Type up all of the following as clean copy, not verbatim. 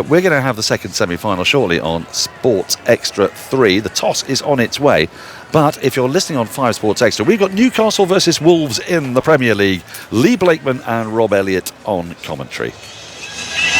We're going to have the second semi-final shortly on Sports Extra 3. The toss is on its way. But if you're listening on 5 Sports Extra, we've got Newcastle versus Wolves in the Premier League. Lee Blakeman and Rob Elliott on commentary.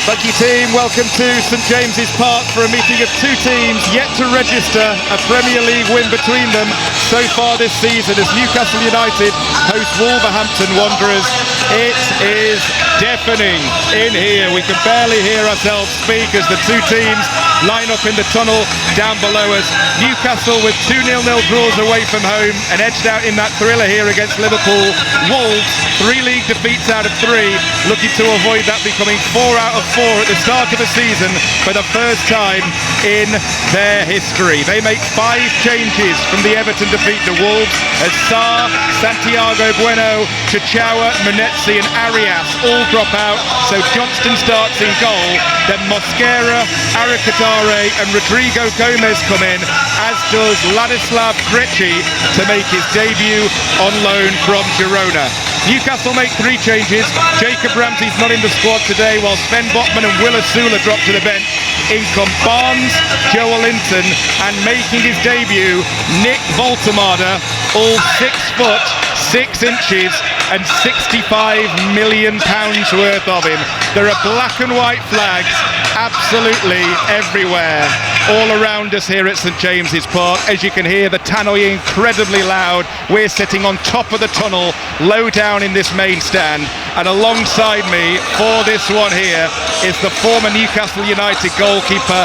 Thank you, team. Welcome to St James's Park for a meeting of two teams yet to register a Premier League win between them so far this season as Newcastle United host Wolverhampton Wanderers. It is deafening in here. We can barely hear ourselves speak as the two teams line up in the tunnel down below us. Newcastle with 2 0-0 draws away from home and edged out in that thriller here against Liverpool. Wolves, 3 league defeats out of 3, looking to avoid that becoming 4 out of 4 at the start of the season for the first time in their history. They make 5 changes from the Everton defeat to Wolves as Sarr, Santiago Bueno, Chichawa, Munetsi and Arias all drop out. So Johnston starts in goal, then Mosquera, Arakadare and Rodrigo Gomez come in, as does Ladislav Krejci to make his debut on loan from Girona. Newcastle make 3 changes. Jacob Ramsey's not in the squad today, while Sven Botman and Will Asula drop to the bench. In come Barnes, Joel Linton, and making his debut, Nick Voltemade, all 6 foot 6 inches and £65 million worth of him. There are black and white flags absolutely everywhere, all around us here at St James's Park. As you can hear, the tannoy incredibly loud. We're sitting on top of the tunnel, low down in this main stand, and alongside me for this one here is the former Newcastle United goalkeeper,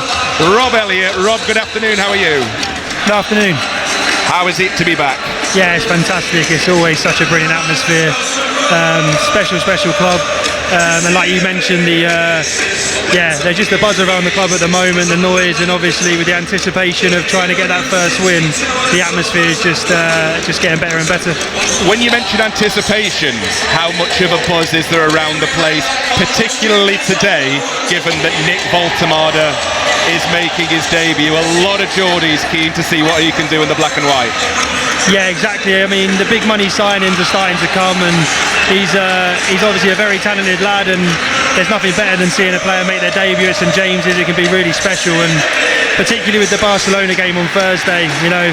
Rob Elliott. Rob, good afternoon, how are you? Good afternoon. How is it to be back? Yeah, it's fantastic. It's always such a brilliant atmosphere. Special club. And like you mentioned, there's just a buzz around the club at the moment, the noise, and obviously with the anticipation of trying to get that first win, the atmosphere is just getting better and better. When you mention anticipation, how much of a buzz is there around the place, particularly today, given that Nick Voltemade is making his debut? A lot of Geordies keen to see what he can do in the black and white. Yeah, exactly. I mean, the big money signings are starting to come, and he's obviously a very talented lad, and there's nothing better than seeing a player make their debut at St James's. It can be really special, and particularly with the Barcelona game on Thursday, you know,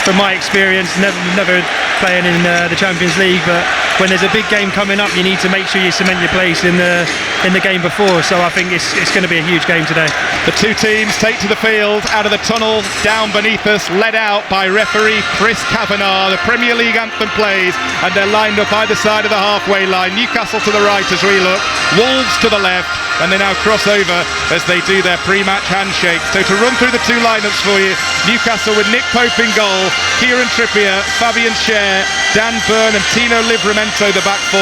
from my experience, never playing in the Champions League, but when there's a big game coming up, you need to make sure you cement your place in the game before. So I think it's going to be a huge game today. The two teams take to the field out of the tunnel down beneath us, led out by referee Chris Kavanagh. The Premier League anthem plays, and they're lined up either side of the halfway line. Newcastle to the right as we look, Wolves to the left, and they now cross over as they do their pre-match handshakes. So to run through the two lineups for you, Newcastle with Nick Pope in goal, Kieran Trippier, Fabian Schär, Dan Burn and Tino Livramento the back 4.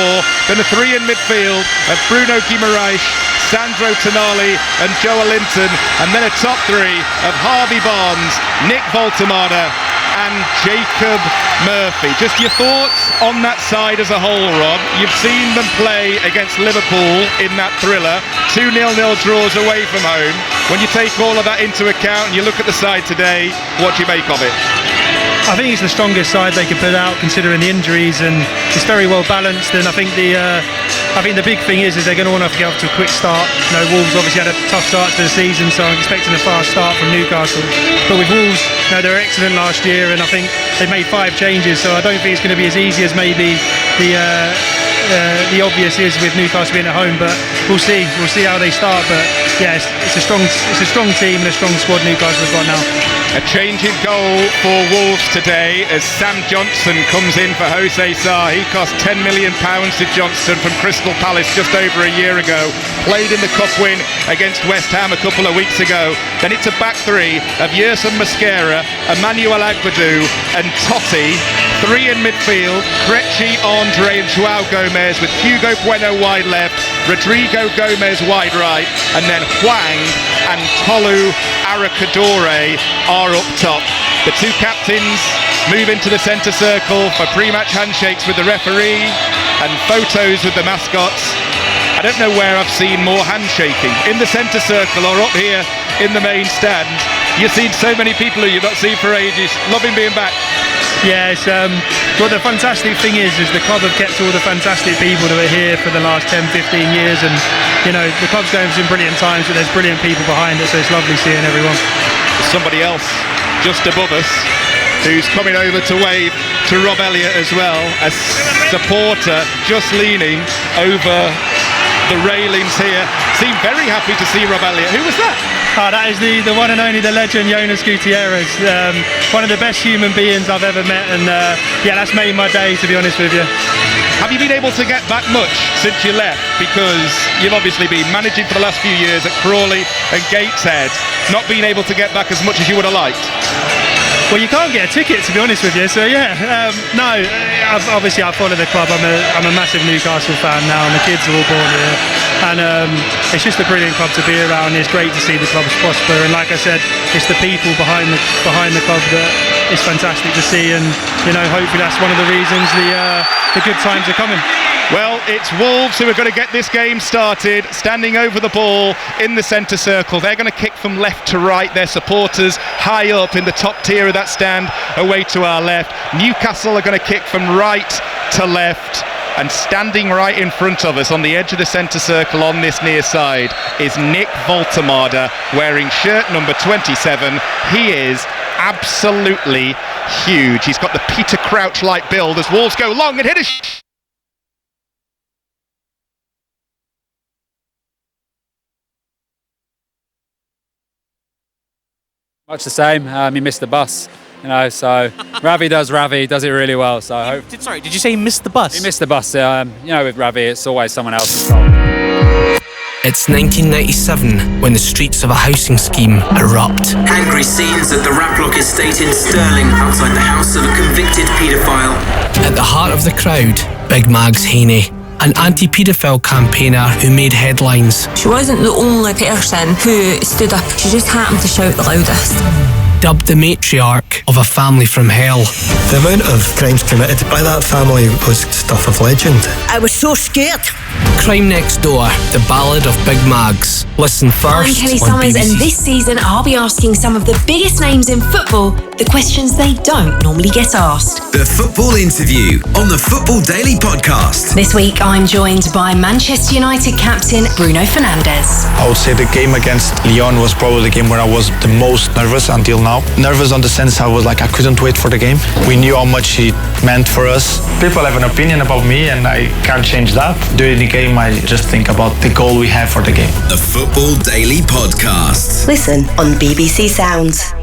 Then a 3 in midfield of Bruno Guimaraes, Sandro Tonali and Joel Linton, and then a top 3 of Harvey Barnes, Nick Voltemade and Jacob Murphy. Just your thoughts on that side as a whole, Rob. You've seen them play against Liverpool in that thriller, 2 0-0 draws away from home. When you take all of that into account and you look at the side today, what do you make of it? I think it's the strongest side they could put out considering the injuries, and it's very well balanced. And I think the big thing is they're going to want to get off to a quick start. You know, Wolves obviously had a tough start to the season, so I'm expecting a fast start from Newcastle. But with Wolves, you know, they were excellent last year, and I think they've made 5 changes, so I don't think it's going to be as easy as maybe the obvious is with Newcastle being at home. But we'll see how they start. But yeah, it's a strong team and a strong squad Newcastle have got now. A change in goal for Wolves today as Sam Johnson comes in for Jose Sarr. He cost £10 million to Johnston from Crystal Palace just over a year ago. Played in the cup win against West Ham a couple of weeks ago. Then it's a back 3 of Yerson Mosquera, Emmanuel Agbadou and Totti. 3 in midfield, Krejci, Andre and Joao Gomez, with Hugo Bueno wide left, Rodrigo Gomez wide right, and then Hwang and Tolu Arakadore are up top. The two captains move into the centre circle for pre-match handshakes with the referee and photos with the mascots. I don't know where I've seen more handshaking, in the centre circle or up here in the main stand. You've seen so many people who you've not seen for ages. Loving being back. Yeah, it's, what the fantastic thing is the club have kept all the fantastic people that are here for the last 10, 15 years, and the club's going through some brilliant times, but there's brilliant people behind it, so it's lovely seeing everyone. There's somebody else just above us who's coming over to wave to Rob Elliott as well, a supporter just leaning over the railings here. Seemed very happy to see Rob Elliott. Who was that? That is the one and only, the legend, Jonas Gutierrez. One of the best human beings I've ever met, and that's made my day, to be honest with you. Have you been able to get back much since you left? Because you've obviously been managing for the last few years at Crawley and Gateshead, not being able to get back as much as you would have liked. Well, you can't get a ticket, to be honest with you. So obviously I follow the club. I'm a massive Newcastle fan now, and the kids are all born here. And it's just a brilliant club to be around. It's great to see the clubs prosper. And like I said, it's the people behind the club that is fantastic to see. And hopefully that's one of the reasons the good times are coming. Well, it's Wolves who are going to get this game started, standing over the ball in the centre circle. They're going to kick from left to right. Their supporters high up in the top tier of that stand away to our left. Newcastle are going to kick from right to left. And standing right in front of us on the edge of the centre circle on this near side is Nick Voltemada, wearing shirt number 27. He is absolutely huge. He's got the Peter Crouch-like build as Wolves go long and hit a Much the same. He missed the bus, so Ravi does it really well. So I hope. Sorry, did you say he missed the bus? He missed the bus. With Ravi, it's always someone else's fault. It's 1997 when the streets of a housing scheme erupt. Angry scenes at the Raplock estate in Stirling, outside the house of a convicted paedophile. At the heart of the crowd, Big Mags Haney, an anti-paedophile campaigner who made headlines. She wasn't the only person who stood up. She just happened to shout the loudest. Dubbed the matriarch of a family from hell. The amount of crimes committed by that family was stuff of legend. I was so scared. Crime Next Door, the ballad of Big Mags. Listen first. I'm Kelly on Summers, BBC. and this season I'll be asking some of the biggest names in football the questions they don't normally get asked. The Football Interview on the Football Daily Podcast. This week I'm joined by Manchester United captain Bruno Fernandes. I would say the game against Lyon was probably the game where I was the most nervous until now. Nervous on the sense I was like, I couldn't wait for the game. We knew how much it meant for us. People have an opinion about me and I can't change that. During the game, I just think about the goal we have for the game. The Football Daily Podcast. Listen on BBC Sounds.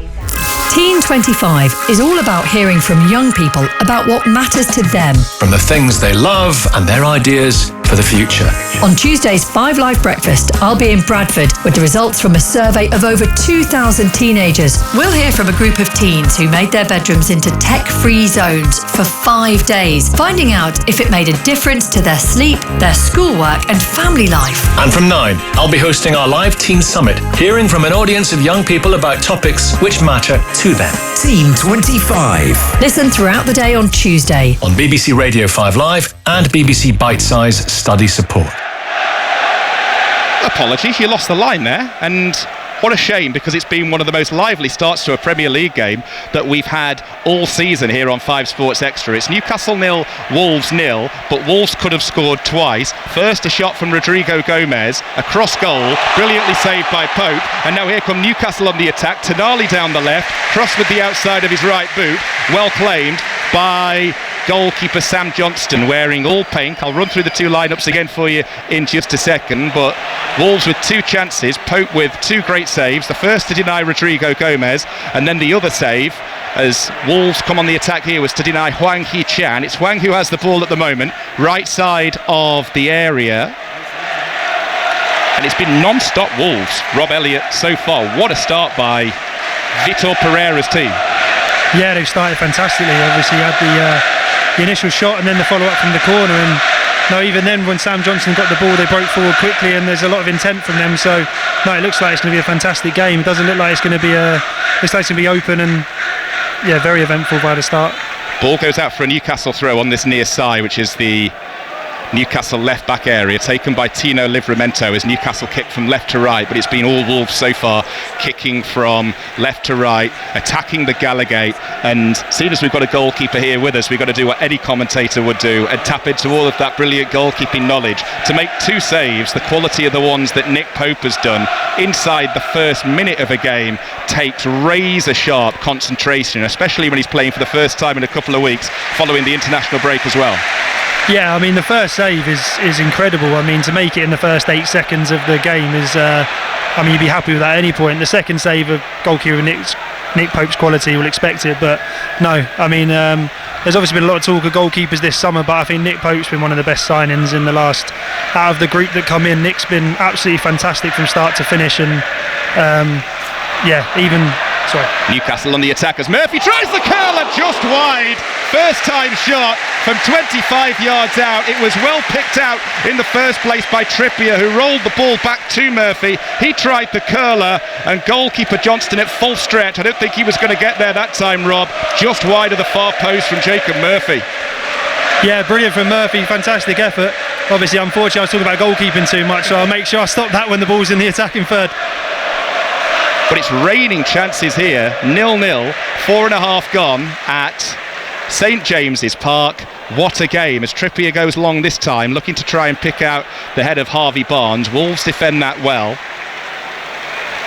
Teen 25 is all about hearing from young people about what matters to them. From the things they love and their ideas for the future. On Tuesday's 5 Live Breakfast, I'll be in Bradford with the results from a survey of over 2,000 teenagers. We'll hear from a group of teens who made their bedrooms into tech-free zones for 5 days, finding out if it made a difference to their sleep, their schoolwork and family life. And from 9, I'll be hosting our live Teen Summit, hearing from an audience of young people about topics which matter to them. Team 25. Listen throughout the day on Tuesday. On BBC Radio 5 Live and BBC Bite Size Study Support. Apologies, you lost the line there, and what a shame, because it's been one of the most lively starts to a Premier League game that we've had all season here on 5 Sports Extra. It's Newcastle 0, Wolves 0, but Wolves could have scored twice. First, a shot from Rodrigo Gomez, a cross goal, brilliantly saved by Pope, and now here come Newcastle on the attack. Tonali down the left, cross with the outside of his right boot, well claimed by goalkeeper Sam Johnston, wearing all pink. I'll run through the 2 lineups again for you in just a second, but Wolves with 2 chances, Pope with 2 great saves, the first to deny Rodrigo Gomez, and then the other save as Wolves come on the attack here was to deny Hwang Hee-chan. It's Hwang who has the ball at the moment, right side of the area, and it's been non-stop Wolves. Rob Elliott so far, what a start by Vitor Pereira's team. Yeah, they've started fantastically. Obviously had the initial shot and then the follow-up from the corner, and no, even then when Sam Johnson got the ball they broke forward quickly, and there's a lot of intent from them, so no, it looks like it's going to be a fantastic game. It doesn't look like it's going to be looks like it's going to be open and very eventful by the start. Ball goes out for a Newcastle throw on this near side, which is the Newcastle left back area, taken by Tino Livramento as Newcastle kicked from left to right, but it's been all Wolves so far, kicking from left to right, attacking the Gallagate. And seeing as we've got a goalkeeper here with us, we've got to do what any commentator would do and tap into all of that brilliant goalkeeping knowledge to make 2 saves, the quality of the ones that Nick Pope has done inside the first minute of a game takes razor sharp concentration, especially when he's playing for the first time in a couple of weeks following the international break as well. Yeah, I mean, the first save is incredible. I mean, to make it in the first 8 seconds of the game is, I mean, you'd be happy with that at any point. The second save of goalkeeper Nick Pope's quality, will expect it, but no, I mean, there's obviously been a lot of talk of goalkeepers this summer, but I think Nick Pope's been one of the best signings in the last, out of the group that come in. Nick's been absolutely fantastic from start to finish, and Newcastle on the attack as Murphy tries the curler just wide. First time shot from 25 yards out. It was well picked out in the first place by Trippier, who rolled the ball back to Murphy. He tried the curler, and goalkeeper Johnston at full stretch. I don't think he was going to get there that time, Rob. Just wide of the far post from Jacob Murphy. Yeah, brilliant from Murphy, fantastic effort. Obviously, unfortunately, I was talking about goalkeeping too much, so I'll make sure I stop that when the ball's in the attacking third. But it's raining chances here. 0-0, 4.5 gone at St James's Park. What a game as Trippier goes long this time, looking to try and pick out the head of Harvey Barnes. Wolves defend that well.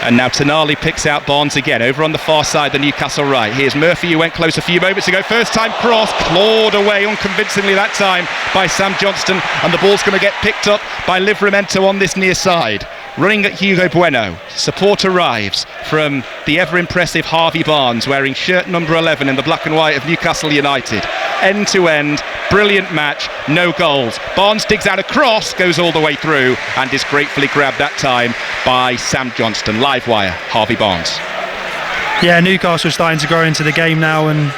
And now Tonali picks out Barnes again over on the far side, the Newcastle right. Here's Murphy, who went close a few moments ago. First time cross, clawed away unconvincingly that time by Sam Johnston, and the ball's going to get picked up by Livramento on this near side. Running at Hugo Bueno. Support arrives from the ever-impressive Harvey Barnes, wearing shirt number 11 in the black and white of Newcastle United. End-to-end, brilliant match, no goals. Barnes digs out a cross, goes all the way through, and is gratefully grabbed that time by Sam Johnston. Live wire, Harvey Barnes. Yeah, Newcastle starting to grow into the game now and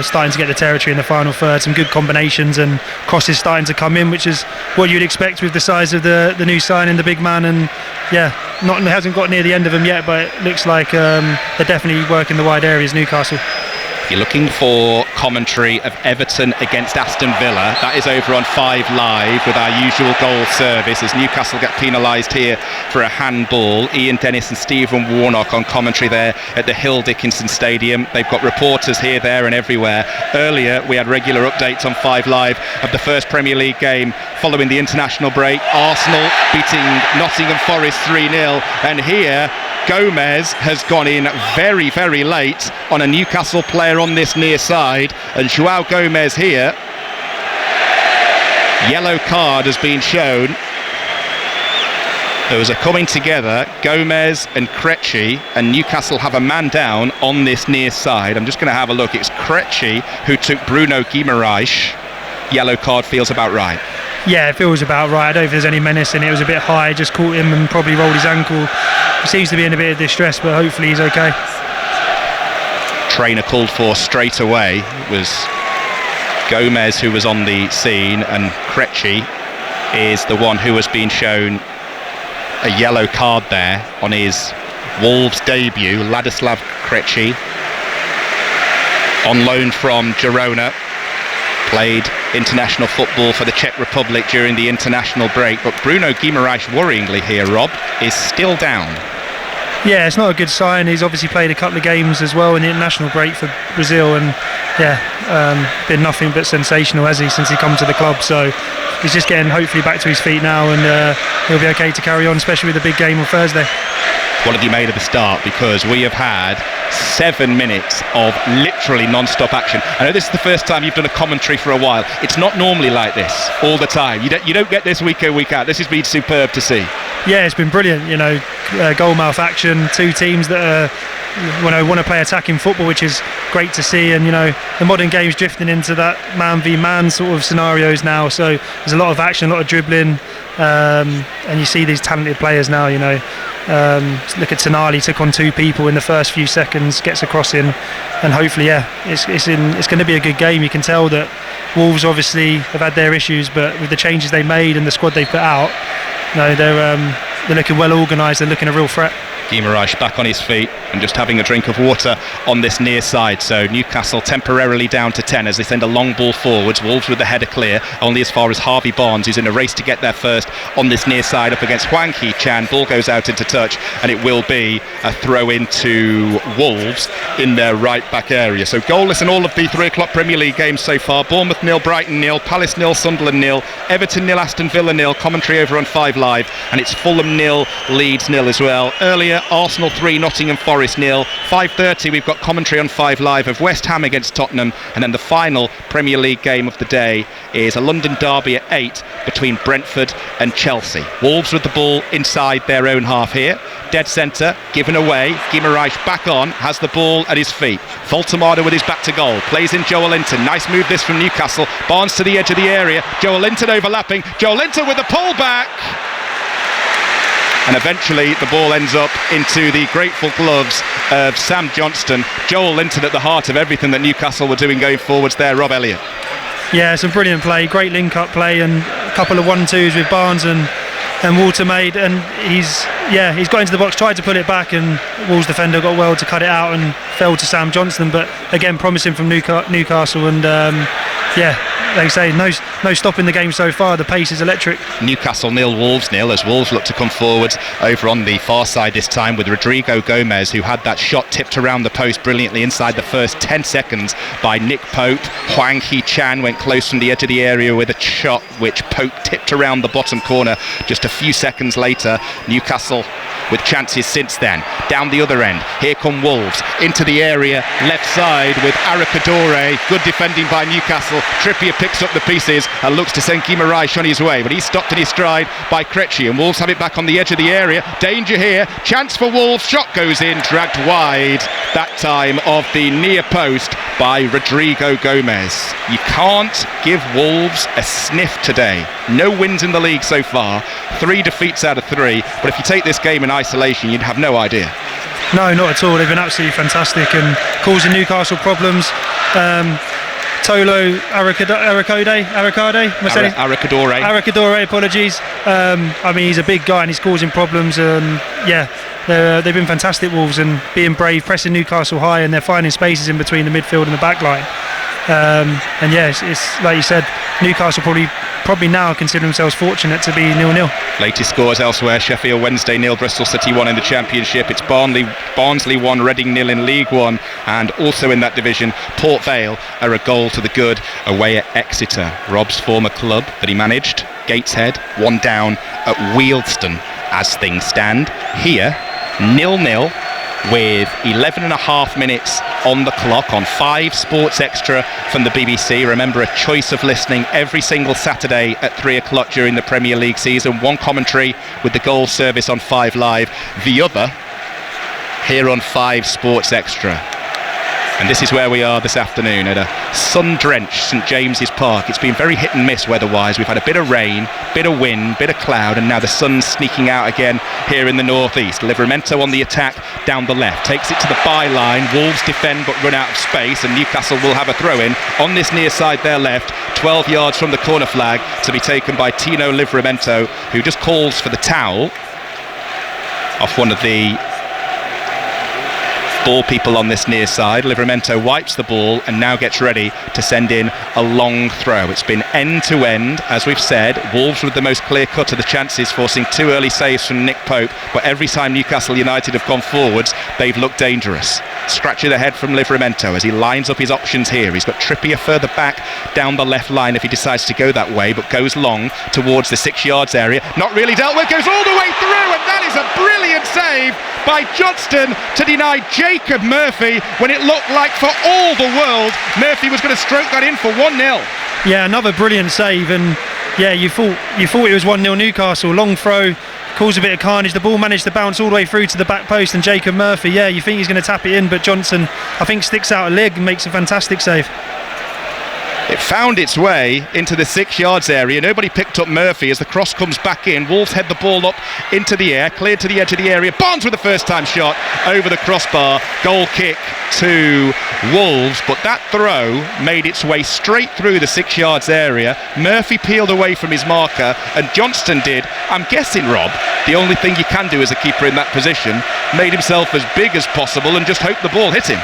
starting to get the territory in the final third. Some good combinations and crosses starting to come in, which is what you'd expect with the size of the new signing, the big man. And yeah, hasn't got near the end of them yet, but it looks like they're definitely working the wide areas, Newcastle. If you're looking for commentary of Everton against Aston Villa, that is over on 5 Live with our usual goal service as Newcastle get penalised here for a handball. Ian Dennis and Stephen Warnock on commentary there at the Hill Dickinson Stadium. They've got reporters here, there and everywhere. Earlier we had regular updates on 5 Live of the first Premier League game following the international break. Arsenal beating Nottingham Forest 3-0, and here Gomez has gone in very, very late on a Newcastle player on this near side, and João Gomez here, yellow card has been shown. There was a coming together, Gomez and Krejci, and Newcastle have a man down on this near side. I'm just going to have a look. It's Krejci who took Bruno Guimaraes. Yellow card feels about right. Yeah, it feels about right. I don't think there's any menace in it. It was a bit high, just caught him and probably rolled his ankle. He seems to be in a bit of distress, but hopefully he's okay. Trainer called for straight away. It was Gomez who was on the scene, and Krejci is the one who has been shown a yellow card there on his Wolves debut. Ladislav Krejci, on loan from Girona, played international football for the Czech Republic during the international break, but Bruno Guimaraes, worryingly here, Rob, is still down. Yeah, it's not a good sign. He's obviously played a couple of games as well in the international break for Brazil, and been nothing but sensational, has he, since he come to the club. So he's just getting hopefully back to his feet now, and he'll be okay to carry on, especially with the big game on Thursday. What have you made of the start? Because we have had 7 minutes of literally non-stop action. I know this is the first time you've done a commentary for a while. It's not normally like this all the time. You don't get this week in, week out. This has been superb to see. Yeah, it's been brilliant. You know, goal-mouth action, 2 teams that want to play attacking football, which is great to see. And you know, the modern game's drifting into that man v man sort of scenarios now. So there's a lot of action, a lot of dribbling, and you see these talented players now. You know, look at Tonali, took on 2 people in the first few seconds, gets a cross in, and hopefully, it's going to be a good game. You can tell that Wolves obviously have had their issues, but with the changes they made and the squad they put out, no, they're looking well organised. They're looking a real threat. Guimaraes back on his feet and just having a drink of water on this near side. So Newcastle temporarily down to 10 as they send a long ball forwards. Wolves with the header clear, only as far as Harvey Barnes, who's in a race to get there first on this near side up against Hwang Hee-chan. Ball goes out into touch, and it will be a throw into Wolves in their right back area. So goalless in all of the 3 o'clock Premier League games so far. Bournemouth 0, Brighton 0, Palace 0, Sunderland 0, Everton 0, Aston Villa 0. Commentary over on 5 Live, and it's Fulham 0, Leeds 0 as well. Earlier, Arsenal 3, Nottingham Forest 0. 5:30 we've got commentary on 5 Live of West Ham against Tottenham, and then the final Premier League game of the day is a London derby at 8 between Brentford and Chelsea. Wolves with the ball inside their own half here. Dead centre, given away. Guimaraes back on, has the ball at his feet. Voltemada with his back to goal, plays in Joel Linton. Nice move this from Newcastle. Barnes to the edge of the area. Joel Linton overlapping. Joel Linton with the pull back. And eventually the ball ends up into the grateful gloves of Sam Johnston. Joel Linton at the heart of everything that Newcastle were doing going forwards there. Rob Elliott. Yeah, some brilliant play, great link-up play, and a couple of 1-2s with Barnes and Walter made, and he's got into the box, tried to put it back, and Wolves defender got well to cut it out and fell to Sam Johnston. But again, promising from Newcastle, and like I say, no stopping the game so far. The pace is electric. Newcastle 0, Wolves 0, as Wolves look to come forwards over on the far side this time with Rodrigo Gomez, who had that shot tipped around the post brilliantly inside the first 10 seconds by Nick Pope. Hwang Hee-chan went close from the edge of the area with a shot which Pope tipped around the bottom corner just a few seconds later. Newcastle with chances since then. Down the other end, here come Wolves into the area left side with Arakadore. Good defending by Newcastle. Trippier picks up the pieces and looks to send Guimaraes on his way, but he's stopped in his stride by Krejci, and Wolves have it back on the edge of the area. Danger here, chance for Wolves, shot goes in, dragged wide that time of the near post by Rodrigo Gomez. You can't give Wolves a sniff today. No wins in the league so far, 3 defeats out of 3, but if you take this game in isolation you'd have no idea. No, not at all. They've been absolutely fantastic and causing Newcastle problems. Tolo Arakadore, apologies. I mean, he's a big guy and he's causing problems, and they've been fantastic, Wolves, and being brave, pressing Newcastle high, and they're finding spaces in between the midfield and the back line. It's like you said, Newcastle probably now consider themselves fortunate to be 0-0. Latest scores elsewhere: Sheffield Wednesday 0, Bristol City 1 in the Championship. It's Barnsley 1, Reading 0 in League 1, and also in that division, Port Vale are a goal to the good away at Exeter, Rob's former club that he managed. Gateshead 1 down at Wealdstone as things stand. Here 0-0 with 11.5 minutes on the clock on 5 Sports Extra from the BBC. Remember, a choice of listening every single Saturday at 3 o'clock during the Premier League season. One commentary with the goal service on 5 Live, the other here on 5 Sports Extra. And this is where we are this afternoon at a sun-drenched St James's Park. It's been very hit and miss weather-wise. We've had a bit of rain, bit of wind, bit of cloud, and now the sun's sneaking out again here in the northeast. Livramento on the attack down the left, takes it to the byline. Wolves defend but run out of space, and Newcastle will have a throw-in on this near side there left, 12 yards from the corner flag, to be taken by Tino Livramento, who just calls for the towel off one of the ball people on this near side. Livramento wipes the ball and now gets ready to send in a long throw. It's been end to end, as we've said. Wolves with the most clear cut of the chances, forcing 2 early saves from Nick Pope, but every time Newcastle United have gone forwards they've looked dangerous. Scratching the head from Livramento as he lines up his options here. He's got Trippier further back down the left line if he decides to go that way, but goes long towards the 6 yards area. Not really dealt with, goes all the way through, and that is a brilliant save by Johnston to deny Jacob Murphy when it looked like for all the world Murphy was going to stroke that in for 1-0. Yeah, another brilliant save, and you thought it was 1-0 Newcastle. Long throw, cause a bit of carnage. The ball managed to bounce all the way through to the back post, and Jacob Murphy, you think he's going to tap it in, but Johnson, I think, sticks out a leg and makes a fantastic save. It found its way into the 6 yards area. Nobody picked up Murphy as the cross comes back in. Wolves head the ball up into the air, cleared to the edge of the area. Barnes with the first time shot over the crossbar. Goal kick to Wolves, but that throw made its way straight through the 6 yards area. Murphy peeled away from his marker, and Johnston did, I'm guessing, Rob, the only thing you can do as a keeper in that position, made himself as big as possible and just hope the ball hit him.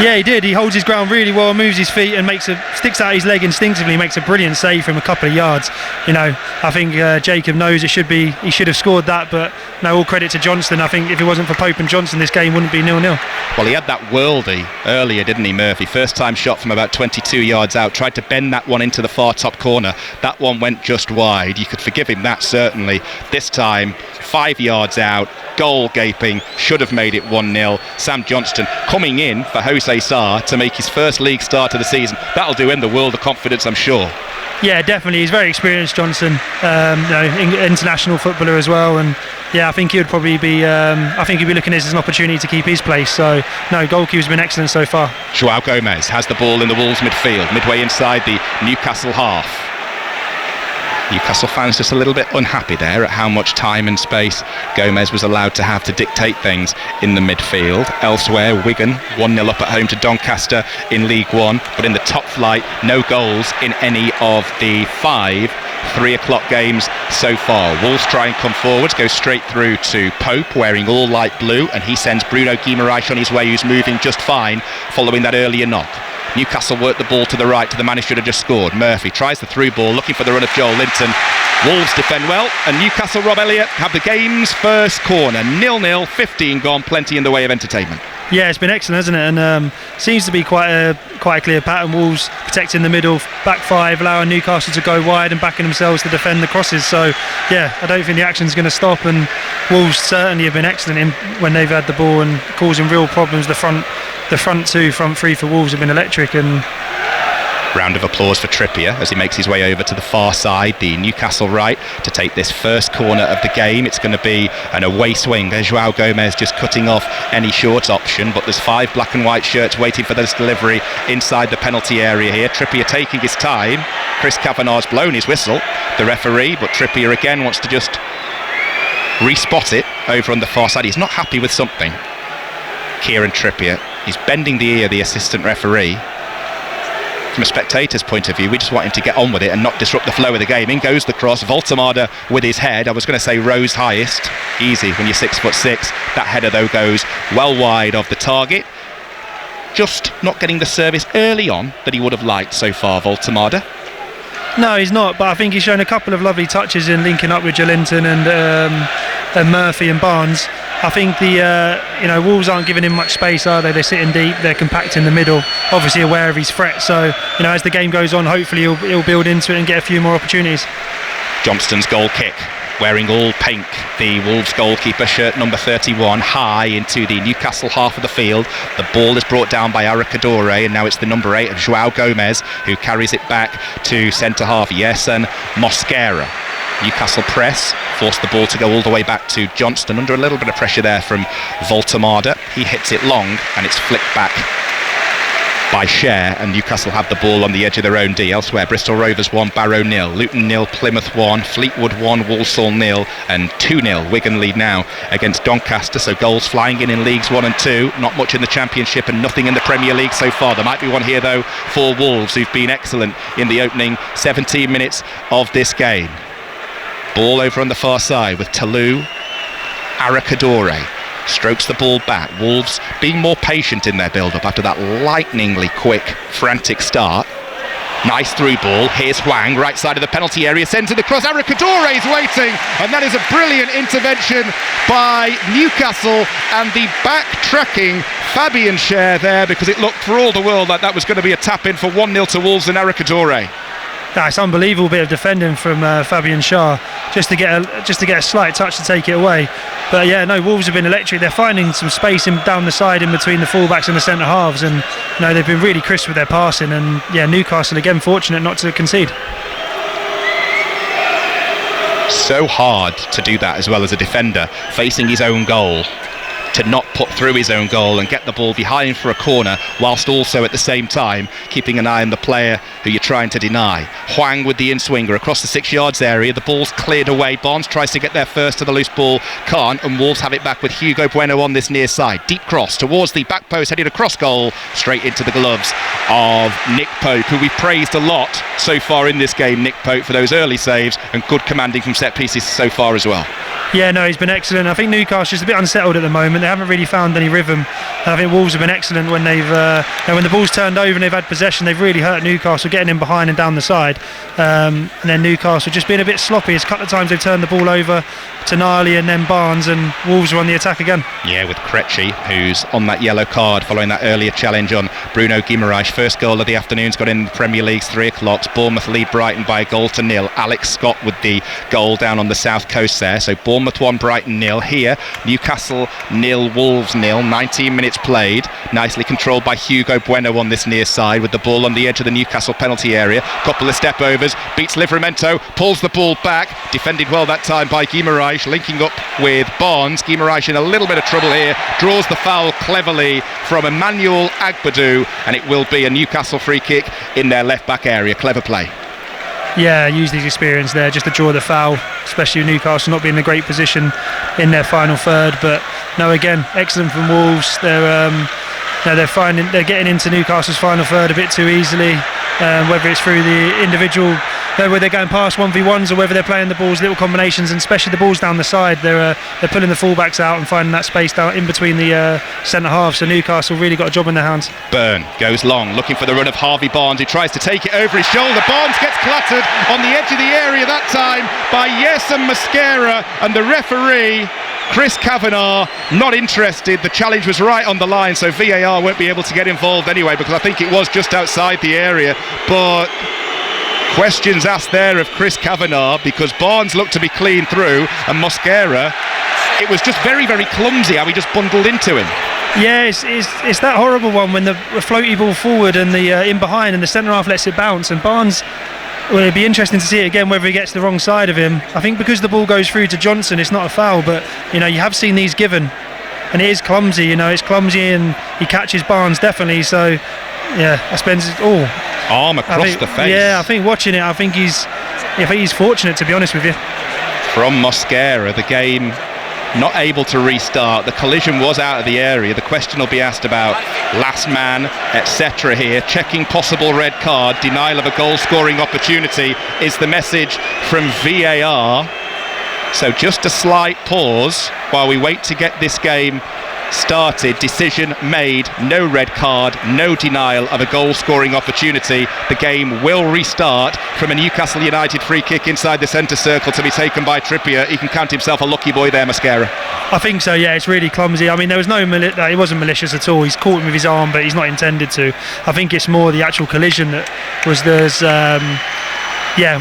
Yeah, he did. He holds his ground really well, moves his feet and sticks out his leg instinctively, makes a brilliant save from a couple of yards. I think Jacob knows he should have scored that, but no, all credit to Johnston. I think if it wasn't for Pope and Johnson, this game wouldn't be 0-0. Well, he had that worldie earlier, didn't he, Murphy? First time shot from about 22 yards out, tried to bend that one into the far top corner. That one went just wide. You could forgive him that, certainly. This time, 5 yards out, goal gaping, should have made it 1-0. Sam Johnston coming in for Jose Sarr to make his first league start of the season. That'll do him the world of confidence, I'm sure. Yeah, definitely. He's very experienced, Johnson. International footballer as well, and yeah, I think he would probably be. I think he'd be looking at this as an opportunity to keep his place. So, no, goalkeeper's been excellent so far. João Gomez has the ball in the Wolves midfield, midway inside the Newcastle half. Newcastle fans just a little bit unhappy there at how much time and space Gomez was allowed to have to dictate things in the midfield. Elsewhere, Wigan 1-0 up at home to Doncaster in League One, but in the top flight, no goals in any of the 5 3:00 games so far. Wolves try and come forwards, go straight through to Pope, wearing all light blue, and he sends Bruno Guimaraes on his way, who's moving just fine following that earlier knock. Newcastle work the ball to the right to the man who should have just scored. Murphy tries the through ball, looking for the run of Joel Linton. Wolves defend well, and Newcastle, Rob Elliott, have the game's first corner. 0-0, 15 gone, plenty in the way of entertainment. Yeah, it's been excellent, hasn't it? And seems to be quite a clear pattern. Wolves protecting the middle, back 5, allowing Newcastle to go wide and backing themselves to defend the crosses. So, yeah, I don't think the action's going to stop, and Wolves certainly have been excellent when they've had the ball and causing real problems. The front 2, front 3 for Wolves have been electric. And round of applause for Trippier as he makes his way over to the far side, the Newcastle right, to take this first corner of the game. It's going to be an away swing. There's João Gomez just cutting off any short option, but there's 5 black and white shirts waiting for this delivery inside the penalty area here. Trippier taking his time. Chris Kavanagh's blown his whistle, the referee, but Trippier again wants to just respot it over on the far side. He's not happy with something. Kieran Trippier, he's bending the ear of the assistant referee. From a spectator's point of view, we just want him to get on with it and not disrupt the flow of the game. In goes the cross, Voltemade with his head. I was going to say rose highest. Easy when you're 6'6". That header though goes well wide of the target. Just not getting the service early on that he would have liked so far, Voltemade. No, he's not, but I think he's shown a couple of lovely touches in linking up with Joelinton and Murphy and Barnes. I think the Wolves aren't giving him much space, are they? They're sitting deep, they're compact in the middle, obviously aware of his threat. So, as the game goes on, hopefully he'll build into it and get a few more opportunities. Johnston's goal kick, wearing all pink, the Wolves goalkeeper, shirt number 31, high into the Newcastle half of the field. The ball is brought down by Arakadore, and now it's the number 8 of João Gomez who carries it back to centre half Yerson Mosquera. Newcastle press, forced the ball to go all the way back to Johnston, under a little bit of pressure there from Voltemade. He hits it long and it's flicked back by Cher, and Newcastle have the ball on the edge of their own D. Elsewhere, Bristol Rovers 1, Barrow 0, Luton 0, Plymouth 1, Fleetwood 1, Walsall 0, and 2-0 Wigan lead now against Doncaster. So goals flying in Leagues 1 and 2, not much in the Championship and nothing in the Premier League so far. There might be one here though for Wolves, who've been excellent in the opening 17 minutes of this game. Ball over on the far side with Talou. Arakadore strokes the ball back. Wolves being more patient in their build-up after that lightningly quick, frantic start. Nice through ball. Here's Hwang, right side of the penalty area, sends it across. Arakadore is waiting, and that is a brilliant intervention by Newcastle, and the back-tracking Fabian Cher there, because it looked for all the world like that was going to be a tap-in for 1-0 to Wolves and Arakadore. It's an unbelievable bit of defending from Fabian Schär, just to get a slight touch to take it away. But yeah, no, Wolves have been electric. They're finding some space down the side in between the fullbacks and the centre halves, and they've been really crisp with their passing. And yeah, Newcastle again fortunate not to concede. So hard to do that as well as a defender, facing his own goal. to not put through his own goal and get the ball behind for a corner, whilst also at the same time keeping an eye on the player who you're trying to deny. Hwang with the in-swinger across the 6 yards area. The ball's cleared away. Barnes tries to get there first to the loose ball, can't, and Wolves have it back with Hugo Bueno on this near side. Deep cross towards the back post, headed across goal, straight into the gloves of Nick Pope, who we've praised a lot so far in this game. Nick Pope, for those early saves and good commanding from set pieces so far as well. Yeah, no, he's been excellent. I think Newcastle's just a bit unsettled at the moment. They haven't really found any rhythm. And I think Wolves have been excellent when they've when the ball's turned over and they've had possession. They've really hurt Newcastle, getting in behind and down the side. And then Newcastle just been a bit sloppy. It's a couple of times they've turned the ball over to Tonali and then Barnes, and Wolves are on the attack again. Yeah, with Krejci, who's on that yellow card following that earlier challenge on Bruno Guimaraes. First goal of the afternoon's got in the Premier League's 3 o'clock. Bournemouth lead Brighton by 1-0. Alex Scott with the goal down on the south coast there. So Bournemouth 1, Brighton 0. Here, Newcastle 0, Wolves 0. 19 minutes played. Nicely controlled by Hugo Bueno on this near side with the ball on the edge of the Newcastle penalty area. Couple of step overs, beats Livramento, pulls the ball back. Defended well that time by Guimaraes, linking up with Barnes. Guimaraes in a little bit of trouble here, draws the foul cleverly from Emmanuel Agbadou, and it will be a Newcastle free kick in their left back area. Clever play. Yeah, used his experience there just to draw the foul, especially with Newcastle not being in a great position in their final third. But no, again, excellent from Wolves. They're getting into Newcastle's final third a bit too easily, whether it's through the individual, whether they're going past 1v1s or whether they're playing the balls, little combinations, and especially the balls down the side. They're pulling the fullbacks out and finding that space down in between the centre halves. So Newcastle really got a job in their hands. Byrne goes long, looking for the run of Harvey Barnes, who tries to take it over his shoulder. Barnes gets clattered on the edge of the area that time by Yerson Mosquera, and the referee, Chris Kavanagh, not interested. The challenge was right on the line, so VAR won't be able to get involved anyway, because I think it was just outside the area. But questions asked there of Chris Kavanagh, because Barnes looked to be clean through, and Mosquera, it was just very, very clumsy how he just bundled into him. Yeah, it's that horrible one when the floaty ball forward and the in behind, and the centre half lets it bounce, and Barnes, well, it'd be interesting to see it again whether he gets the wrong side of him. I think because the ball goes through to Johnson, it's not a foul, but you have seen these given, and it is clumsy. It's clumsy, and he catches Barnes definitely. So yeah, I spend arm across the face. Yeah, I think watching it, I think he's fortunate, to be honest with you. From Mosquera, the game not able to restart. The collision was out of the area. The question will be asked about last man, etc. here. Checking possible red card. Denial of a goal scoring opportunity is the message from VAR. So just a slight pause while we wait to get this game started. Decision made, no red card, no denial of a goal scoring opportunity. The game will restart from a Newcastle United free kick inside the centre circle to be taken by Trippier. He can count himself a lucky boy there, Mosquera. I think so, yeah. It's really clumsy. I mean, there was it wasn't malicious at all. He's caught him with his arm, but he's not intended to. I think it's more the actual collision that was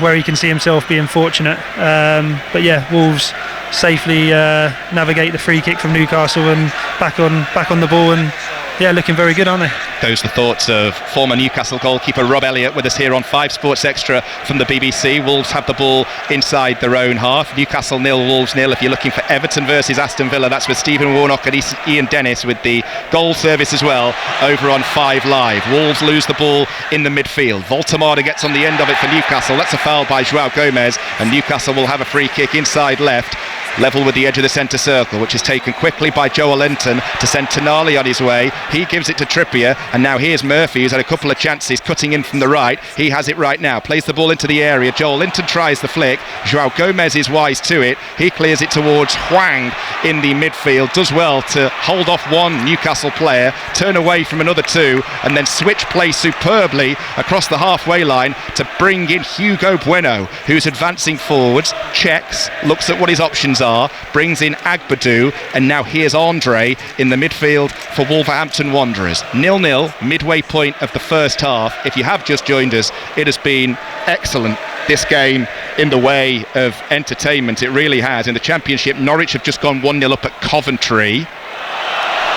where he can see himself being fortunate. But yeah, Wolves safely navigate the free kick from Newcastle and back on the ball, and yeah, looking very good, aren't they? Those are the thoughts of former Newcastle goalkeeper Rob Elliott with us here on 5 Sports Extra from the BBC. Wolves have the ball inside their own half. Newcastle 0, Wolves 0. If you're looking for Everton versus Aston Villa, that's with Stephen Warnock and Ian Dennis with the goal service as well over on 5 Live. Wolves lose the ball in the midfield. Voltemada gets on the end of it for Newcastle. That's a foul by João Gomez, and Newcastle will have a free kick inside left, level with the edge of the centre circle, which is taken quickly by Joel Linton to send Tonali on his way. He gives it to Trippier, and now here's Murphy, who's had a couple of chances cutting in from the right. He has it right now, plays the ball into the area. Joel Linton tries the flick. João Gomez is wise to it. He clears it towards Hwang in the midfield, does well to hold off one Newcastle player, turn away from another 2, and then switch play superbly across the halfway line to bring in Hugo Bueno, who's advancing forwards, checks, looks at what his options are, brings in Agbadou, and now here's Andre in the midfield for Wolverhampton Wanderers. 0-0, midway point of the first half. If you have just joined us, it has been excellent, this game, in the way of entertainment. It really has. In the Championship, Norwich have just gone 1-0 up at Coventry.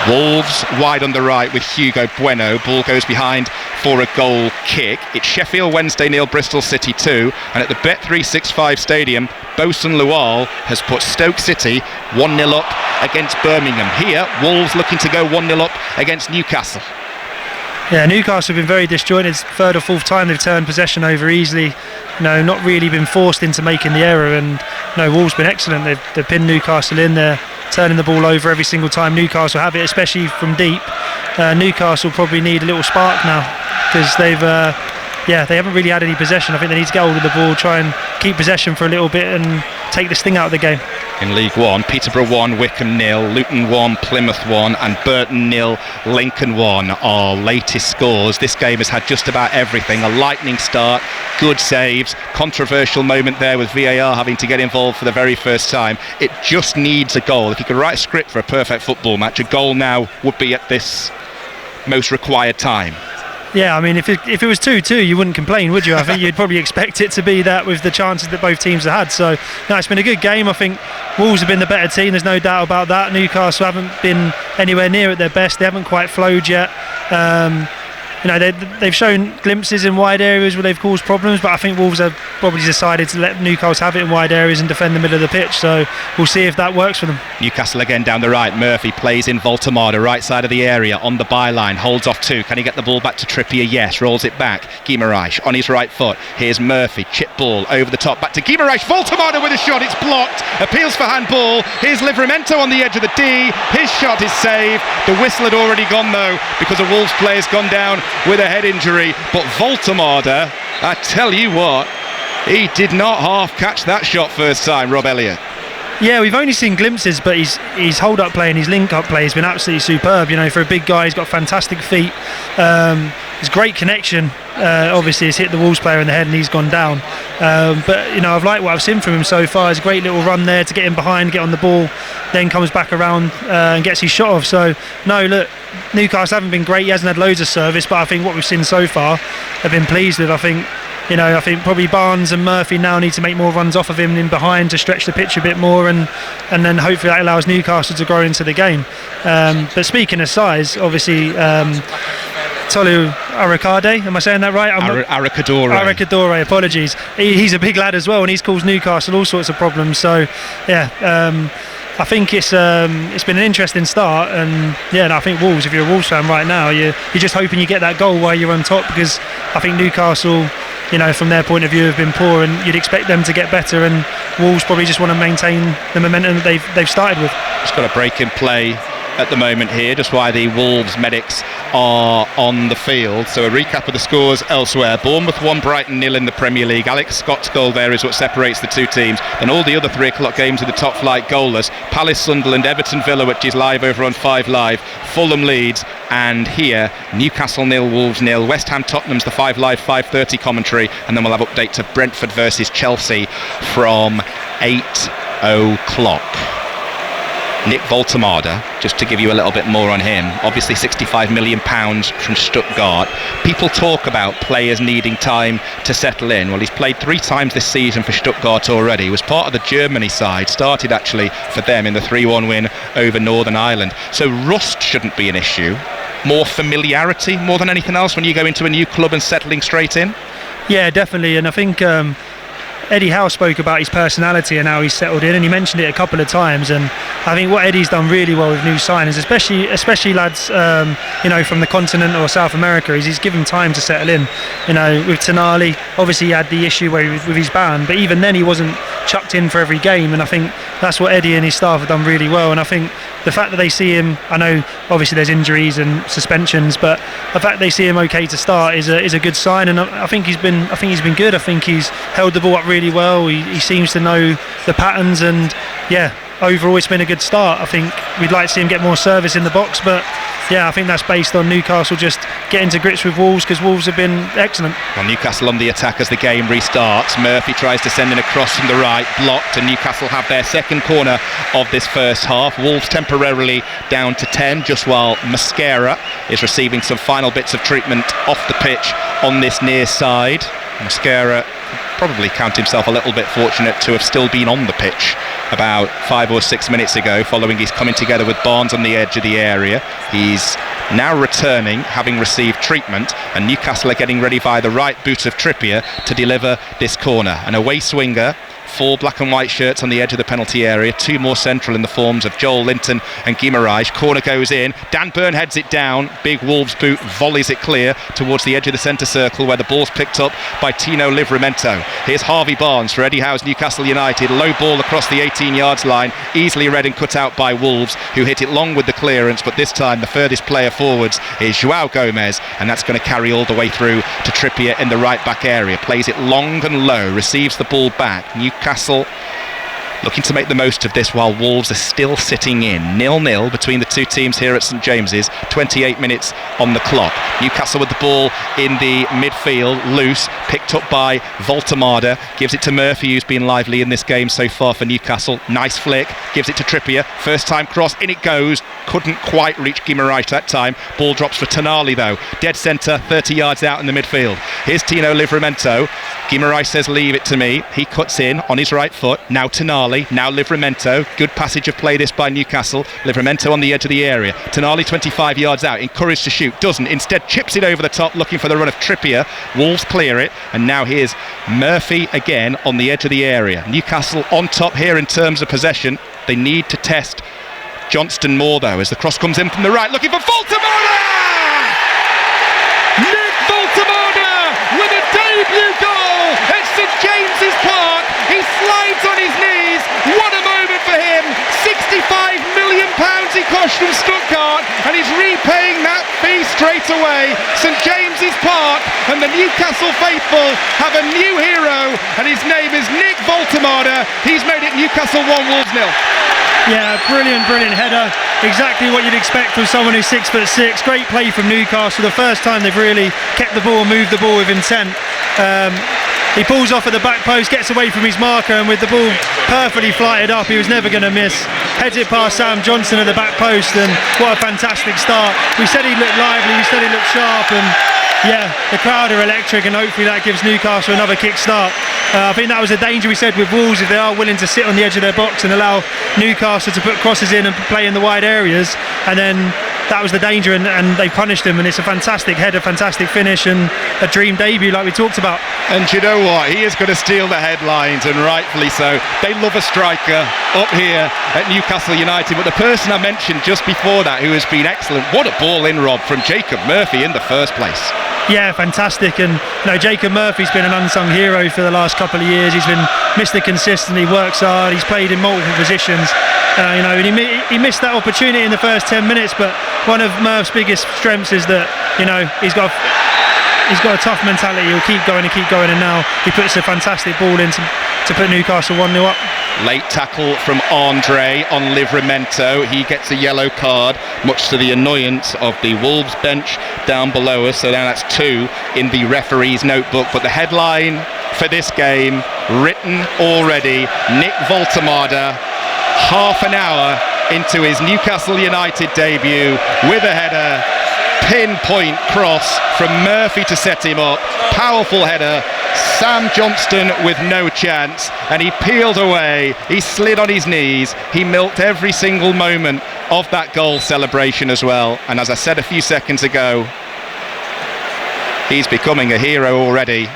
Wolves wide on the right with Hugo Bueno. Ball goes behind for a goal kick. It's Sheffield Wednesday 0, Bristol City 2. And at the Bet365 Stadium, Bosun Lual has put Stoke City 1-0 up against Birmingham. Here, Wolves looking to go 1-0 up against Newcastle. Yeah, Newcastle have been very disjointed. It's third or fourth time they've turned possession over easily. Not really been forced into making the error. And Wolves been excellent. They've pinned Newcastle in there, turning the ball over every single time Newcastle have it, especially from deep. Newcastle probably need a little spark now because they haven't really had any possession. I think they need to get hold of the ball, try and keep possession for a little bit and take this thing out of the game. In League One, Peterborough 1, Wickham 0, Luton 1, Plymouth 1 and Burton 0, Lincoln 1 are latest scores. This game has had just about everything. A lightning start, good saves, controversial moment there with VAR having to get involved for the very first time. It just needs a goal. If you could write a script for a perfect football match, a goal now would be at this most required time. Yeah, I mean, if it was 2-2, you wouldn't complain, would you? I think you'd probably expect it to be that with the chances that both teams have had. So, no, it's been a good game. I think Wolves have been the better team, there's no doubt about that. Newcastle haven't been anywhere near at their best. They haven't quite flowed yet. They've shown glimpses in wide areas where they've caused problems, but I think Wolves have probably decided to let Newcastle have it in wide areas and defend the middle of the pitch, so we'll see if that works for them. Newcastle again down the right. Murphy plays in Voltemada, right side of the area, on the byline, holds off 2. Can he get the ball back to Trippier? Yes. Rolls it back. Guimaraes on his right foot. Here's Murphy, chip ball over the top, back to Guimaraes. Voltemada with a shot, it's blocked. Appeals for handball. Here's Livramento on the edge of the D. His shot is saved. The whistle had already gone though, because a Wolves player's gone down with a head injury. But Voltemada, I tell you what, he did not half catch that shot first time, Rob Elliott. Yeah, we've only seen glimpses, but his hold-up play and his link-up play has been absolutely superb. For a big guy, he's got fantastic feet. It's great connection. Obviously, he's hit the Wolves player in the head and he's gone down. But I've liked what I've seen from him so far. It's a great little run there to get in behind, get on the ball, then comes back around and gets his shot off. So, no, look, Newcastle haven't been great. He hasn't had loads of service, but I think what we've seen so far, I've been pleased with. I think probably Barnes and Murphy now need to make more runs off of him in behind to stretch the pitch a bit more, and then hopefully that allows Newcastle to grow into the game. But speaking of size, obviously Tolu Arakade, am I saying that right? Arakadore, apologies. He's a big lad as well, and he's caused Newcastle all sorts of problems. So yeah, I think it's been an interesting start, and I think Wolves, if you're a Wolves fan right now, you're just hoping you get that goal while you're on top, because I think Newcastle, from their point of view, have been poor, and you'd expect them to get better, and Wolves probably just want to maintain the momentum that they've started with. It's got a break in play at the moment here, just why the Wolves medics are on the field. So a recap of the scores elsewhere. Bournemouth 1, Brighton 0 in the Premier League. Alex Scott's goal there is what separates the two teams. Then all the other 3 o'clock games are the top flight goalless. Palace, Sunderland, Everton, Villa, which is live over on 5 Live. Fulham, Leeds, and here Newcastle 0, Wolves 0. West Ham, Tottenham's the 5 Live 5:30 commentary, and then we'll have updates of Brentford versus Chelsea from 8 o'clock. Nick Voltemada, just to give you a little bit more on him, obviously £65 million from Stuttgart. People talk about players needing time to settle in. Well, he's played 3 times this season for Stuttgart already. He was part of the Germany side, started actually for them in the 3-1 win over Northern Ireland. So rust shouldn't be an issue. More familiarity more than anything else when you go into a new club and settling straight in? Yeah, definitely, and I think Eddie Howe spoke about his personality and how he's settled in, and he mentioned it a couple of times, and I think what Eddie's done really well with new signings, especially lads from the continent or South America, is he's given time to settle in. With Tonali, obviously he had the issue with his ban, but even then he wasn't chucked in for every game, and I think that's what Eddie and his staff have done really well. And I think the fact that they see him, I know obviously there's injuries and suspensions, but the fact they see him okay to start is a good sign, and I think he's been good. I think he's held the ball up really well. He seems to know the patterns, and overall it's been a good start. I think we'd like to see him get more service in the box, but I think that's based on Newcastle just getting to grips with Wolves, because Wolves have been excellent. Well, Newcastle on the attack as the game restarts. Murphy tries to send in a cross from the right, blocked, and Newcastle have their second corner of this first half. Wolves temporarily down to 10, just while Mosquera is receiving some final bits of treatment off the pitch on this near side. Mosquera probably count himself a little bit fortunate to have still been on the pitch about 5 or 6 minutes ago, following his coming together with Barnes on the edge of the area. He's now returning, having received treatment, and Newcastle are getting ready via the right boot of Trippier to deliver this corner. An away swinger, 4 black and white shirts on the edge of the penalty area, 2 more central in the forms of Joel Linton and Guimaraes. Corner goes in, Dan Burn heads it down, big Wolves boot volleys it clear towards the edge of the centre circle, where the ball's picked up by Tino Livramento. Here's Harvey Barnes for Eddie Howe's Newcastle United, low ball across the 18 yards line, easily read and cut out by Wolves, who hit it long with the clearance, but this time the furthest player forwards is Joao Gomez, and that's going to carry all the way through to Trippier in the right back area. Plays it long and low, receives the ball back. Newcastle looking to make the most of this while Wolves are still sitting in 0-0 between the two teams here at St James's. 28 minutes on the clock. Newcastle with the ball in the midfield, loose, picked up by Voltemada, gives it to Murphy, who's been lively in this game so far for Newcastle. Nice flick, gives it to Trippier, first time cross, in it goes, couldn't quite reach Guimaraes that time. Ball drops for Tonali though, dead centre, 30 yards out in the midfield. Here's Tino Livramento. Guimaraes says leave it to me, he cuts in on his right foot, now Tonali, now Livramento. Good passage of play this by Newcastle. Livramento on the edge of the area, Tonali 25 yards out, encouraged to shoot, doesn't, instead chips it over the top looking for the run of Trippier. Wolves clear it, and now here's Murphy again on the edge of the area. Newcastle on top here in terms of possession. They need to test Johnston more though, as the cross comes in from the right, looking for Voltemada! Nick Voltemada with a debut goal at St James's Park. He slides on his knees. What a moment for him. £65 million he cost from Stuttgart, and he's repaying that fee straight away. St James's Park and the Newcastle faithful have a new hero, and his name is Nick Voltemada. He's made it Newcastle 1, Wolves 0. Yeah, brilliant header. Exactly what you'd expect from someone who's 6'6". Great play from Newcastle. The first time they've really kept the ball and moved the ball with intent. He pulls off at the back post, gets away from his marker, and with the ball perfectly flighted up, he was never going to miss. Heads it past Sam Johnson at the back post, and what a fantastic start. We said he looked lively, we said he looked sharp, and yeah, the crowd are electric, and hopefully that gives Newcastle another kick start. I think that was a danger we said with Wolves, if they are willing to sit on the edge of their box and allow Newcastle to put crosses in and play in the wide areas, and then that was the danger, and they punished him, and it's a fantastic header, fantastic finish, and a dream debut like we talked about. And you know what, he is going to steal the headlines, and rightfully so. They love a striker up here at Newcastle United, but the person I mentioned just before that who has been excellent, what a ball in, Rob, from Jacob Murphy in the first place. Yeah, fantastic, and Jacob Murphy's been an unsung hero for the last couple of years. He's been Mr. Consistent, he works hard, he's played in multiple positions, and he missed that opportunity in the first 10 minutes, but one of Murph's biggest strengths is that he's got a tough mentality. He'll keep going, and now he puts a fantastic ball in to put Newcastle 1-0 up. Late tackle from Andre on Livramento. He gets a yellow card, much to the annoyance of the Wolves bench down below us. So now that's 2 in the referee's notebook. But the headline for this game, written already, Nick Voltemada, half an hour into his Newcastle United debut with a header. Pinpoint cross from Murphy to set him up. Powerful header. Sam Johnston with no chance, and he peeled away. He slid on his knees. He milked every single moment of that goal celebration as well. And as I said a few seconds ago, he's becoming a hero already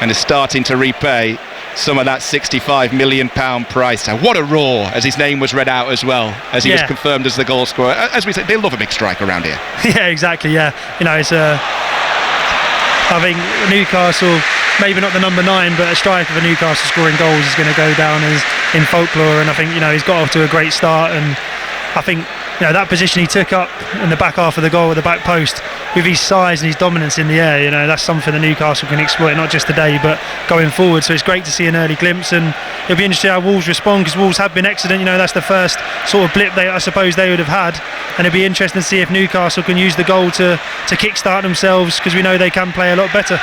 and is starting to repay some of that £65 million price tag. What a roar as his name was read out as well, as he was confirmed as the goal scorer. As we said, they love a big striker around here. Yeah, exactly. Yeah, it's I think Newcastle, maybe not the number 9, but a striker for Newcastle scoring goals is going to go down as in folklore. And I think he's got off to a great start, and I think that position he took up in the back half of the goal at the back post, with his size and his dominance in the air, that's something that Newcastle can exploit, not just today but going forward. So it's great to see an early glimpse, and it'll be interesting how Wolves respond, because Wolves have been excellent. That's the first sort of blip I suppose they would have had, and it'll be interesting to see if Newcastle can use the goal to kickstart themselves, because we know they can play a lot better.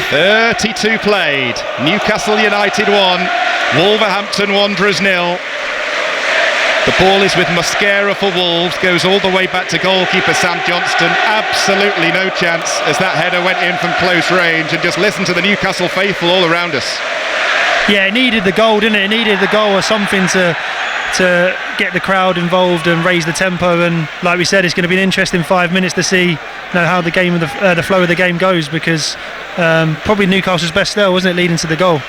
32 played, Newcastle United 1, Wolverhampton Wanderers 0. The ball is with Mosquera for Wolves, goes all the way back to goalkeeper Sam Johnston. Absolutely no chance as that header went in from close range, and just listen to the Newcastle faithful all around us. Yeah, it needed the goal, didn't it? It needed the goal or something to get the crowd involved and raise the tempo. And like we said, it's going to be an interesting 5 minutes to see how the game of the flow of the game goes, because probably Newcastle's best there, wasn't it, leading to the goal.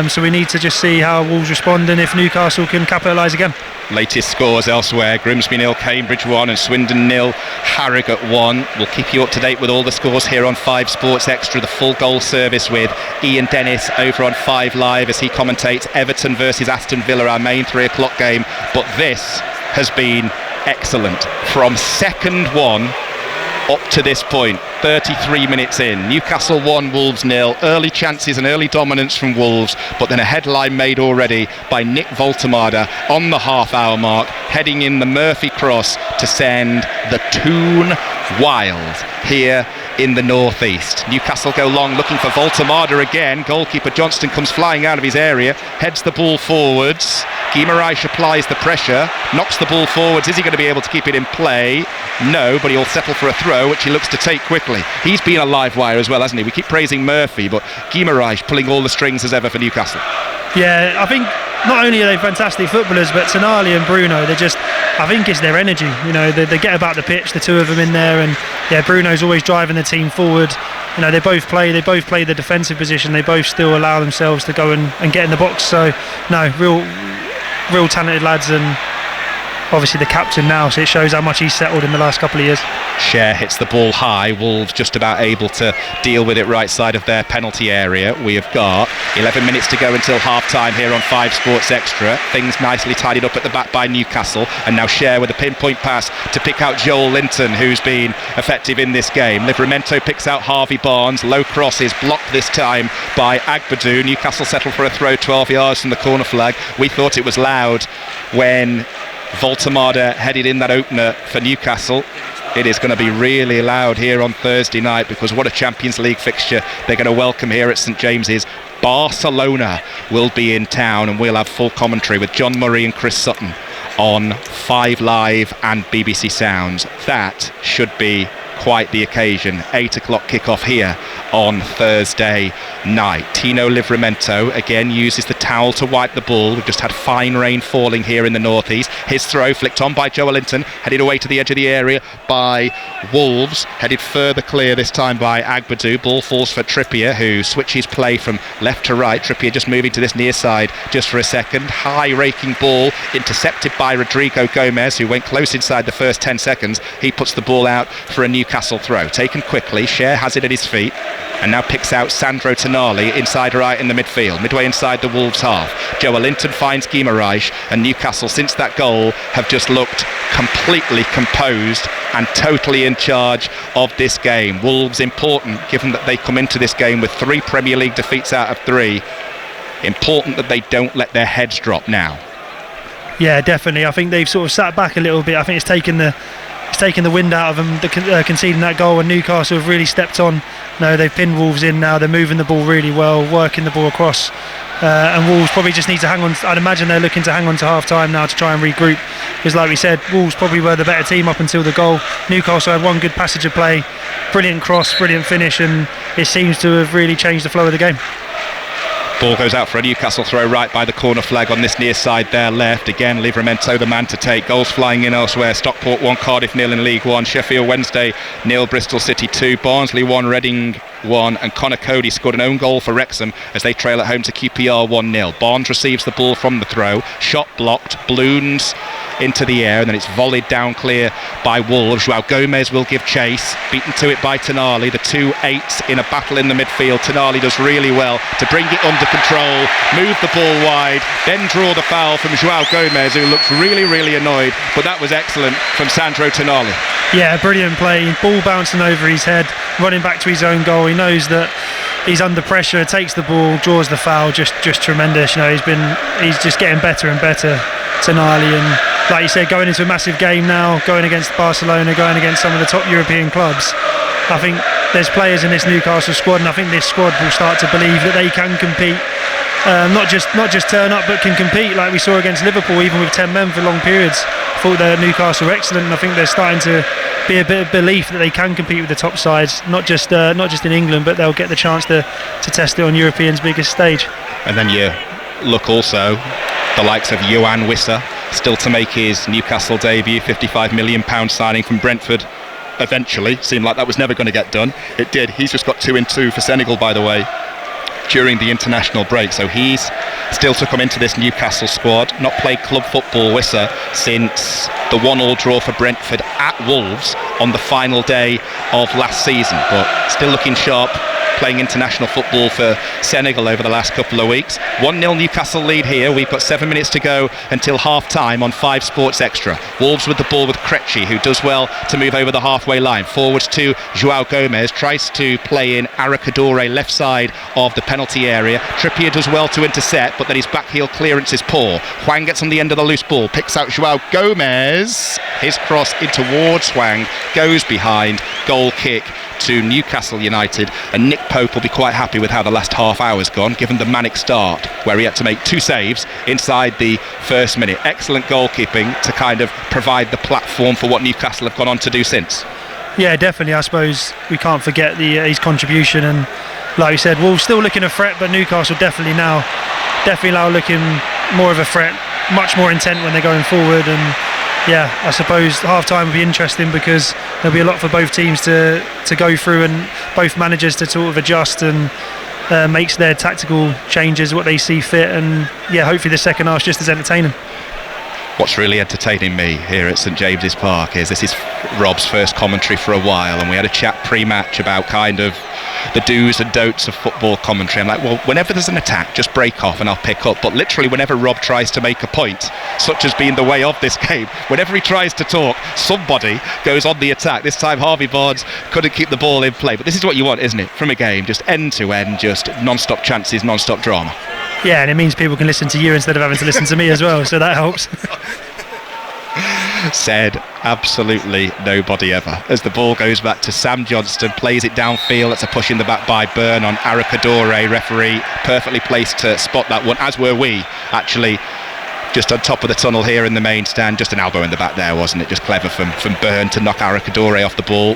So we need to just see how Wolves respond and if Newcastle can capitalise again. Latest scores elsewhere: Grimsby 0, Cambridge 1 and Swindon 0, Harrogate 1. We'll keep you up to date with all the scores here on 5 Sports Extra, the full goal service with Ian Dennis over on 5 Live as he commentates Everton versus Aston Villa, our main 3 o'clock game. But this has been excellent from second one up to this point. 33 minutes in, Newcastle 1, Wolves 0. Early chances and early dominance from Wolves, but then a headline made already by Nick Voltemada on the half-hour mark, heading in the Murphy cross to send the Toon wild here in the northeast. Newcastle go long looking for Voltemada again. Goalkeeper Johnston comes flying out of his area, heads the ball forwards. Guimaraes applies the pressure, knocks the ball forwards. Is he going to be able to keep it in play? No, but he'll settle for a throw, which he looks to take quickly. He's been a live wire as well, hasn't he? We keep praising Murphy, but Guimaraes pulling all the strings as ever for Newcastle. Yeah, I think not only are they fantastic footballers, but Tonali and Bruno, I think it's their energy. They get about the pitch, the two of them in there, and yeah, Bruno's always driving the team forward. They both play the defensive position. They both still allow themselves to go and get in the box. So no, real talented lads, and obviously the captain now, so it shows how much he's settled in the last couple of years. Cher hits the ball high. Wolves just about able to deal with it right side of their penalty area. We have got 11 minutes to go until half time here on 5 Sports Extra. Things nicely tidied up at the back by Newcastle, and now Cher with a pinpoint pass to pick out Joel Linton, who's been effective in this game. Livramento picks out Harvey Barnes. Low cross is blocked this time by Agbadou. Newcastle settle for a throw 12 yards from the corner flag. We thought it was loud when Voltemada headed in that opener for Newcastle. It is going to be really loud here on Thursday night, because what a Champions League fixture they're going to welcome here at St James's. Barcelona will be in town, and we'll have full commentary with John Murray and Chris Sutton on 5 Live and BBC Sounds. That should be quite the occasion. 8 o'clock kickoff here on Thursday night. Tino Livramento again uses the towel to wipe the ball. We've just had fine rain falling here in the northeast. His throw flicked on by Joel Linton, headed away to the edge of the area by Wolves, headed further clear this time by Agbadou. Ball falls for Trippier, who switches play from left to right. Trippier just moving to this near side just for a second. High raking ball intercepted by Rodrigo Gomez, who went close inside the first 10 seconds. He puts the ball out for a Newcastle throw. Taken quickly, Cher has it at his feet and now picks out Sandro Tonali inside right in the midfield, midway inside the Wolves half. Joel Linton finds Guimaraes, and Newcastle since that goal have just looked completely composed and totally in charge of this game. Wolves important, given that they come into this game with 3 Premier League defeats out of 3. Important that they don't let their heads drop now. Yeah, definitely. I think they've sort of sat back a little bit. I think it's taken the wind out of them, conceding that goal, and Newcastle have really stepped on. They've pinned Wolves in now. They're moving the ball really well, working the ball across, and Wolves probably just need to hang on. I'd imagine they're looking to hang on to half time now to try and regroup, because like we said, Wolves probably were the better team up until the goal. Newcastle had one good passage of play, brilliant cross, brilliant finish, and it seems to have really changed the flow of the game. Ball goes out for a Newcastle throw right by the corner flag on this near side there left. Again, Livramento the man to take. Goals flying in elsewhere. Stockport 1, Cardiff 0 in League 1. Sheffield Wednesday 0, Bristol City 2. Barnsley 1, Reading 1. And Connor Cody scored an own goal for Wrexham as they trail at home to QPR 1-0. Barnes receives the ball from the throw. Shot blocked. Balloons into the air, and then it's volleyed down clear by Wolves. Joao Gomez will give chase, beaten to it by Tonali. The 2 8s in a battle in the midfield. Tonali does really well to bring it under control, move the ball wide, then draw the foul from Joao Gomez, who looks really, really annoyed, but that was excellent from Sandro Tonali. Yeah, brilliant play. Ball bouncing over his head, running back to his own goal. He knows that he's under pressure, takes the ball, draws the foul. Just tremendous. He's just getting better and better, Tonali, and like you said, going into a massive game now, going against Barcelona, going against some of the top European clubs. I think there's players in this Newcastle squad, and I think this squad will start to believe that they can compete, not just turn up, but can compete like we saw against Liverpool, even with 10 men for long periods. I thought that Newcastle were excellent, and I think they're starting to be a bit of belief that they can compete with the top sides, not just in England, but they'll get the chance to test it on Europeans' biggest stage. And then you look also the likes of Yoann Wissa, still to make his Newcastle debut, £55 million signing from Brentford. Eventually, seemed like that was never going to get done. It did. He's just got 2 in 2 for Senegal, by the way, during the international break. So he's still to come into this Newcastle squad. Not played club football, Wissa, since the 1-1 draw for Brentford at Wolves on the final day of last season, but still looking sharp, playing international football for Senegal over the last couple of weeks. 1-0 Newcastle lead here. We've got 7 minutes to go until half time on 5 Sports Extra. Wolves with the ball with Krejci, who does well to move over the halfway line. Forwards to João Gomez, tries to play in Arakadore left side of the penalty area. Trippier does well to intercept, but then his back heel clearance is poor. Hwang gets on the end of the loose ball, picks out João Gomez. His cross in towards Hwang, goes behind, goal kick to Newcastle United, and Nick Pope will be quite happy with how the last half hour's gone, given the manic start where he had to make 2 saves inside the first minute. Excellent goalkeeping to kind of provide the platform for what Newcastle have gone on to do since. Yeah, definitely. I suppose we can't forget his contribution, and like you said, Wolves still looking a threat, but Newcastle definitely now looking more of a threat, much more intent when they're going forward. And yeah, I suppose half-time will be interesting because there'll be a lot for both teams to go through, and both managers to sort of adjust and makes their tactical changes what they see fit. And yeah, hopefully the second half's just as entertaining. What's really entertaining me here at St James's Park is this is Rob's first commentary for a while, and we had a chat pre-match about kind of the do's and don'ts of football commentary. I'm like, well, whenever there's an attack, just break off and I'll pick up. But literally whenever Rob tries to make a point, such as being the way of this game, whenever he tries to talk, somebody goes on the attack. This time Harvey Barnes couldn't keep the ball in play. But this is what you want, isn't it, from a game? Just end to end, just non-stop chances, non-stop drama. Yeah, and it means people can listen to you instead of having to listen to me as well, so that helps. Said absolutely nobody ever. As the ball goes back to Sam Johnston, plays it downfield. That's a push in the back by Byrne on Arakadore. Referee perfectly placed to spot that one, as were we, actually. Just on top of the tunnel here in the main stand. Just an elbow in the back there, wasn't it? Just clever from Byrne to knock Arakadore off the ball.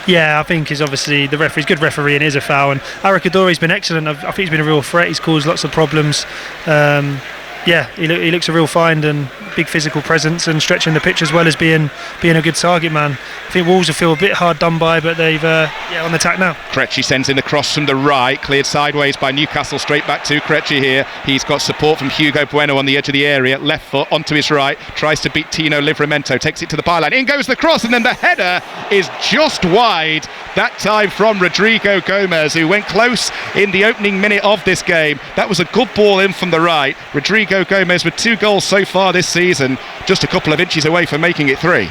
Yeah, I think he's obviously the referee's good referee and is a foul. And Arakadore's been excellent. I think he's been a real threat. He's caused lots of problems. Yeah, he looks a real find, and big physical presence, and stretching the pitch as well as being a good target man. I think Wolves will feel a bit hard done by, but they've on the attack now. Krejci sends in the cross from the right, cleared sideways by Newcastle, straight back to Krejci here. He's got support from Hugo Bueno on the edge of the area, left foot onto his right, tries to beat Tino Livramento, takes it to the byline, in goes the cross, and then the header is just wide, that time from Rodrigo Gomez, who went close in the opening minute of this game. That was a good ball in from the right. Rodrigo Gomez with 2 goals so far this season, just a couple of inches away from making it 3.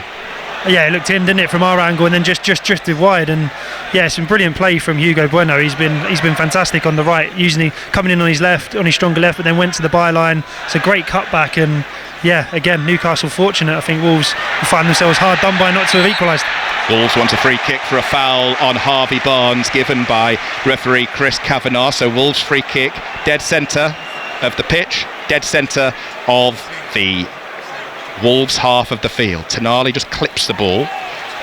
Yeah, it looked in, didn't it, from our angle, and then just drifted wide. And yeah, it's been brilliant play from Hugo Bueno. He's been fantastic on the right, usually coming in on his left, on his stronger left, but then went to the byline. It's a great cutback, and yeah, again, Newcastle fortunate. I think Wolves will find themselves hard done by not to have equalised. Wolves want a free kick for a foul on Harvey Barnes, given by referee Chris Kavanagh. So Wolves free kick, dead centre of the pitch, dead centre of the Wolves half of the field. Tonali just clips the ball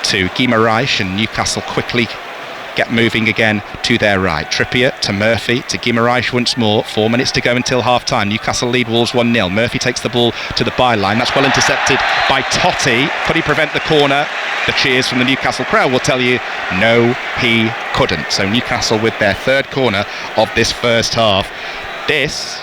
to Guimaraes, and Newcastle quickly get moving again to their right. Trippier to Murphy to Guimaraes once more. 4 minutes to go until half time. Newcastle lead Wolves 1-0. Murphy takes the ball to the byline. That's well intercepted by Totti. Could he prevent the corner? The cheers from the Newcastle crowd will tell you no, he couldn't. So Newcastle with their 3rd corner of this first half. This,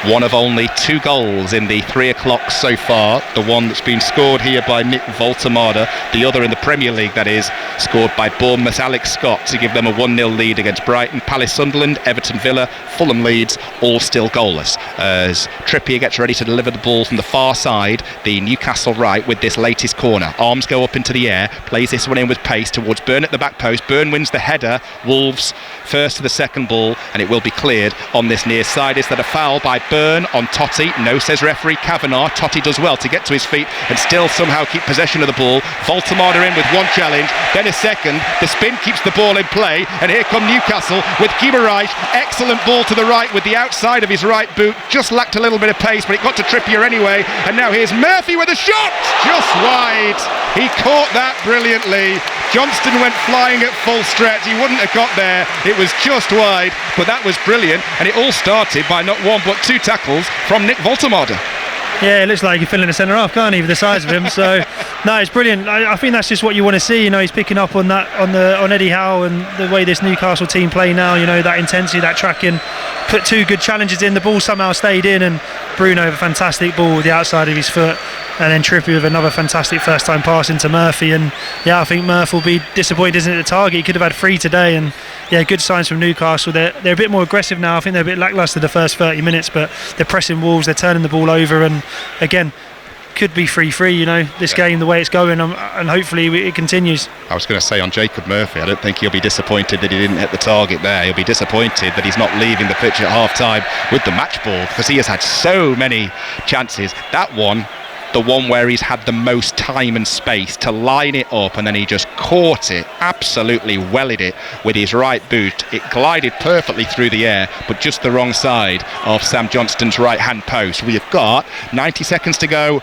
one of only 2 goals in the 3 o'clock so far. The one that's been scored here by Nick Voltemada, the other in the Premier League, that is, scored by Bournemouth's Alex Scott to give them a 1-0 lead against Brighton. Palace, Sunderland, Everton, Villa, Fulham, Leeds, all still goalless. As Trippier gets ready to deliver the ball from the far side, the Newcastle right, with this latest corner. Arms go up into the air, plays this one in with pace towards Byrne at the back post. Byrne wins the header. Wolves first to the second ball, and it will be cleared on this near side. Is that a foul by Burn on Totti. No, says referee Kavanagh. Totti does well to get to his feet and still somehow keep possession of the ball. Voltemade in with one challenge, then a second. The spin keeps the ball in play, and here come Newcastle with Guimaraes. Excellent ball to the right with the outside of his right boot. Just lacked a little bit of pace, but it got to Trippier anyway. And now here's Murphy with a shot, just wide. He caught that brilliantly. Johnston went flying at full stretch. He wouldn't have got there. It was just wide, but that was brilliant. And it all started by not one but two tackles from Nick Voltemade. Yeah, it looks like he's filling the centre half, can't he, with the size of him? So, no, it's brilliant. I think that's just what you want to see. You know, he's picking up on that, on Eddie Howe and the way this Newcastle team play now. You know, that intensity, that tracking. Put two good challenges in. The ball somehow stayed in, and Bruno with a fantastic ball with the outside of his foot, and then Trippier with another fantastic first-time pass into Murphy. And yeah, I think Murphy will be disappointed, isn't it, at the target. He could have had 3 today, and yeah, good signs from Newcastle. They're a bit more aggressive now. I think they're a bit lacklustre the first 30 minutes, but they're pressing Wolves, they're turning the ball over, and again, could be 3-3, you know, this game, the way it's going, and hopefully it continues. I was going to say on Jacob Murphy, I don't think he'll be disappointed that he didn't hit the target there. He'll be disappointed that he's not leaving the pitch at half-time with the match ball, because he has had so many chances. That one, the one where he's had the most time and space to line it up, and then he just caught it, absolutely wellied it with his right boot. It glided perfectly through the air, but just the wrong side of Sam Johnston's right-hand post. We've got 90 seconds to go,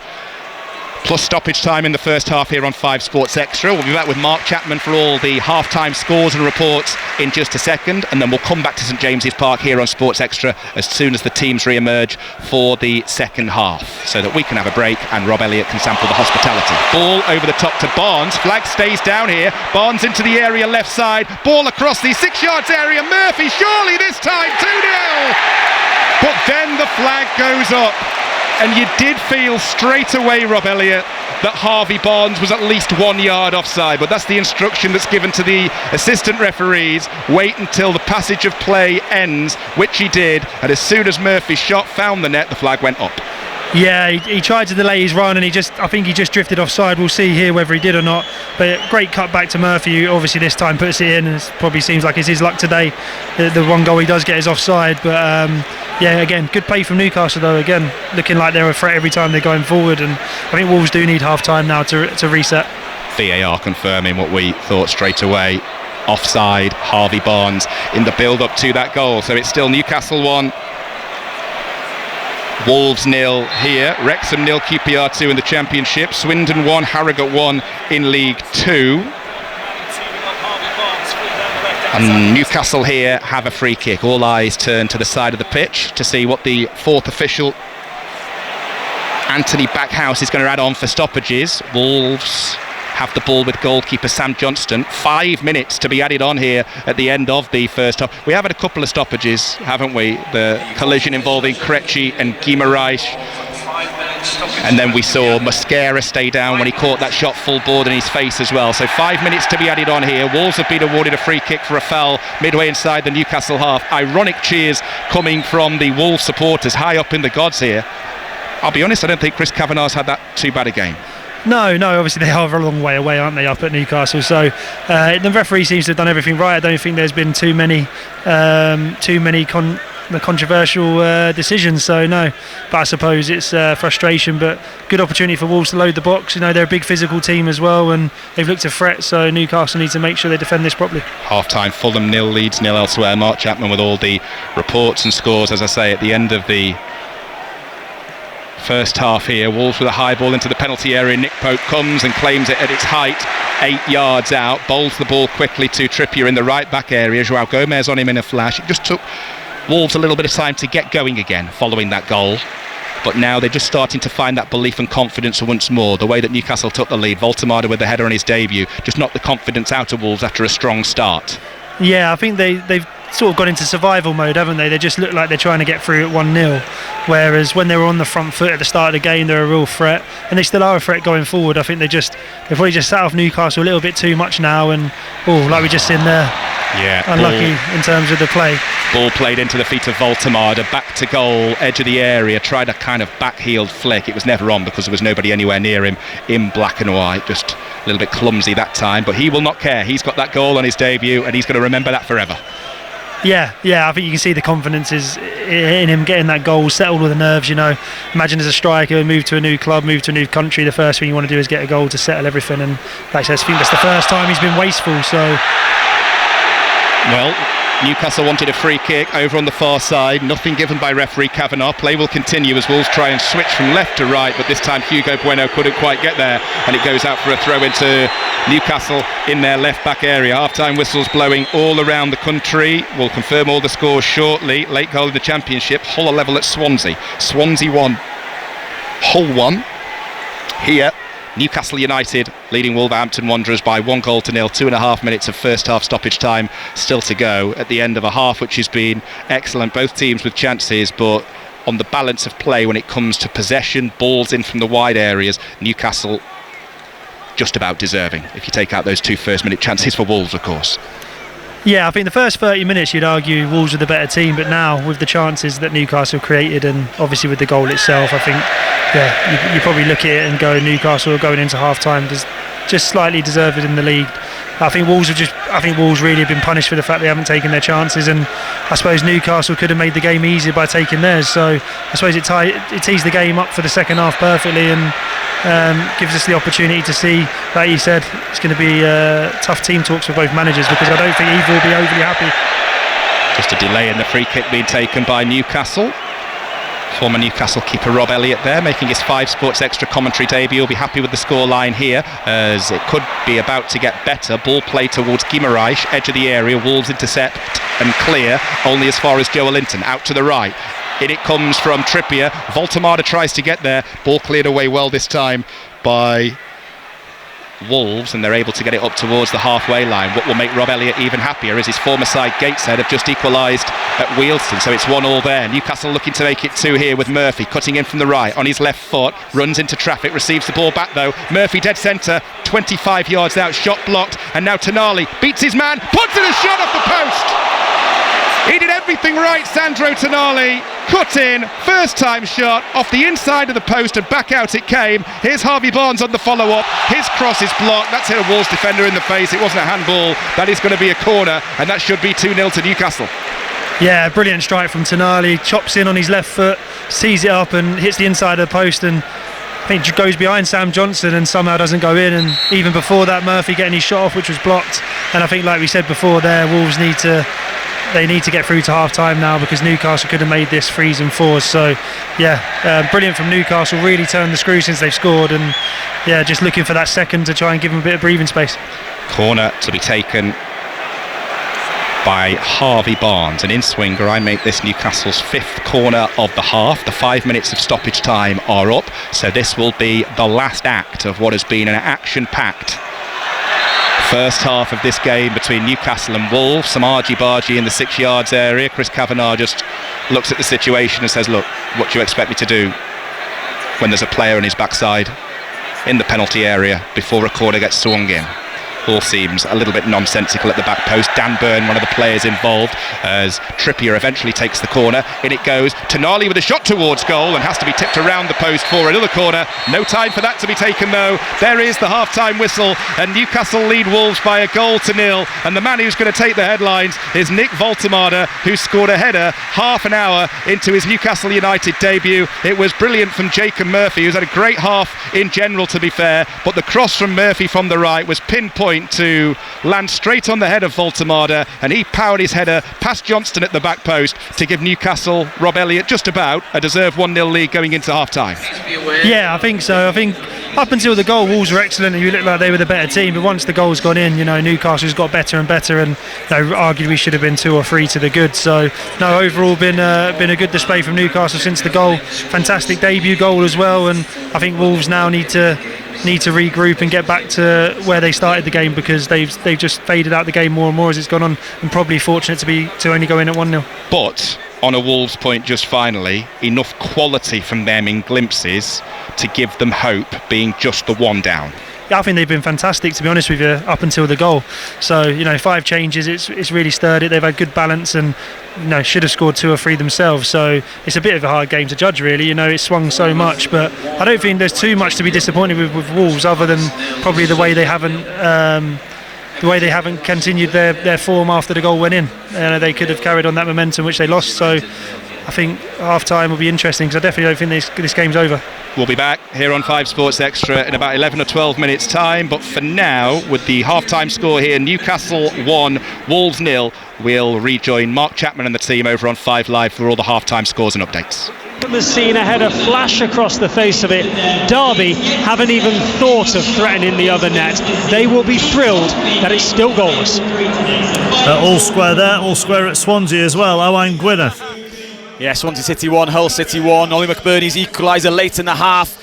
plus stoppage time in the first half here on 5 Sports Extra. We'll be back with Mark Chapman for all the half-time scores and reports in just a second, and then we'll come back to St James's Park here on Sports Extra as soon as the teams re-emerge for the second half, so that we can have a break and Rob Elliott can sample the hospitality. Ball over the top to Barnes. Flag stays down here. Barnes into the area left side. Ball across the 6 yards area. Murphy surely this time 2-0. But then the flag goes up. And you did feel straight away, Rob Elliott, that Harvey Barnes was at least 1 yard offside, but that's the instruction that's given to the assistant referees. Wait until the passage of play ends, which he did, and as soon as Murphy's shot found the net, the flag went up. Yeah, he tried to delay his run, and I think he just drifted offside. We'll see here whether he did or not. But great cut back to Murphy, who obviously this time puts it in, and it probably seems like it's his luck today. The one goal he does get is offside, but yeah, again, good play from Newcastle though. Again, looking like they're a threat every time they're going forward, and I think Wolves do need half time now to reset. VAR confirming what we thought straight away. Offside, Harvey Barnes in the build-up to that goal. So it's still Newcastle 1. Wolves 0 here, Wrexham 0, QPR 2 in the Championship, Swindon 1, Harrogate 1 in League 2. And Newcastle here have a free kick. All eyes turn to the side of the pitch to see what the fourth official, Anthony Backhouse, is going to add on for stoppages. Wolves have the ball with goalkeeper Sam Johnston. 5 minutes to be added on here at the end of the first half. We have had a couple of stoppages, haven't we? The collision involving Krejci and Guimaraes, and then we saw Mosquera stay down when he caught that shot full board in his face as well. So 5 minutes to be added on here. Wolves have been awarded a free kick for a foul midway inside the Newcastle half. Ironic cheers coming from the Wolves supporters high up in the gods here. I'll be honest, I don't think Chris Kavanagh's had that too bad a game. No, obviously they are a long way away, aren't they, up at Newcastle? So the referee seems to have done everything right. I don't think there's been too many controversial decisions. So no, but I suppose it's frustration. But good opportunity for Wolves to load the box. You know, they're a big physical team as well, and they've looked a threat. So Newcastle need to make sure they defend this properly. Half-time, Fulham 0, Leeds 0 elsewhere. Mark Chapman with all the reports and scores, as I say, at the end of the first half here. Wolves with a high ball into the penalty area. Nick Pope comes and claims it at its height, 8 yards out, bowls the ball quickly to Trippier in the right back area. João Gomez on him in a flash. It just took Wolves a little bit of time to get going again following that goal, but now they're just starting to find that belief and confidence once more. The way that Newcastle took the lead, Voltemade with the header on his debut, just knocked the confidence out of Wolves after a strong start. Yeah, I think they've sort of gone into survival mode, haven't they? They just look like they're trying to get through at 1-0, whereas when they were on the front foot at the start of the game, they're a real threat, and they still are a threat going forward. I think they've probably just sat off Newcastle a little bit too much now, and like we just seen there, unlucky in terms of the play. Ball played into the feet of Voltemade, back to goal, edge of the area, tried a kind of back-heeled flick. It was never on because there was nobody anywhere near him in black and white, just a little bit clumsy that time, but he will not care. He's got that goal on his debut, and he's going to remember that forever. Yeah, I think you can see the confidence is in him getting that goal, settled with the nerves, Imagine as a striker, move to a new club, move to a new country, the first thing you want to do is get a goal to settle everything, and like I said, I think that's the first time he's been wasteful, so... Well, Newcastle wanted a free kick over on the far side, nothing given by referee Kavanagh. Play will continue as Wolves try and switch from left to right, but this time Hugo Bueno couldn't quite get there, and it goes out for a throw into Newcastle in their left back area. Half-time whistles blowing all around the country. We'll confirm all the scores shortly. Late goal in the Championship, Hull are level at Swansea. Swansea 1, Hull 1. Here, Newcastle United leading Wolverhampton Wanderers by 1-0. 2.5 minutes of first half stoppage time still to go at the end of a half which has been excellent. Both teams with chances, but on the balance of play when it comes to possession, balls in from the wide areas, Newcastle just about deserving, if you take out those 2 first-minute chances for Wolves, of course. Yeah, I think the first 30 minutes you'd argue Wolves are the better team, but now with the chances that Newcastle created and obviously with the goal itself, I think you probably look at it and go, Newcastle are going into half-time just slightly deserved it in the league. I think Wolves really have been punished for the fact they haven't taken their chances, and I suppose Newcastle could have made the game easier by taking theirs, so I suppose it tees the game up for the second half perfectly and gives us the opportunity to see, like you said, it's going to be tough team talks for both managers, because I don't think either will be overly happy. Just a delay in the free kick being taken by Newcastle. Former Newcastle keeper Rob Elliott there, making his 5 Sports Extra commentary debut. Will be happy with the scoreline here, as it could be about to get better. Ball play towards Guimaraes, edge of the area. Wolves intercept and clear, only as far as Joe Linton, out to the right. In it comes from Trippier. Voltemada tries to get there. Ball cleared away well this time by Wolves, and they're able to get it up towards the halfway line. What will make Rob Elliott even happier is his former side Gateshead have just equalised at Wealdstone, so it's 1-1 there. Newcastle looking to make it 2 here with Murphy cutting in from the right on his left foot, runs into traffic, receives the ball back though. Murphy dead centre, 25 yards out, shot blocked, and now Tonali beats his man, puts in a shot off the post. He did everything right, Sandro Tonali. Cut in, first time shot, off the inside of the post and back out it came. Here's Harvey Barnes on the follow-up. His cross is blocked. That's hit a Wolves defender in the face. It wasn't a handball. That is going to be a corner, and that should be 2-0 to Newcastle. Yeah, brilliant strike from Tonali. Chops in on his left foot, sees it up and hits the inside of the post, and I think it goes behind Sam Johnson and somehow doesn't go in. And even before that, Murphy getting his shot off, which was blocked. And I think, like we said before there, Wolves need to get through to half-time now, because Newcastle could have made this 3s and 4s. So, brilliant from Newcastle. Really turned the screw since they've scored, and just looking for that second to try and give them a bit of breathing space. Corner to be taken by Harvey Barnes, an in-swinger. I make this Newcastle's 5th corner of the half. The 5 minutes of stoppage time are up, so this will be the last act of what has been an action-packed first half of this game between Newcastle and Wolves. Some argy-bargy in the 6 yards area. Chris Kavanagh just looks at the situation and says, look, what do you expect me to do when there's a player on his backside in the penalty area before a corner gets swung in? All seems a little bit nonsensical at the back post. Dan Byrne, one of the players involved, as Trippier eventually takes the corner. In it goes. Tonali with a shot towards goal and has to be tipped around the post for another corner. No time for that to be taken though. There is the half-time whistle, and Newcastle lead Wolves by 1-0. And the man who's going to take the headlines is Nick Voltemada, who scored a header half an hour into his Newcastle United debut. It was brilliant from Jacob Murphy, who's had a great half in general, to be fair, but the cross from Murphy from the right was pinpoint to land straight on the head of Voltemada, and he powered his header past Johnston at the back post to give Newcastle, Rob Elliott, just about a deserved 1-0 lead going into half-time. Yeah, I think so. I think up until the goal, Wolves were excellent and you looked like they were the better team, but once the goal's gone in, Newcastle's got better and better, and arguably should have been 2 or 3 to the good. So no, overall been a good display from Newcastle since the goal. Fantastic debut goal as well, and I think Wolves now need to regroup and get back to where they started the game, because they've just faded out the game more and more as it's gone on, and probably fortunate to only go in at 1-0. But on a Wolves point, just finally, enough quality from them in glimpses to give them hope, being just the 1 down. Yeah, I think they've been fantastic, to be honest with you, up until the goal. So 5 changes, it's really stirred it. They've had good balance and should have scored 2 or 3 themselves. So it's a bit of a hard game to judge, really. It's swung so much, but I don't think there's too much to be disappointed with Wolves, other than probably the way they haven't the way they haven't continued their form after the goal went in. They could have carried on that momentum which they lost. So I think half-time will be interesting, because I definitely don't think this game's over. We'll be back here on 5 Sports Extra in about 11 or 12 minutes' time. But for now, with the half-time score here, Newcastle 1, Wolves 0, we'll rejoin Mark Chapman and the team over on 5 Live for all the half-time scores and updates. The scene ahead, a flash across the face of it. Derby haven't even thought of threatening the other net. They will be thrilled that it's still goalless. All square there, all square at Swansea as well. Owain Gwyneth. Yeah, Swansea City 1, Hull City 1. Ollie McBurney's equaliser late in the half.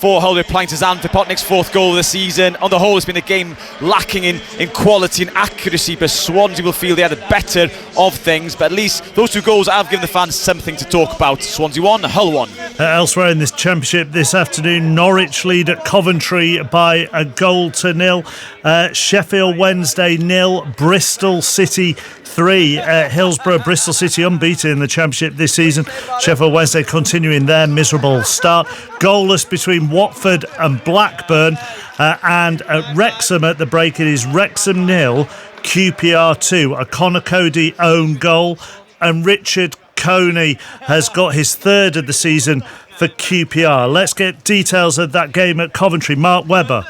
For Hull replying to Zan Vipotnik's 4th goal of the season. On the whole, it's been a game lacking in quality and accuracy, but Swansea will feel they had the better of things. But at least those 2 goals have given the fans something to talk about. Swansea 1, Hull 1. Elsewhere in this championship this afternoon, Norwich lead at Coventry by 1-0. Sheffield Wednesday 0, Bristol City 3. Hillsborough, Bristol City unbeaten in the championship this season. Sheffield Wednesday continuing their miserable start. Goalless between Watford and Blackburn. And at Wrexham at the break, it is Wrexham 0, QPR 2. A Conor Cody own goal. And Richard Coney has got his 3rd of the season for QPR. Let's get details of that game at Coventry. Mark Webber.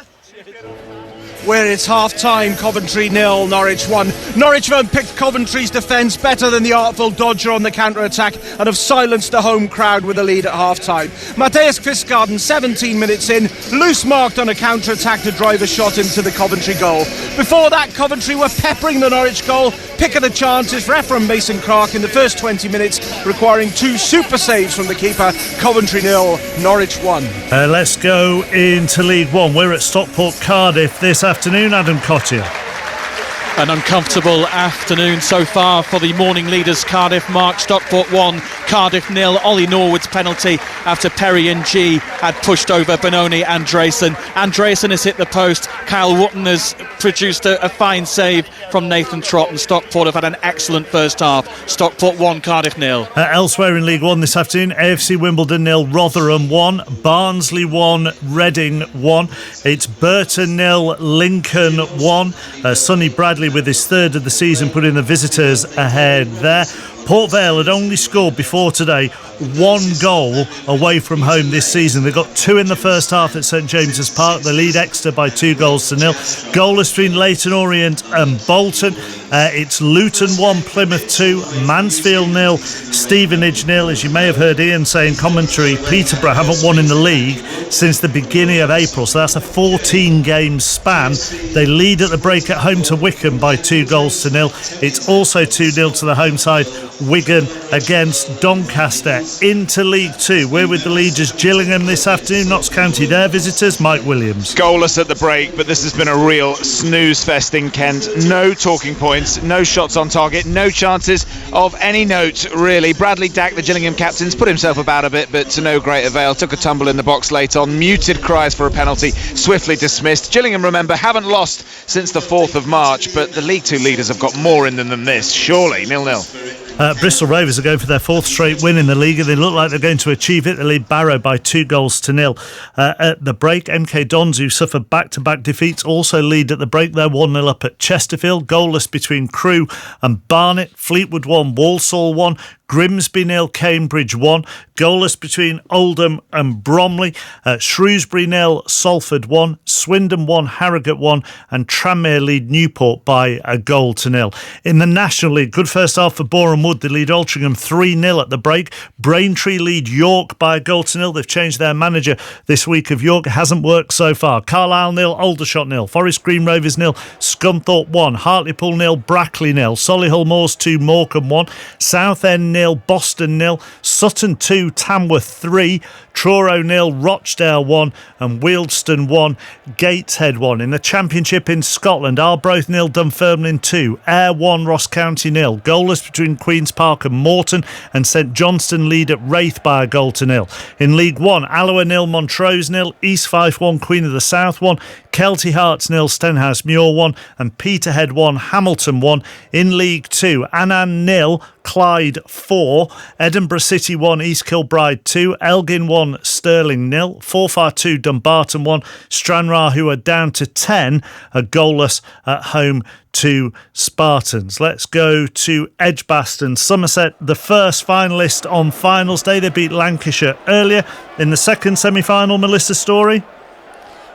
Where it's half-time, Coventry 0, Norwich 1. Norwich have unpicked Coventry's defence better than the artful Dodger on the counter-attack and have silenced the home crowd with a lead at half-time. Mateusz Kvistgarden, 17 minutes in, loose-marked on a counter-attack to drive a shot into the Coventry goal. Before that, Coventry were peppering the Norwich goal, pick of the chances for Ephraim Mason-Clark in the first 20 minutes, requiring 2 super saves from the keeper. Coventry 0, Norwich 1. Let's go into League One. We're at Stockport Cardiff this afternoon. Adam Cottier. An uncomfortable afternoon so far for the morning leaders. Cardiff mark, Stockport 1, Cardiff 0. Ollie Norwood's penalty after Perry and G had pushed over Benoni Andreasen. Andreasen has hit the post. Kyle Wotton has produced a fine save from Nathan Trott, and Stockport have had an excellent first half. Stockport 1, Cardiff 0. Elsewhere in League One this afternoon, AFC Wimbledon 0, Rotherham 1, Barnsley 1, Reading 1. It's Burton 0, Lincoln 1. Sonny Bradley with his 3rd of the season, putting the visitors ahead there. Port Vale had only scored before today 1 goal away from home this season. They got 2 in the first half at St James's Park. They lead Exeter by 2 goals to 0. Goalless between Leyton Orient and Bolton. It's Luton 1, Plymouth 2, Mansfield 0, Stevenage 0. As you may have heard Ian say in commentary, Peterborough haven't won in the league since the beginning of April, so that's a 14-game span. They lead at the break at home to Wycombe by 2 goals to 0. It's also 2-0 to the home side, Wigan against Doncaster. Into League Two, we're with the leaders Gillingham this afternoon. Notts County, their visitors, Mike Williams. Goalless at the break, but this has been a real snooze fest in Kent. No talking points, no shots on target, no chances of any note really. Bradley Dack, the Gillingham captain's put himself about a bit, but to no great avail. Took a tumble in the box late on, muted cries for a penalty, swiftly dismissed. Gillingham, remember, haven't lost since the 4th of March, but the League Two leaders have got more in them than this, surely. 0-0. Bristol Rovers are going for their 4th straight win in the league, and they look like they're going to achieve it. They lead Barrow by 2 goals to 0. At the break, MK Dons, who suffered back-to-back defeats, also lead at the break. They're 1-0 up at Chesterfield. Goalless between Crewe and Barnet. Fleetwood 1, Walsall 1. Grimsby 0, Cambridge 1. Goalless between Oldham and Bromley. Shrewsbury 0, Salford 1. Swindon 1, Harrogate 1. And Tranmere lead Newport by 1 goal to 0. In the National League, good first half for Boreham Wood. They lead Altrincham 3-0 at the break. Braintree lead York by 1 goal to 0. They've changed their manager this week of York. It hasn't worked so far. Carlisle 0, Aldershot 0. Forest Green Rovers 0, Scunthorpe 1. Hartlepool 0, Brackley 0. Solihull Moors 2, Morecambe 1. Southend 0, Boston 0. Sutton 2, Tamworth 3. Truro 0, Rochdale 1. And Wealdstone 1, Gateshead 1. In the Championship in Scotland, Arbroath 0, Dunfermline 2. Ayr 1, Ross County 0. Goalless between Queen's Park and Morton, and St Johnstone lead at Wraith by 1 goal to 0. In League 1, Alloa 0, Montrose 0. East Fife 1, Queen of the South 1. Kelty Hearts 0, Stenhouse Muir 1. And Peterhead 1, Hamilton 1. In League 2, Annan 0, Clyde 4. Edinburgh City 1, East Kilbride 2. Elgin 1, 1, Stirling 0. Forfar 2, Dumbarton 1. Stranraer, who are down to 10, are goalless at home to Spartans. Let's go to Edgbaston. Somerset, the first finalist on finals day. They beat Lancashire earlier in the second semi-final. Melissa Story.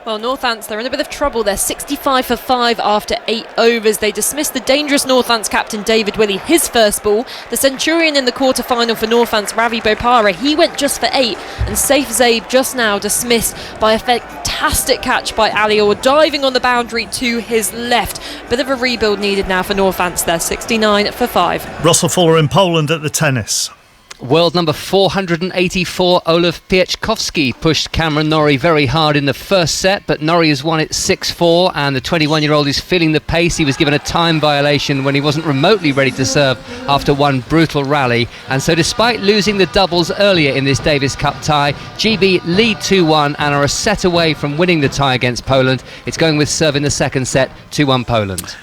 Well, Northants, they're in a bit of trouble. They're 65 for 5 after 8 overs. They dismissed the dangerous Northants captain David Willey, his first ball. The Centurion in the quarter-final for Northants, Ravi Bopara, he went just for 8. And Saif Zaib just now dismissed by a fantastic catch by Ali Orr, diving on the boundary to his left. Bit of a rebuild needed now for Northants. They're 69 for 5. Russell Fuller in Poland at the tennis. World number 484, Olaf Pieczkowski, pushed Cameron Norrie very hard in the first set, but Norrie has won it 6-4, and the 21-year-old is feeling the pace. He was given a time violation when he wasn't remotely ready to serve after one brutal rally, and so despite losing the doubles earlier in this Davis Cup tie, GB lead 2-1 and are a set away from winning the tie against Poland. It's going with serve in the second set, 2-1 Poland.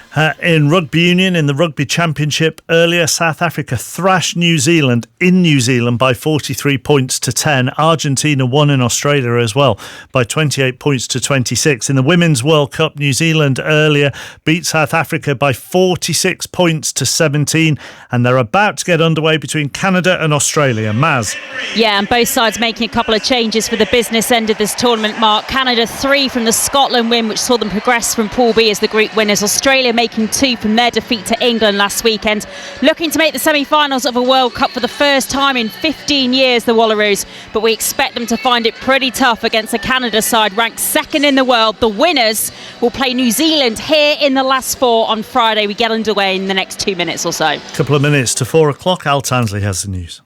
In Rugby Union, in the Rugby Championship earlier, South Africa thrashed New Zealand in New Zealand by 43 points to 10. Argentina won in Australia as well by 28 points to 26. In the Women's World Cup, New Zealand earlier beat South Africa by 46 points to 17. And they're about to get underway between Canada and Australia. Maz. Yeah, and both sides making a couple of changes for the business end of this tournament, Mark. Canada 3 from the Scotland win, which saw them progress from Pool B as the group winners. Australia making 2 from their defeat to England last weekend. Looking to make the semi-finals of a World Cup for the first time in 15 years, the Wallaroos. But we expect them to find it pretty tough against a Canada side ranked second in the world. The winners will play New Zealand here in the last 4 on Friday. We get underway in the next 2 minutes or so. A couple of minutes to 4 o'clock. Al Tansley has the news.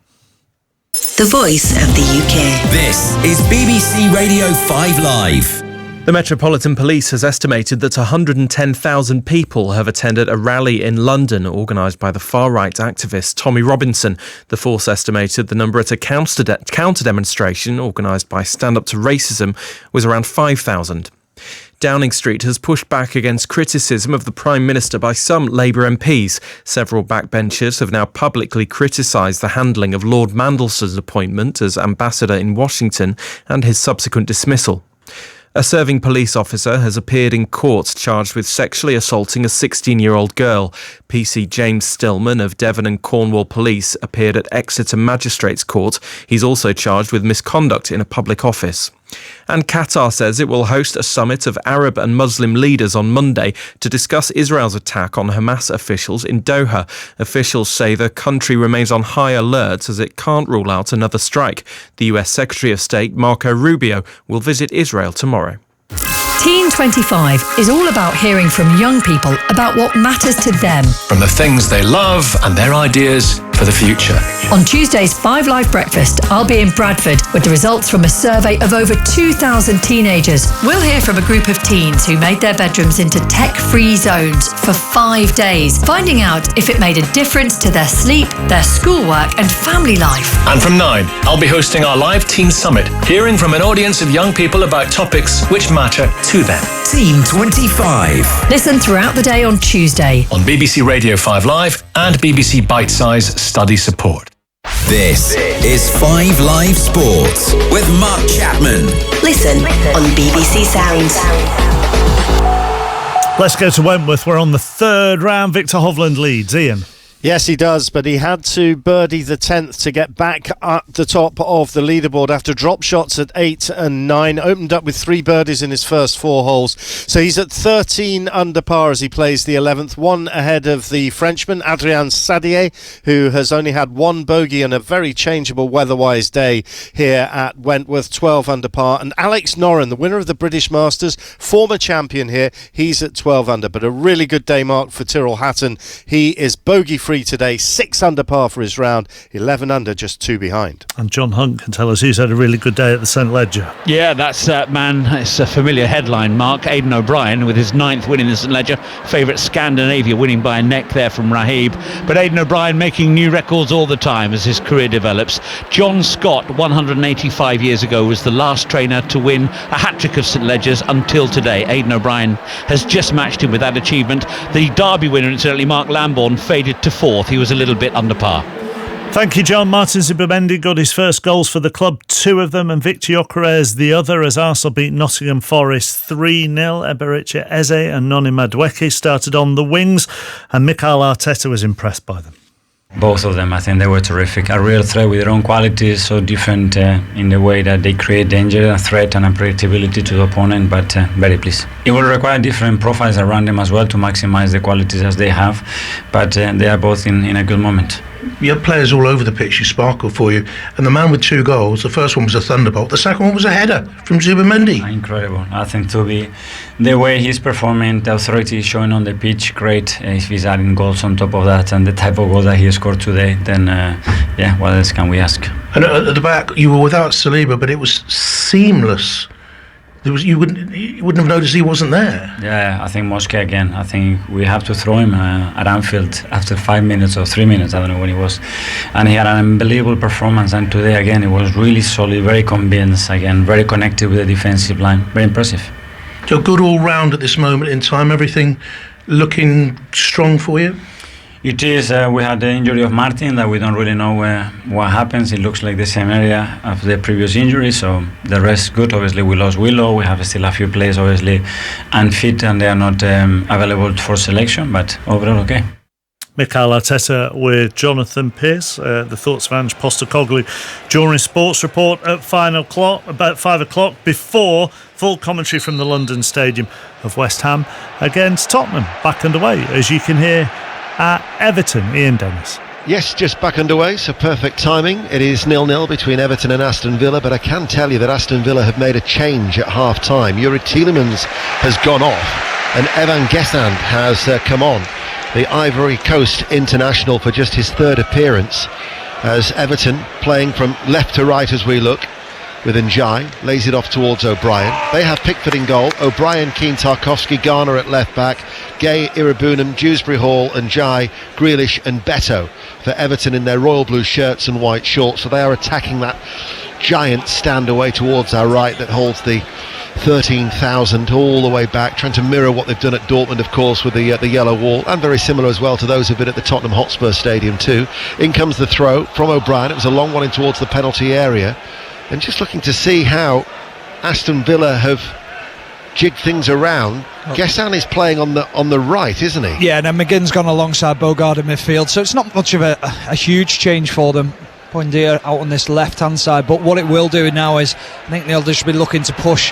The voice of the UK. This is BBC Radio 5 Live. The Metropolitan Police has estimated that 110,000 people have attended a rally in London organised by the far-right activist Tommy Robinson. The force estimated the number at a counter-demonstration organised by Stand Up to Racism was around 5,000. Downing Street has pushed back against criticism of the Prime Minister by some Labour MPs. Several backbenchers have now publicly criticised the handling of Lord Mandelson's appointment as ambassador in Washington and his subsequent dismissal. A serving police officer has appeared in court charged with sexually assaulting a 16-year-old girl. PC James Stillman of Devon and Cornwall Police appeared at Exeter Magistrates Court. He's also charged with misconduct in a public office. And Qatar says it will host a summit of Arab and Muslim leaders on Monday to discuss Israel's attack on Hamas officials in Doha. Officials say the country remains on high alert as it can't rule out another strike. The US Secretary of State Marco Rubio will visit Israel tomorrow. Teen 25 is all about hearing from young people about what matters to them. From the things they love and their ideas for the future. On Tuesday's 5 Live Breakfast, I'll be in Bradford with the results from a survey of over 2,000 teenagers. We'll hear from a group of teens who made their bedrooms into tech-free zones for 5 days, finding out if it made a difference to their sleep, their schoolwork and family life. And from 9, I'll be hosting our live Teen Summit, hearing from an audience of young people about topics which matter to them. Team 25. Listen throughout the day on Tuesday. On BBC Radio 5 Live and BBC Bite Size Study Support. This is 5 Live Sports with Mark Chapman. Listen on BBC Sounds. Let's go to Wentworth. We're on the third round. Victor Hovland leads. Ian. Yes, he does, but he had to birdie the 10th to get back at the top of the leaderboard after drop shots at 8 and 9. Opened up with 3 birdies in his first 4 holes. So he's at 13 under par as he plays the 11th, 1 ahead of the Frenchman, Adrien Sadier, who has only had 1 bogey on a very changeable weather-wise day here at Wentworth, 12 under par. And Alex Noren, the winner of the British Masters, former champion here, he's at 12 under. But a really good day, Mark, for Tyrrell Hatton. He is bogey-free today, 6 under par for his round, 11 under, just 2 behind. And John Hunt can tell us who's had a really good day at the St Ledger. Yeah, that's it's a familiar headline, Mark. Aidan O'Brien with his 9th win in the St Ledger. Favourite Scandinavia winning by a neck there from Rahib. But Aidan O'Brien making new records all the time as his career develops. John Scott, 185 years ago, was the last trainer to win a hat-trick of St Ledgers until today. Aidan O'Brien has just matched him with that achievement. The Derby winner, incidentally, Mark Lambourne, faded to 4th. He was a little bit under par. Thank you, John. Martin Zubimendi got his first goals for the club, 2 of them, and Victor Gyökeres the other, as Arsenal beat Nottingham Forest 3-0. Eberechi Eze and Noni Madueke started on the wings, and Mikel Arteta was impressed by them. Both of them, I think they were terrific. A real threat with their own qualities, so different in the way that they create danger, a threat and unpredictability to the opponent, but very pleased. It will require different profiles around them as well to maximize the qualities as they have, but they are both in a good moment. You had players all over the pitch who sparkled for you, and the man with 2 goals, the first one was a thunderbolt, the second one was a header from Zubimendi. Incredible. I think to be the way he's performing, the authority he's showing on the pitch, great. If he's adding goals on top of that and the type of goal that he scored today, then what else can we ask? And at the back, you were without Saliba, but it was seamless. You wouldn't have noticed he wasn't there. Yeah, I think Mosque again. I think we have to throw him at Anfield after 5 minutes or 3 minutes. I don't know when he was, and he had an unbelievable performance. And today again, it was really solid, very convinced. Again, very connected with the defensive line. Very impressive. So good all round at this moment in time. Everything looking strong for you. It is. We had the injury of Martin that we don't really know what happens. It looks like the same area of the previous injury, so the rest good. Obviously, we lost Willow. We have still a few players, obviously, unfit, and they are not available for selection, but overall, okay. Mikel Arteta with Jonathan Pearce. The thoughts of Ange Postecoglou during Sports Report at about 5 o'clock, before full commentary from the London Stadium of West Ham against Tottenham. Back underway, as you can hear, at Everton. Ian Dennis. Yes, just back underway, so perfect timing. It is 0-0 between Everton and Aston Villa, but I can tell you that Aston Villa have made a change at half-time. Yuri Tielemans has gone off and Evan Gesand has come on, the Ivory Coast international, for just his 3rd appearance, as Everton playing from left to right as we look, with Njai, lays it off towards O'Brien. They have Pickford in goal, O'Brien, Keane, Tarkowski, Garner at left back, Gay, Irabunam, Dewsbury Hall, Njai, Grealish and Beto for Everton in their royal blue shirts and white shorts. So they are attacking that giant stand away towards our right that holds the 13,000 all the way back, trying to mirror what they've done at Dortmund, of course, with the yellow wall, and very similar as well to those who've been at the Tottenham Hotspur Stadium too. In comes the throw from O'Brien. It was a long one in towards the penalty area. And just looking to see how Aston Villa have jigged things around. Gessan is playing on the right, isn't he? Yeah, and then McGinn's gone alongside Bogard in midfield, so it's not much of a huge change for them. Buendia out on this left-hand side, but what it will do now is, I think they'll just be looking to push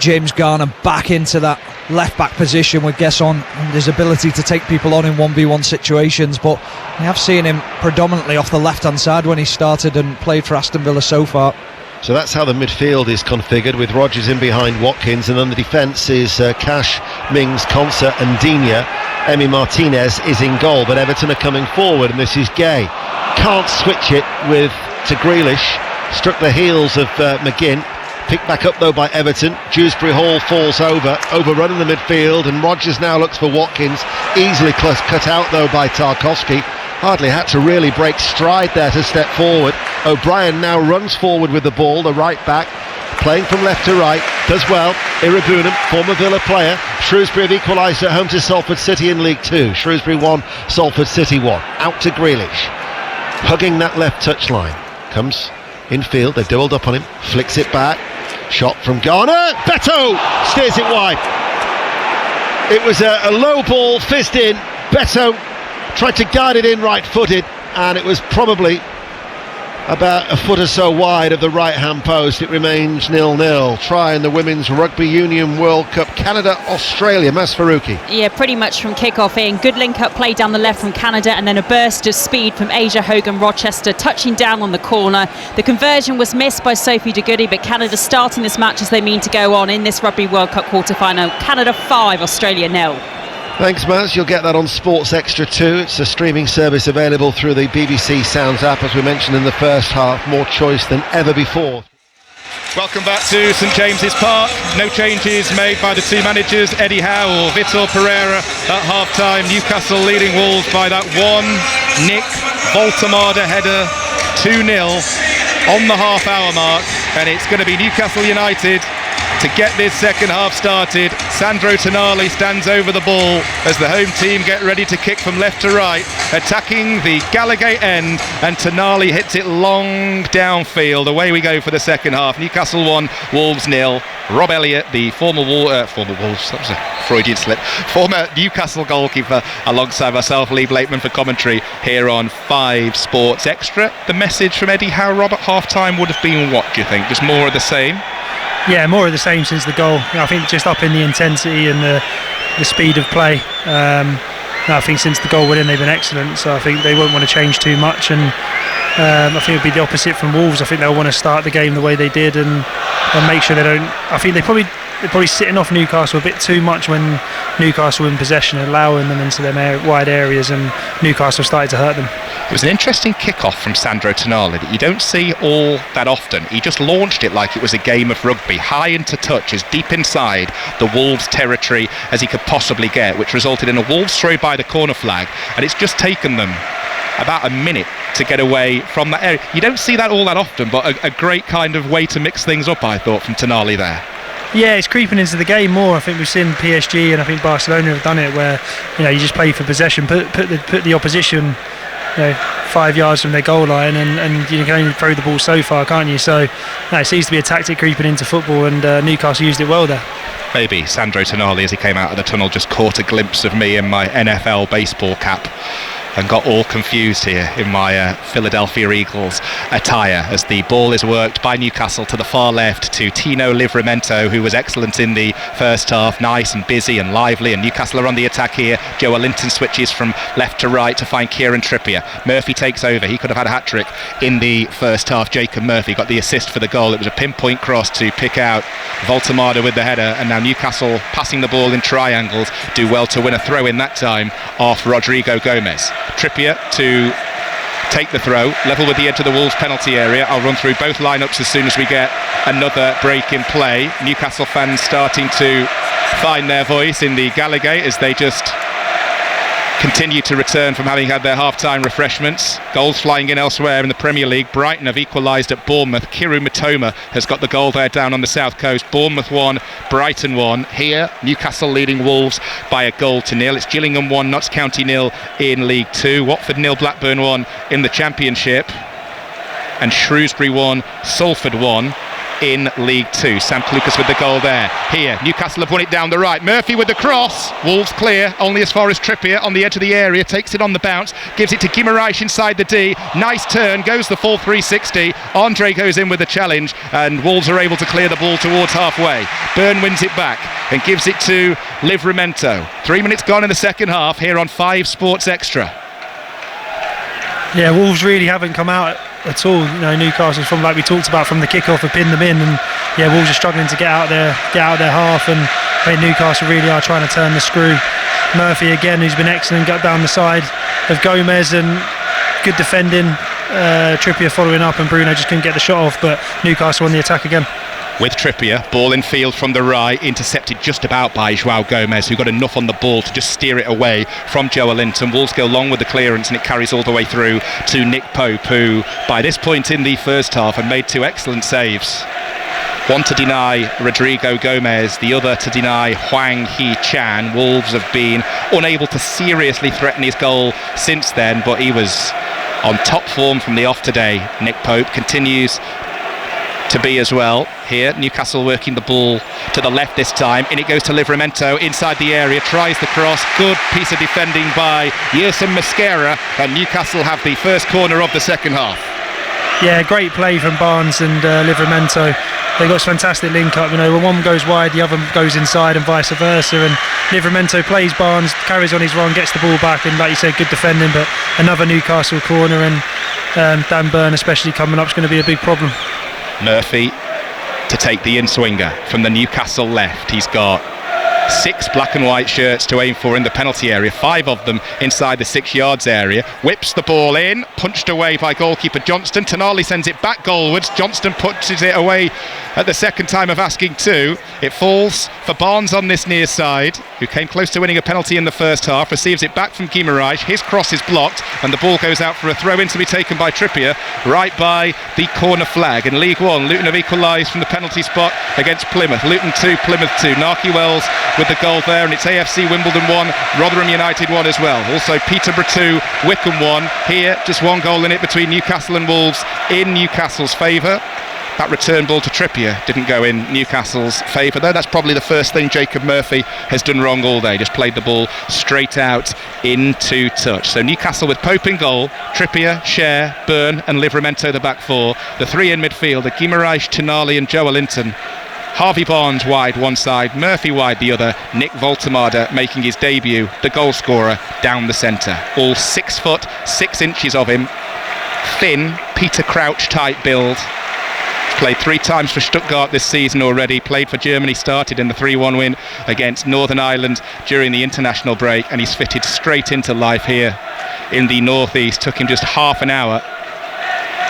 James Garner back into that left-back position with Gesson and his ability to take people on in 1v1 situations, but I have seen him predominantly off the left-hand side when he started and played for Aston Villa so far. So that's how the midfield is configured, with Rodgers in behind Watkins, and then the defence is Cash, Mings, Konsa and Digne. Emi Martinez is in goal, but Everton are coming forward, and this is Gay. Can't switch it to Grealish. Struck the heels of McGinn. Picked back up though by Everton. Dewsbury Hall falls overrunning the midfield, and Rodgers now looks for Watkins. Easily cut out though by Tarkowski. Hardly had to really break stride there to step forward. O'Brien now runs forward with the ball, the right back, playing from left to right, does well. Irabunam, former Villa player. Shrewsbury have equalised at home to Salford City in League 2. Shrewsbury 1, Salford City 1. Out to Grealish, hugging that left touchline. Comes infield, they've doubled up on him, flicks it back. Shot from Garner. Beto steers it wide. It was a low ball, fizzed in. Beto tried to guide it in right-footed, and it was probably about a foot or so wide of the right-hand post. It remains 0-0. Try in the Women's Rugby Union World Cup, Canada-Australia. Mas Faruqi. Yeah, pretty much from kick-off in. Good link-up play down the left from Canada, and then a burst of speed from Asia Hogan-Rochester, touching down on the corner. The conversion was missed by Sophie de Goody, but Canada starting this match as they mean to go on in this Rugby World Cup quarter-final. Canada 5, Australia 0. Thanks, Maz. You'll get that on Sports Extra 2. It's a streaming service available through the BBC Sounds app, as we mentioned in the first half. More choice than ever before. Welcome back to St James's Park. No changes made by the two managers, Eddie Howe or Vitor Pereira at half-time. Newcastle leading Wolves by that one. Nick Voltemada header, 2-0 on the half-hour mark. And it's going to be Newcastle United to get this second half started. Sandro Tonali stands over the ball as the home team get ready to kick from left to right, attacking the Gallowgate end, and Tonali hits it long downfield. Away we go for the second half. Newcastle 1, Wolves 0. Rob Elliott, the former Wolves, that was a Freudian slip, former Newcastle goalkeeper, alongside myself, Lee Blakeman, for commentary here on 5 Sports Extra. The message from Eddie Howe, Rob, at half-time would have been what, do you think? Just more of the same? Yeah, more of the same since the goal. I think just up in the intensity and the speed of play. I think since the goal went in, they've been excellent, so I think they won't want to change too much, and I think it would be the opposite from Wolves. I think they'll want to start the game the way they did and make sure they don't. I think they're probably sitting off Newcastle a bit too much when Newcastle in possession, allowing them into them wide areas, and Newcastle started to hurt them. It was an interesting kick-off from Sandro Tonali that you don't see all that often. He just launched it like it was a game of rugby, high into touch, as deep inside the Wolves territory as he could possibly get, which resulted in a Wolves throw by the corner flag, and it's just taken them about a minute to get away from that area. You don't see that all that often, but a great kind of way to mix things up, I thought, from Tonali there. Yeah, it's creeping into the game more. I think we've seen PSG and I think Barcelona have done it, where you just play for possession, put the opposition 5 yards from their goal line, and you can only throw the ball so far, can't you? So it seems to be a tactic creeping into football, and Newcastle used it well there. Maybe Sandro Tonali, as he came out of the tunnel, just caught a glimpse of me in my NFL baseball cap and got all confused here in my Philadelphia Eagles attire, as the ball is worked by Newcastle to the far left to Tino Livramento, who was excellent in the first half, nice and busy and lively, and Newcastle are on the attack here. Joe Linton switches from left to right to find Kieran Trippier. Murphy takes over. He could have had a hat-trick in the first half. Jacob Murphy got the assist for the goal. It was a pinpoint cross to pick out Voltemada with the header, and now Newcastle, passing the ball in triangles, do well to win a throw in that time off Rodrigo Gomez. Trippier to take the throw, level with the edge of the Wolves penalty area. I'll run through both lineups as soon as we get another break in play. Newcastle fans starting to find their voice in the Gallowgate as they just continue to return from having had their half-time refreshments. Goals flying in elsewhere in the Premier League. Brighton have equalised at Bournemouth. Kiru Mitoma has got the goal there down on the south coast. Bournemouth 1, Brighton 1. Here, Newcastle leading Wolves by 1-0. It's Gillingham 1, Notts County 0 in League 2. Watford 0, Blackburn 1 in the Championship. And Shrewsbury 1, Salford 1 in League 2. Sam Clucas with the goal there. Here, Newcastle have won it down the right. Murphy with the cross. Wolves clear, only as far as Trippier on the edge of the area. Takes it on the bounce, gives it to Guimaraes inside the D. Nice turn, goes the full 360. Andre goes in with the challenge, and Wolves are able to clear the ball towards halfway. Byrne wins it back and gives it to Livramento. 3 minutes gone in the second half here on 5 Sports Extra. Yeah, Wolves really haven't come out at all. Newcastle, from like we talked about from the kickoff, have pinned them in, and Wolves are struggling to get out their half, and I think Newcastle really are trying to turn the screw. Murphy again, who's been excellent, got down the side of Gomez, and good defending. Trippier following up, and Bruno just couldn't get the shot off, but Newcastle on the attack again. With Trippier, ball in field from the right, intercepted just about by João Gomez, who got enough on the ball to just steer it away from Joe Linton. Wolves go long with the clearance, and it carries all the way through to Nick Pope, who by this point in the first half had made 2 excellent saves. One to deny Rodrigo Gomez, the other to deny Hwang Hee-chan. Wolves have been unable to seriously threaten his goal since then, but he was on top form from the off today. Nick Pope continues to be as well. Here, Newcastle working the ball to the left this time. In it goes to Livramento inside the area, tries the cross. Good piece of defending by Yerson Mosquera, and Newcastle have the first corner of the second half. Yeah, great play from Barnes and Livramento. They've got some fantastic link up. When one goes wide, the other goes inside, and vice versa. And Livramento plays Barnes, carries on his run, gets the ball back, and like you said, good defending. But another Newcastle corner, and Dan Byrne especially coming up is going to be a big problem. Murphy to take the in-swinger from the Newcastle left. He's got 6 black and white shirts to aim for in the penalty area, 5 of them inside the 6 yards area. Whips the ball in, punched away by goalkeeper Johnston. Tonali sends it back goalwards. Johnston punches it away at the second time of asking to. It falls for Barnes on this near side, who came close to winning a penalty in the first half. Receives it back from Guimaraes. His cross is blocked and the ball goes out for a throw-in to be taken by Trippier right by the corner flag. In League One, Luton have equalised from the penalty spot against Plymouth. Luton 2, Plymouth 2. Narky Wells with the goal there, and it's AFC Wimbledon 1, Rotherham United 1 as well. Also Peterborough 2, Wycombe 1. Here, just 1 goal in it between Newcastle and Wolves in Newcastle's favour. That return ball to Trippier didn't go in Newcastle's favour, though. That's probably the first thing Jacob Murphy has done wrong all day. Just played the ball straight out into touch. So Newcastle with Pope in goal, Trippier, Cher, Byrne and Livramento the back 4. The 3 in midfield, Guimaraes, Tonali and Joe Linton. Harvey Barnes wide one side, Murphy wide the other. Nick Voltemade making his debut, the goal scorer, down the centre. All 6 foot 6 inches of him. Thin, Peter Crouch type build. Played 3 times for Stuttgart this season already. Played for Germany, started in the 3-1 win against Northern Ireland during the international break, and he's fitted straight into life here in the northeast. Took him just half an hour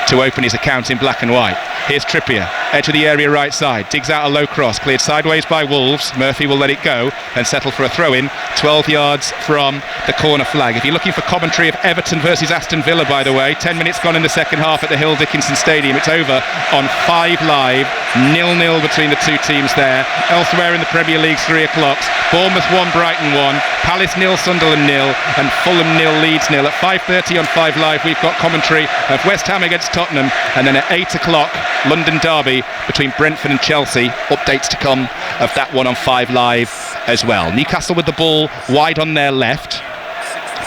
to open his account in black and white. Here's Trippier, edge of the area right side, digs out a low cross, cleared sideways by Wolves. Murphy will let it go and settle for a throw-in 12 yards from the corner flag. If you're looking for commentary of Everton versus Aston Villa, by the way, 10 minutes gone in the second half at the Hill Dickinson Stadium. It's over on 5 Live, 0-0 between the 2 teams there. Elsewhere in the Premier League, 3 o'clock, Bournemouth 1, Brighton 1, Palace 0, Sunderland 0 and Fulham 0, Leeds 0. At 5:30 on 5 Live we've got commentary of West Ham against Tottenham, and then at 8 o'clock London derby between Brentford and Chelsea. Updates to come of that one on 5 Live as well. Newcastle with the ball wide on their left,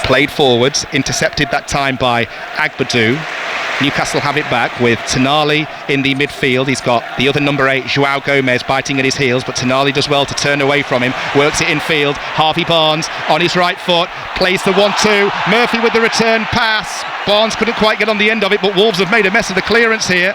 played forwards, intercepted that time by Agbadou. Newcastle have it back with Tonali in the midfield. He's got the other number 8, João Gomez, biting at his heels, but Tonali does well to turn away from him, works it infield. Harvey Barnes on his right foot, plays the 1-2. Murphy with the return pass. Barnes couldn't quite get on the end of it, but Wolves have made a mess of the clearance here.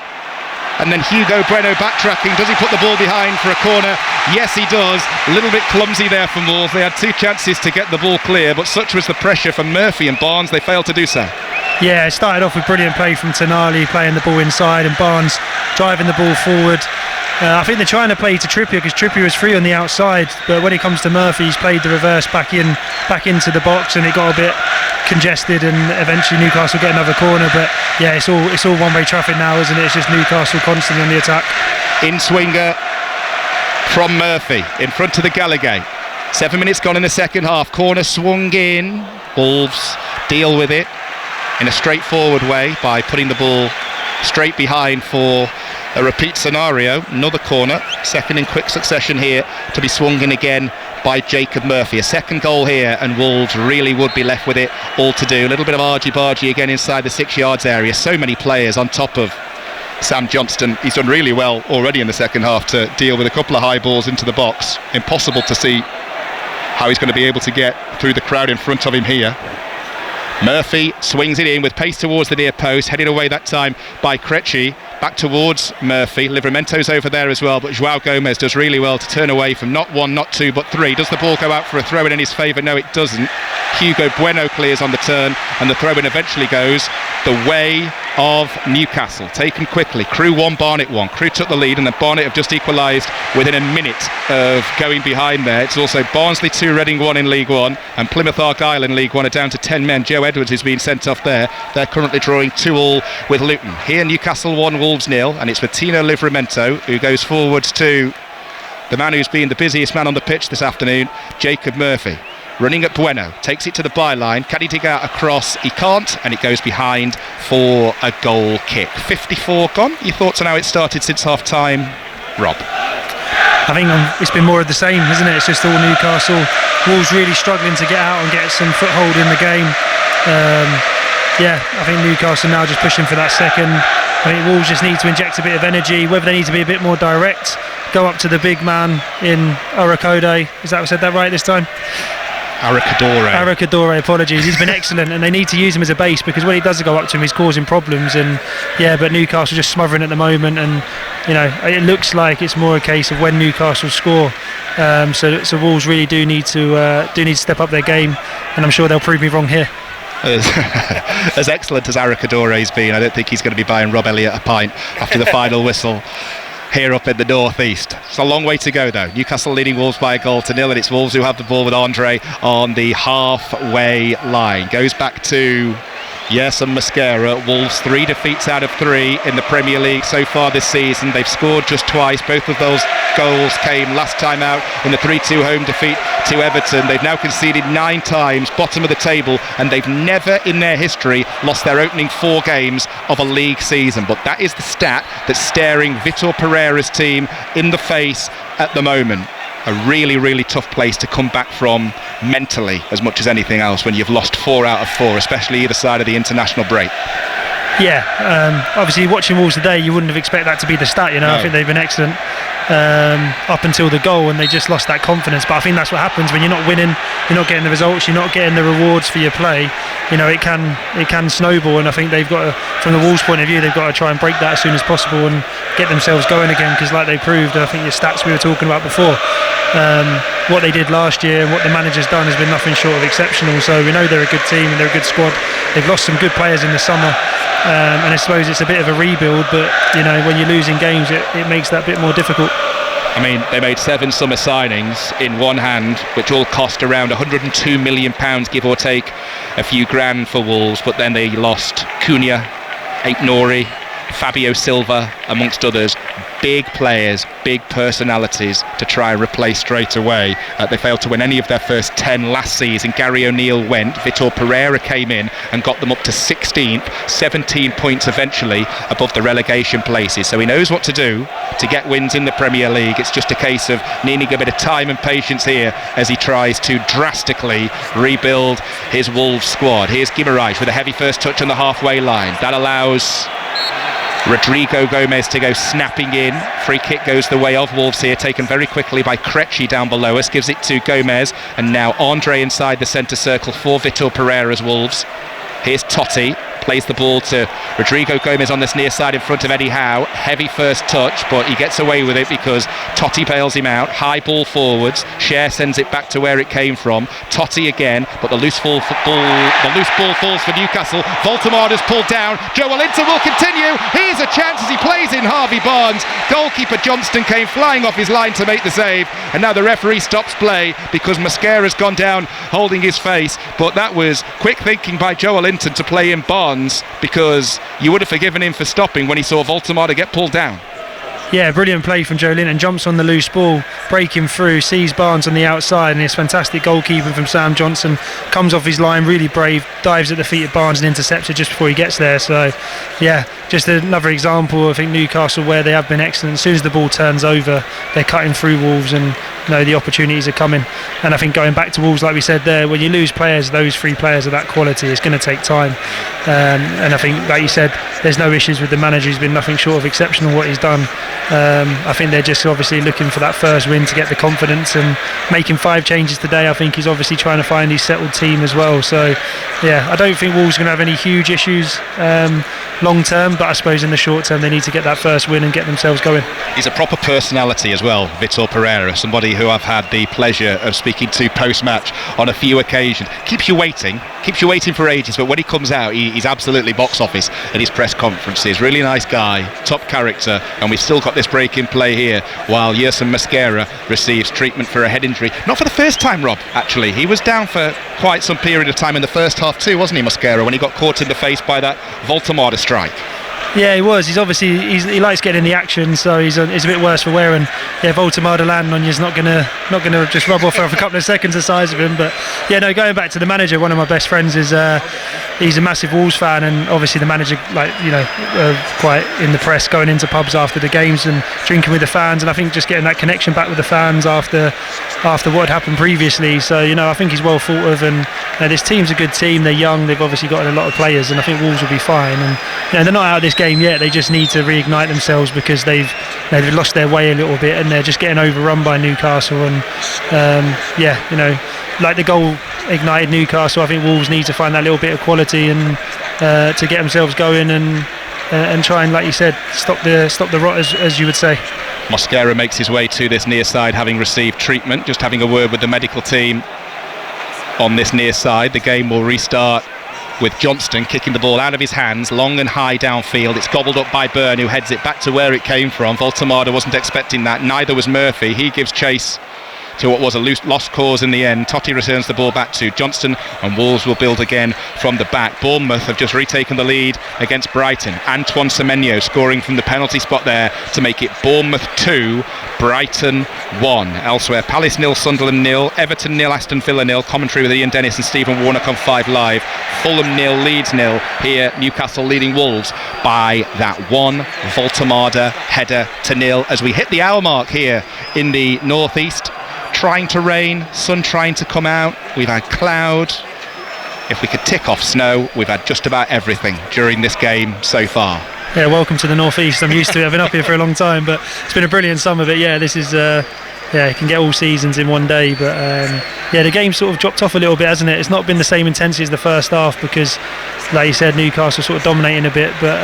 And then Hugo Bueno backtracking. Does he put the ball behind for a corner? Yes, he does. A little bit clumsy there from Wolves. They had 2 chances to get the ball clear, but such was the pressure from Murphy and Barnes, they failed to do so. Yeah, it started off with brilliant play from Tonali, playing the ball inside, and Barnes driving the ball forward. I think they're trying to play to Trippier because Trippier was free on the outside, but when it comes to Murphy, he's played the reverse back into the box, and it got a bit congested, and eventually Newcastle get another corner. But yeah, it's all one-way traffic now, isn't it? It's just Newcastle constantly on the attack. In swinger from Murphy in front of the Gallagher. 7 minutes gone in the second half. Corner swung in. Wolves deal with it in a straightforward way by putting the ball straight behind for a repeat scenario. Another corner, second in quick succession here, to be swung in again by Jacob Murphy. A second goal here and Wolves really would be left with it all to do. A little bit of argy-bargy again inside the 6 yards area. So many players on top of Sam Johnston. He's done really well already in the second half to deal with a couple of high balls into the box. Impossible to see how he's going to be able to get through the crowd in front of him here. Murphy swings it in with pace towards the near post, headed away that time by Krejci. Back towards Murphy. Livramento's over there as well, but João Gomez does really well to turn away from not 1, not 2, but 3. Does the ball go out for a throw-in in his favour? No, it doesn't. Hugo Bueno clears on the turn, and the throw-in eventually goes the way of Newcastle. Taken quickly. Crew 1, Barnet 1. Crew took the lead, and then Barnet have just equalised within a minute of going behind there. It's also Barnsley 2, Reading 1 in League 1, and Plymouth Argyle in League 1 are down to 10 men. Joe Edwards is being sent off there. They're currently drawing 2-2 with Luton. Here Newcastle 1, Wolves 0, and it's Tino Livramento who goes forwards to the man who's been the busiest man on the pitch this afternoon, Jacob Murphy. Running at Bueno, takes it to the byline. Can he dig out a cross? He can't, and it goes behind for a goal kick. 54 gone. Your thoughts on how it started since half time, Rob? I think it's been more of the same, isn't it? It's just all Newcastle. Wolves really struggling to get out and get some foothold in the game. I think Newcastle now just pushing for that second. I think Wolves just need to inject a bit of energy, whether they need to be a bit more direct, go up to the big man in Orakode. Is that I said that right this time? Arakadore, apologies. He's been excellent, and they need to use him as a base, because when he does go up to him, he's causing problems. And but Newcastle just smothering at the moment, and it looks like it's more a case of when Newcastle score. So Wolves really do need to step up their game, and I'm sure they'll prove me wrong here. As excellent as Aracadore's been, I don't think he's going to be buying Rob Elliott a pint after the final whistle here up in the northeast. It's a long way to go though. Newcastle leading Wolves by 1-0, and it's Wolves who have the ball with Andre on the halfway line. Goes back to Yerson Mosquera. Wolves 3 defeats out of 3 in the Premier League so far this season. They've scored just twice. Both of those goals came last time out in the 3-2 home defeat to Everton. They've now conceded 9 times, bottom of the table, and they've never in their history lost their opening 4 games of a league season. But that is the stat that's staring Vitor Pereira's team in the face at the moment. A really, really tough place to come back from mentally, as much as anything else, when you've lost 4 out of 4, especially either side of the international break. Yeah, obviously watching Wolves today, you wouldn't have expected that to be the stat. No. I think they've been excellent up until the goal, and they just lost that confidence. But I think that's what happens when you're not winning, you're not getting the results, you're not getting the rewards for your play. It can snowball, and I think they've got to, from the Wolves' point of view, they've got to try and break that as soon as possible and get themselves going again, because like they proved, I think your stats we were talking about before, what they did last year and what the manager's done has been nothing short of exceptional. So we know they're a good team and they're a good squad. They've lost some good players in the summer, and I suppose it's a bit of a rebuild, but when you're losing games, it makes that bit more difficult. I mean, they made 7 summer signings in one hand, which all cost around £102 million, give or take a few grand for Wolves, but then they lost Cunha, Aït-Nouri, Fabio Silva, amongst others. Big players, big personalities to try and replace straight away. They failed to win any of their first 10 last season. Gary O'Neill went, Vitor Pereira came in and got them up to 16th, 17 points eventually above the relegation places. So he knows what to do to get wins in the Premier League. It's just a case of needing a bit of time and patience here as he tries to drastically rebuild his Wolves squad. Here's Guimaraes with a heavy first touch on the halfway line. That allows Rodrigo Gomez to go snapping in. Free kick goes the way of Wolves here, taken very quickly by Krejci down below us. Gives it to Gomez, and now Andre inside the centre circle for Vitor Pereira's Wolves. Here's Totti, plays the ball to Rodrigo Gomez on this near side in front of Eddie Howe. Heavy first touch, but he gets away with it because Totti bails him out. High ball forwards. Cher sends it back to where it came from. Totti again, but the loose ball falls for Newcastle. Voldemort is pulled down. Joelinton will continue. Here's a chance as he plays in Harvey Barnes. Goalkeeper Johnston came flying off his line to make the save, and now the referee stops play because Mosquera's gone down holding his face. But that was quick thinking by Joelinton to play in Barnes, because you would have forgiven him for stopping when he saw Voldemort get pulled down. Yeah, brilliant play from Joelinton. Jumps on the loose ball, breaking through, sees Barnes on the outside, and it's fantastic goalkeeping from Sam Johnson. Comes off his line, really brave, dives at the feet of Barnes and intercepts it just before he gets there. So, yeah, just another example. I think Newcastle, where they have been excellent, as soon as the ball turns over, they're cutting through Wolves, and the opportunities are coming. And I think going back to Wolves, like we said there, when you lose players, those 3 players of that quality, it's going to take time. And I think, like you said, there's no issues with the manager. He's been nothing short of exceptional what he's done. I think they're just obviously looking for that first win to get the confidence, and making 5 changes today, I think he's obviously trying to find his settled team as well. So yeah, I don't think Wolves are going to have any huge issues long term, but I suppose in the short term they need to get that first win and get themselves going. He's a proper personality as well, Vitor Pereira, somebody who I've had the pleasure of speaking to post-match on a few occasions. Keeps you waiting for ages, but when he comes out, he's absolutely box office at his press conferences. Really nice guy, top character, and we've still got this break in play here while Yerson Mosquera receives treatment for a head injury. Not for the first time, Rob, actually. He was down for quite some period of time in the first half too, wasn't he, Mosquera, when he got caught in the face by that Voldemort strike? Yeah, he was. He's obviously he likes getting the action, so he's a bit worse for wear. And yeah, Voldemort landing on you is not gonna just rub off for a couple of seconds the size of him. But yeah, no. Going back to the manager, one of my best friends is he's a massive Wolves fan, and obviously the manager, quite in the press, going into pubs after the games and drinking with the fans. And I think just getting that connection back with the fans after what had happened previously. So I think he's well thought of, and this team's a good team. They're young. They've obviously got a lot of players, and I think Wolves will be fine. And they're not out of this game yet. They just need to reignite themselves, because they've lost their way a little bit, and they're just getting overrun by Newcastle. And like the goal ignited Newcastle. I think Wolves need to find that little bit of quality and to get themselves going and try and, like you said, stop the rot, as you would say. Mosquera makes his way to this near side, having received treatment. Just having a word with the medical team on this near side. The game will restart with Johnston kicking the ball out of his hands, long and high downfield. It's gobbled up by Byrne, who heads it back to where it came from. Voltemade wasn't expecting that, neither was Murphy. He gives chase to what was a lost cause in the end. Totti returns the ball back to Johnston, and Wolves will build again from the back. Bournemouth have just retaken the lead against Brighton. Antoine Semenyo scoring from the penalty spot there to make it Bournemouth 2, Brighton 1. Elsewhere, Palace 0, Sunderland 0, Everton 0, Aston Villa 0. Commentary with Ian Dennis and Stephen Warnock on 5 Live. Fulham 0, Leeds 0. Here, Newcastle leading Wolves by that one Voltemade header to 0 as we hit the hour mark here in the northeast. Trying to rain, sun trying to come out. We've had cloud. If we could tick off snow, we've had just about everything during this game so far. Yeah, welcome to the northeast. I'm used to it. I've been up here for a long time, but it's been a brilliant summer. But yeah, this is you can get all seasons in one day. But the game sort of dropped off a little bit, hasn't it? It's not been the same intensity as the first half because, like you said, Newcastle sort of dominating a bit, but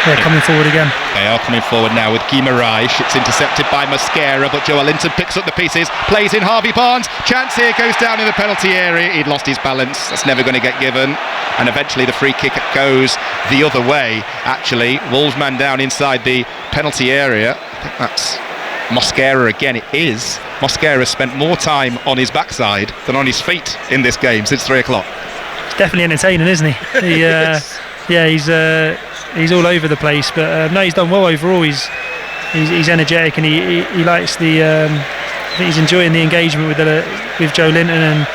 they're coming forward again. They are coming forward now with Guimaraes. It's intercepted by Mosquera, but Joe Linton picks up the pieces, plays in Harvey Barnes. Chance here, goes down in the penalty area. He'd lost his balance. That's never going to get given. And eventually the free kick goes the other way, actually. Wolves man down inside the penalty area. I think that's Mosquera again. It is. Mosquera spent more time on his backside than on his feet in this game since 3 o'clock. It's definitely entertaining, isn't he? He's all over the place, but no, he's done well overall. He's energetic and he likes the. I think he's enjoying the engagement with Joe Linton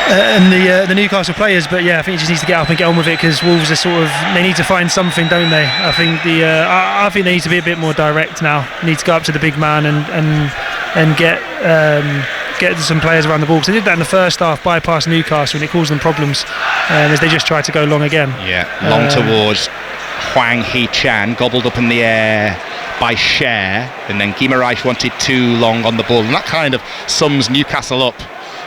and the Newcastle players. But yeah, I think he just needs to get up and get on with it because Wolves are they need to find something, don't they? I think I think they need to be a bit more direct now. They need to go up to the big man and get some players around the ball. Because they did that in the first half, bypass Newcastle, and it caused them problems as they just tried to go long again. Yeah, long towards Hwang Hee-chan, gobbled up in the air by Cher, and then Guimaraes wanted too long on the ball, and that kind of sums Newcastle up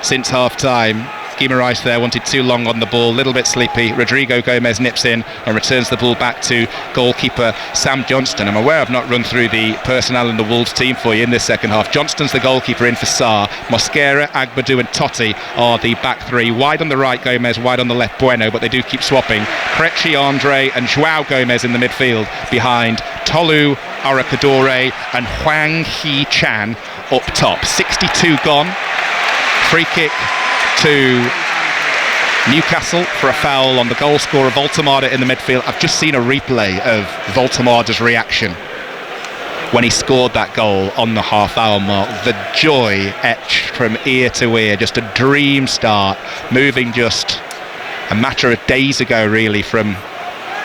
since half-time. Guimaraes there wanted too long on the ball, a little bit sleepy. Rodrigo Gomez nips in and returns the ball back to goalkeeper Sam Johnston. I'm aware I've not run through the personnel in the Wolves team for you in this second half. Johnston's the goalkeeper in for Sarr. Mosquera, Agbadou and Totti are the back three. Wide on the right Gomez, wide on the left Bueno, but they do keep swapping. Krejci, Andre and Joao Gomez in the midfield behind Tolu Arakadore and Hwang Hee-chan up top. 62 gone. Free kick to Newcastle for a foul on the goal scorer Voltemade in the midfield. I've just seen a replay of Voltemade's reaction when he scored that goal on the half-hour mark. The joy etched from ear to ear, just a dream start, moving just a matter of days ago really from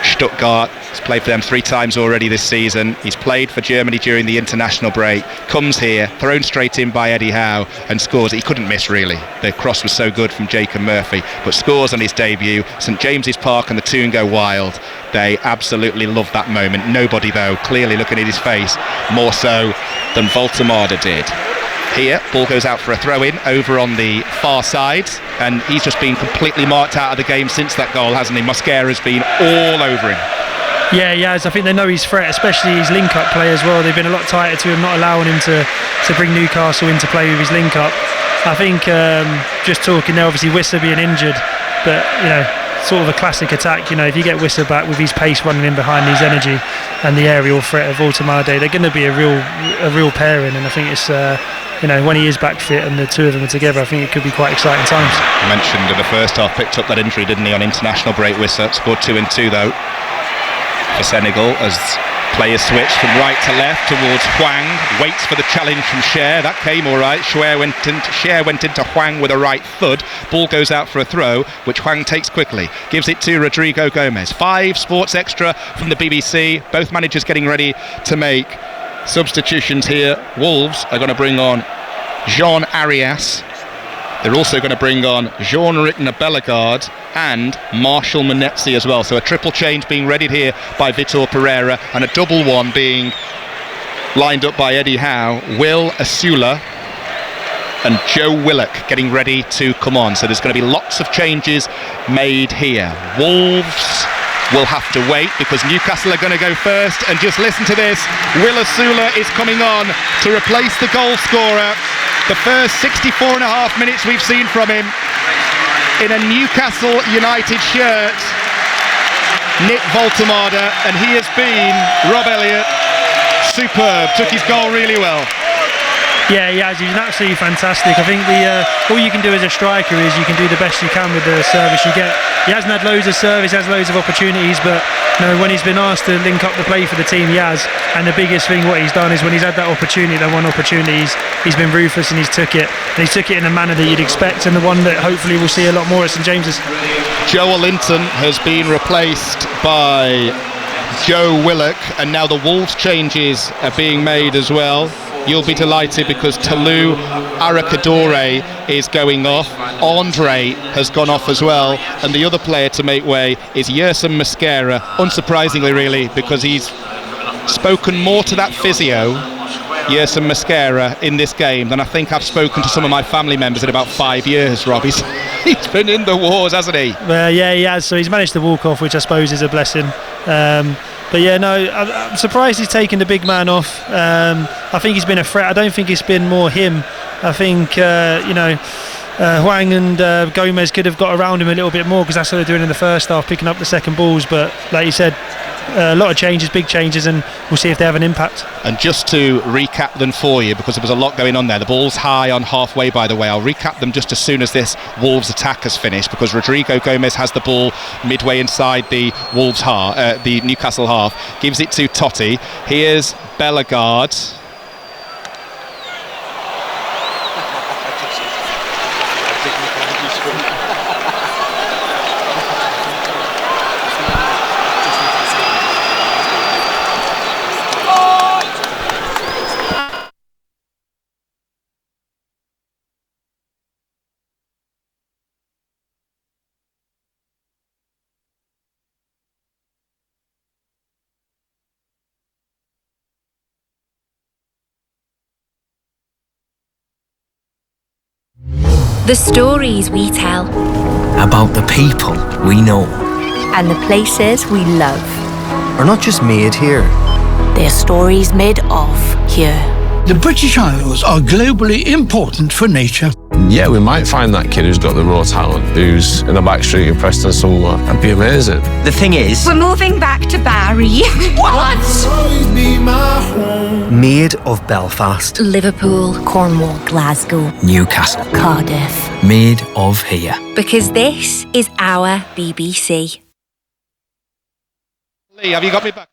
Stuttgart. He's played for them 3 times already this season. He's played for Germany during the international break, comes here, thrown straight in by Eddie Howe and scores. He couldn't miss really. The cross was so good from Jacob Murphy, but scores on his debut. St James's Park and the Toon go wild. They absolutely love that moment. Nobody though clearly looking at his face more so than Voltemade did. Here, ball goes out for a throw-in over on the far side, and he's just been completely marked out of the game since that goal, hasn't he? Mosquera's been all over him. Yeah, he has. I think they know his threat, especially his link-up play as well. They've been a lot tighter to him, not allowing him to bring Newcastle into play with his link-up. I think just talking there, obviously Wissa being injured, but sort of a classic attack. If you get Wissa back with his pace running in behind his energy and the aerial threat of Voltemade, they're going to be a real pairing. And I think it's when he is back fit and the two of them are together, I think it could be quite exciting times. I mentioned in the first half, picked up that injury, didn't he, on international break? Wissa scored 2 and 2 though for Senegal as players switch from right to left towards Hwang. Waits for the challenge from Cher. That came all right. Cher went into Hwang with a right thud. Ball goes out for a throw, which Hwang takes quickly. Gives it to Rodrigo Gomez. 5 Sports Extra from the BBC. Both managers getting ready to make substitutions here. Wolves are going to bring on Jean Arias. They're also going to bring on Jean-Ric Bellegarde and Marshall Munetsi as well. So a triple change being readied here by Vitor Pereira, and a double one being lined up by Eddie Howe. Will Asula and Joe Willock getting ready to come on. So there's going to be lots of changes made here. Wolves will have to wait because Newcastle are going to go first. And just listen to this. Will Osula is coming on to replace the goal scorer. The first 64 and a half minutes we've seen from him in a Newcastle United shirt. Nick Voltemade, and he has been, Rob Elliott, superb. Took his goal really well. Yeah, he has. He's absolutely fantastic. I think all you can do as a striker is you can do the best you can with the service you get. He hasn't had loads of service, he has loads of opportunities, but when he's been asked to link up the play for the team, he has. And the biggest thing what he's done is when he's had that opportunity, that one opportunity, he's been ruthless and he's took it. And he's took it in a manner that you'd expect, and the one that hopefully we'll see a lot more at St James's. Joel Linton has been replaced by Joe Willock, and now the Wolves changes are being made as well. You'll be delighted because Talou Arakadore is going off. Andre has gone off as well, and the other player to make way is Yerson Mosquera, unsurprisingly really, because he's spoken more to that physio, Yerson Mosquera, in this game than I think I've spoken to some of my family members in about 5 years, Rob. He's been in the wars, hasn't he? Yeah, he has. So he's managed to walk off, which I suppose is a blessing. But yeah, no, I'm surprised he's taken the big man off. I think he's been a threat. I don't think it's been more him. I think, Hwang and Gomez could have got around him a little bit more, because that's what they're doing in the first half, picking up the second balls. But like you said, a lot of changes, big changes, and we'll see if they have an impact. And just to recap them for you, because there was a lot going on there. The ball's high on halfway, by the way. I'll recap them just as soon as this Wolves attack has finished, because Rodrigo Gomez has the ball midway inside the Wolves half, the Newcastle half, gives it to Totti. Here's Bellegarde. The stories we tell. About the people we know. And the places we love. Are not just made here. They're stories made of here. The British Isles are globally important for nature. Yeah, we might find that kid who's got the raw talent, who's in a back street in Preston somewhere. That'd be amazing. The thing is... We're moving back to Barry. What? Made of Belfast. Liverpool, Cornwall, Glasgow, Newcastle, Cardiff. Made of here. Because this is our BBC. Lee, have you got me back?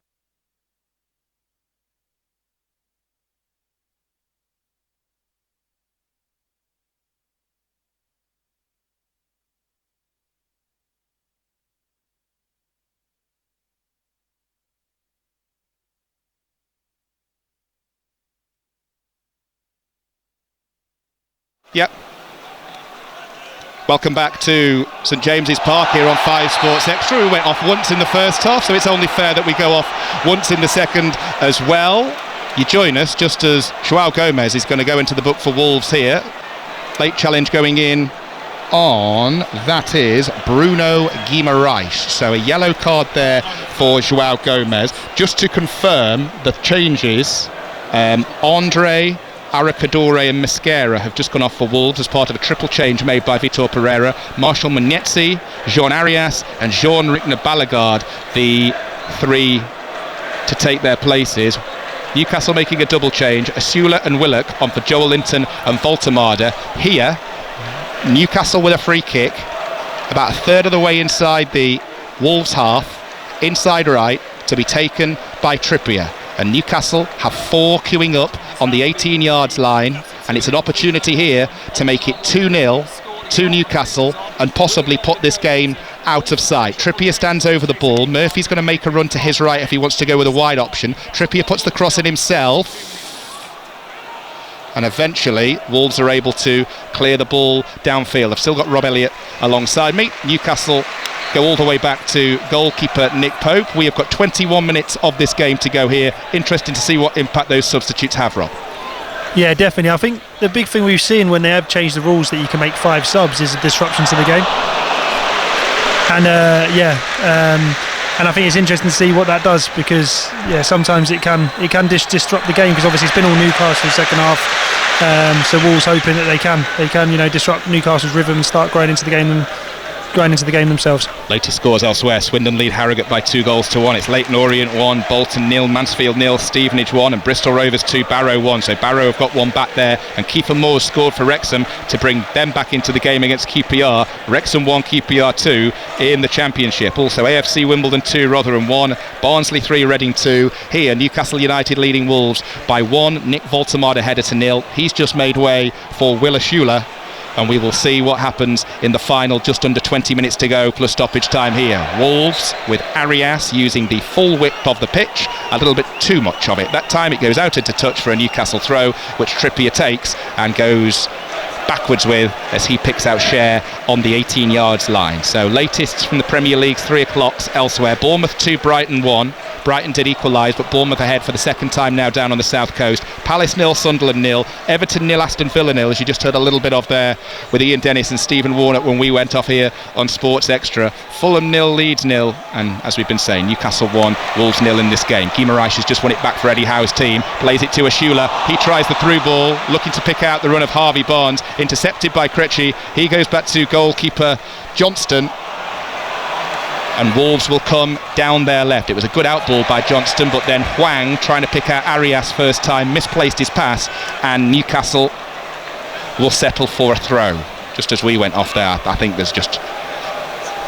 Yep. Welcome back to St James's Park here on 5 Sports Extra. We went off once in the first half, so it's only fair that we go off once in the second as well. You join us just as Joao Gomez is going to go into the book for Wolves here. Late challenge going in on, that is Bruno Guimaraes. So a yellow card there for Joao Gomez. Just to confirm the changes, Andre, Arakadore and Mosquera have just gone off for Wolves as part of a triple change made by Vitor Pereira. Marshall Munetsi, Jean Arias and Jean-Rickner Bellegarde, the three to take their places. Newcastle making a double change. Osula and Willock on for Joel Linton and Voltemade. Here, Newcastle with a free kick, about a third of the way inside the Wolves half, inside right, to be taken by Trippier. And Newcastle have 4 queuing up on the 18 yards line, and it's an opportunity here to make it 2-0 to Newcastle and possibly put this game out of sight. Trippier stands over the ball. Murphy's going to make a run to his right if he wants to go with a wide option. Trippier puts the cross in himself, and eventually Wolves are able to clear the ball downfield. I've still got Rob Elliott alongside me. Newcastle go all the way back to goalkeeper Nick Pope. We have got 21 minutes of this game to go here. Interesting to see what impact those substitutes have, Rob. Yeah, definitely. I think the big thing we've seen when they have changed the rules that you can make 5 subs is a disruption to the game. And and I think it's interesting to see what that does, because sometimes it can disrupt the game, because obviously it's been all Newcastle second half. So Wolves hoping that they can disrupt Newcastle's rhythm and start growing into the game themselves. Latest scores elsewhere: Swindon lead Harrogate by 2-1. It's Leyton Orient 1, Bolton 0, Mansfield 0, Stevenage 1, and Bristol Rovers 2, Barrow 1. So Barrow have got one back there, and Kiefer Moore scored for Wrexham to bring them back into the game against QPR. Wrexham 1, QPR 2 in the Championship. Also AFC Wimbledon 2, Rotherham 1, Barnsley 3, Reading 2. Here Newcastle United leading Wolves by 1. Nick Voltemade header to 0. He's just made way for Willa Schuler, and we will see what happens in the final. Just under 20 minutes to go plus stoppage time here. Wolves with Arias using the full width of the pitch, a little bit too much of it. That time it goes out into touch for a Newcastle throw, which Trippier takes and goes backwards with as he picks out Cher on the 18 yards line. So latest from the Premier League, 3 o'clock elsewhere. Bournemouth 2, Brighton 1. Brighton did equalise, but Bournemouth ahead for the second time now down on the south coast. Palace 0, Sunderland 0, Everton 0, Aston Villa 0, as you just heard a little bit of there with Ian Dennis and Stephen Warnock when we went off here on Sports Extra. Fulham 0, Leeds 0, and as we've been saying, Newcastle 1, Wolves 0 in this game. Guimaraes has just won it back for Eddie Howe's team, plays it to Ashula. He tries the through ball, looking to pick out the run of Harvey Barnes, intercepted by Krejci. He goes back to goalkeeper Johnston, and Wolves will come down their left. It was a good outball by Johnston, but then Hwang, trying to pick out Arias first time, misplaced his pass, and Newcastle will settle for a throw. Just as we went off there, I think there's just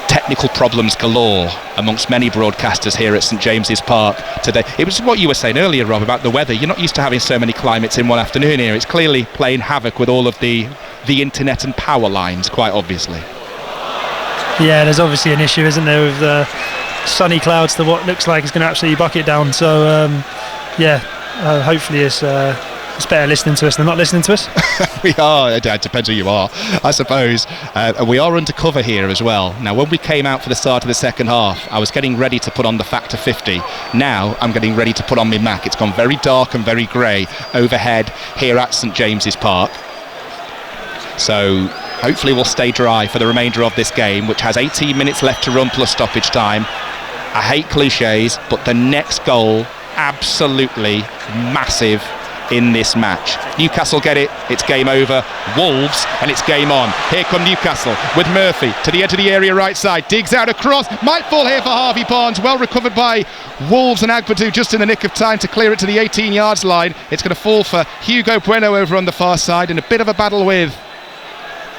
technical problems galore amongst many broadcasters here at St James's Park today. It was what you were saying earlier, Rob, about the weather. You're not used to having so many climates in one afternoon here. It's clearly playing havoc with all of the internet and power lines, quite obviously. Yeah, there's obviously an issue, isn't there, with the sunny clouds to what looks like it's going to absolutely bucket down. So, hopefully it's better listening to us than not listening to us. We are. It depends who you are, I suppose. We are undercover here as well. Now, when we came out for the start of the second half, I was getting ready to put on the Factor 50. Now, I'm getting ready to put on my Mac. It's gone very dark and very grey overhead here at St James's Park. So hopefully we'll stay dry for the remainder of this game, which has 18 minutes left to run plus stoppage time. I hate cliches, but the next goal, absolutely massive in this match. Newcastle get it, it's game over. Wolves, and it's game on. Here come Newcastle with Murphy to the edge of the area right side, digs out a cross, might fall here for Harvey Barnes, well recovered by Wolves, and Agbadu just in the nick of time to clear it to the 18 yards line. It's going to fall for Hugo Bueno over on the far side, in a bit of a battle with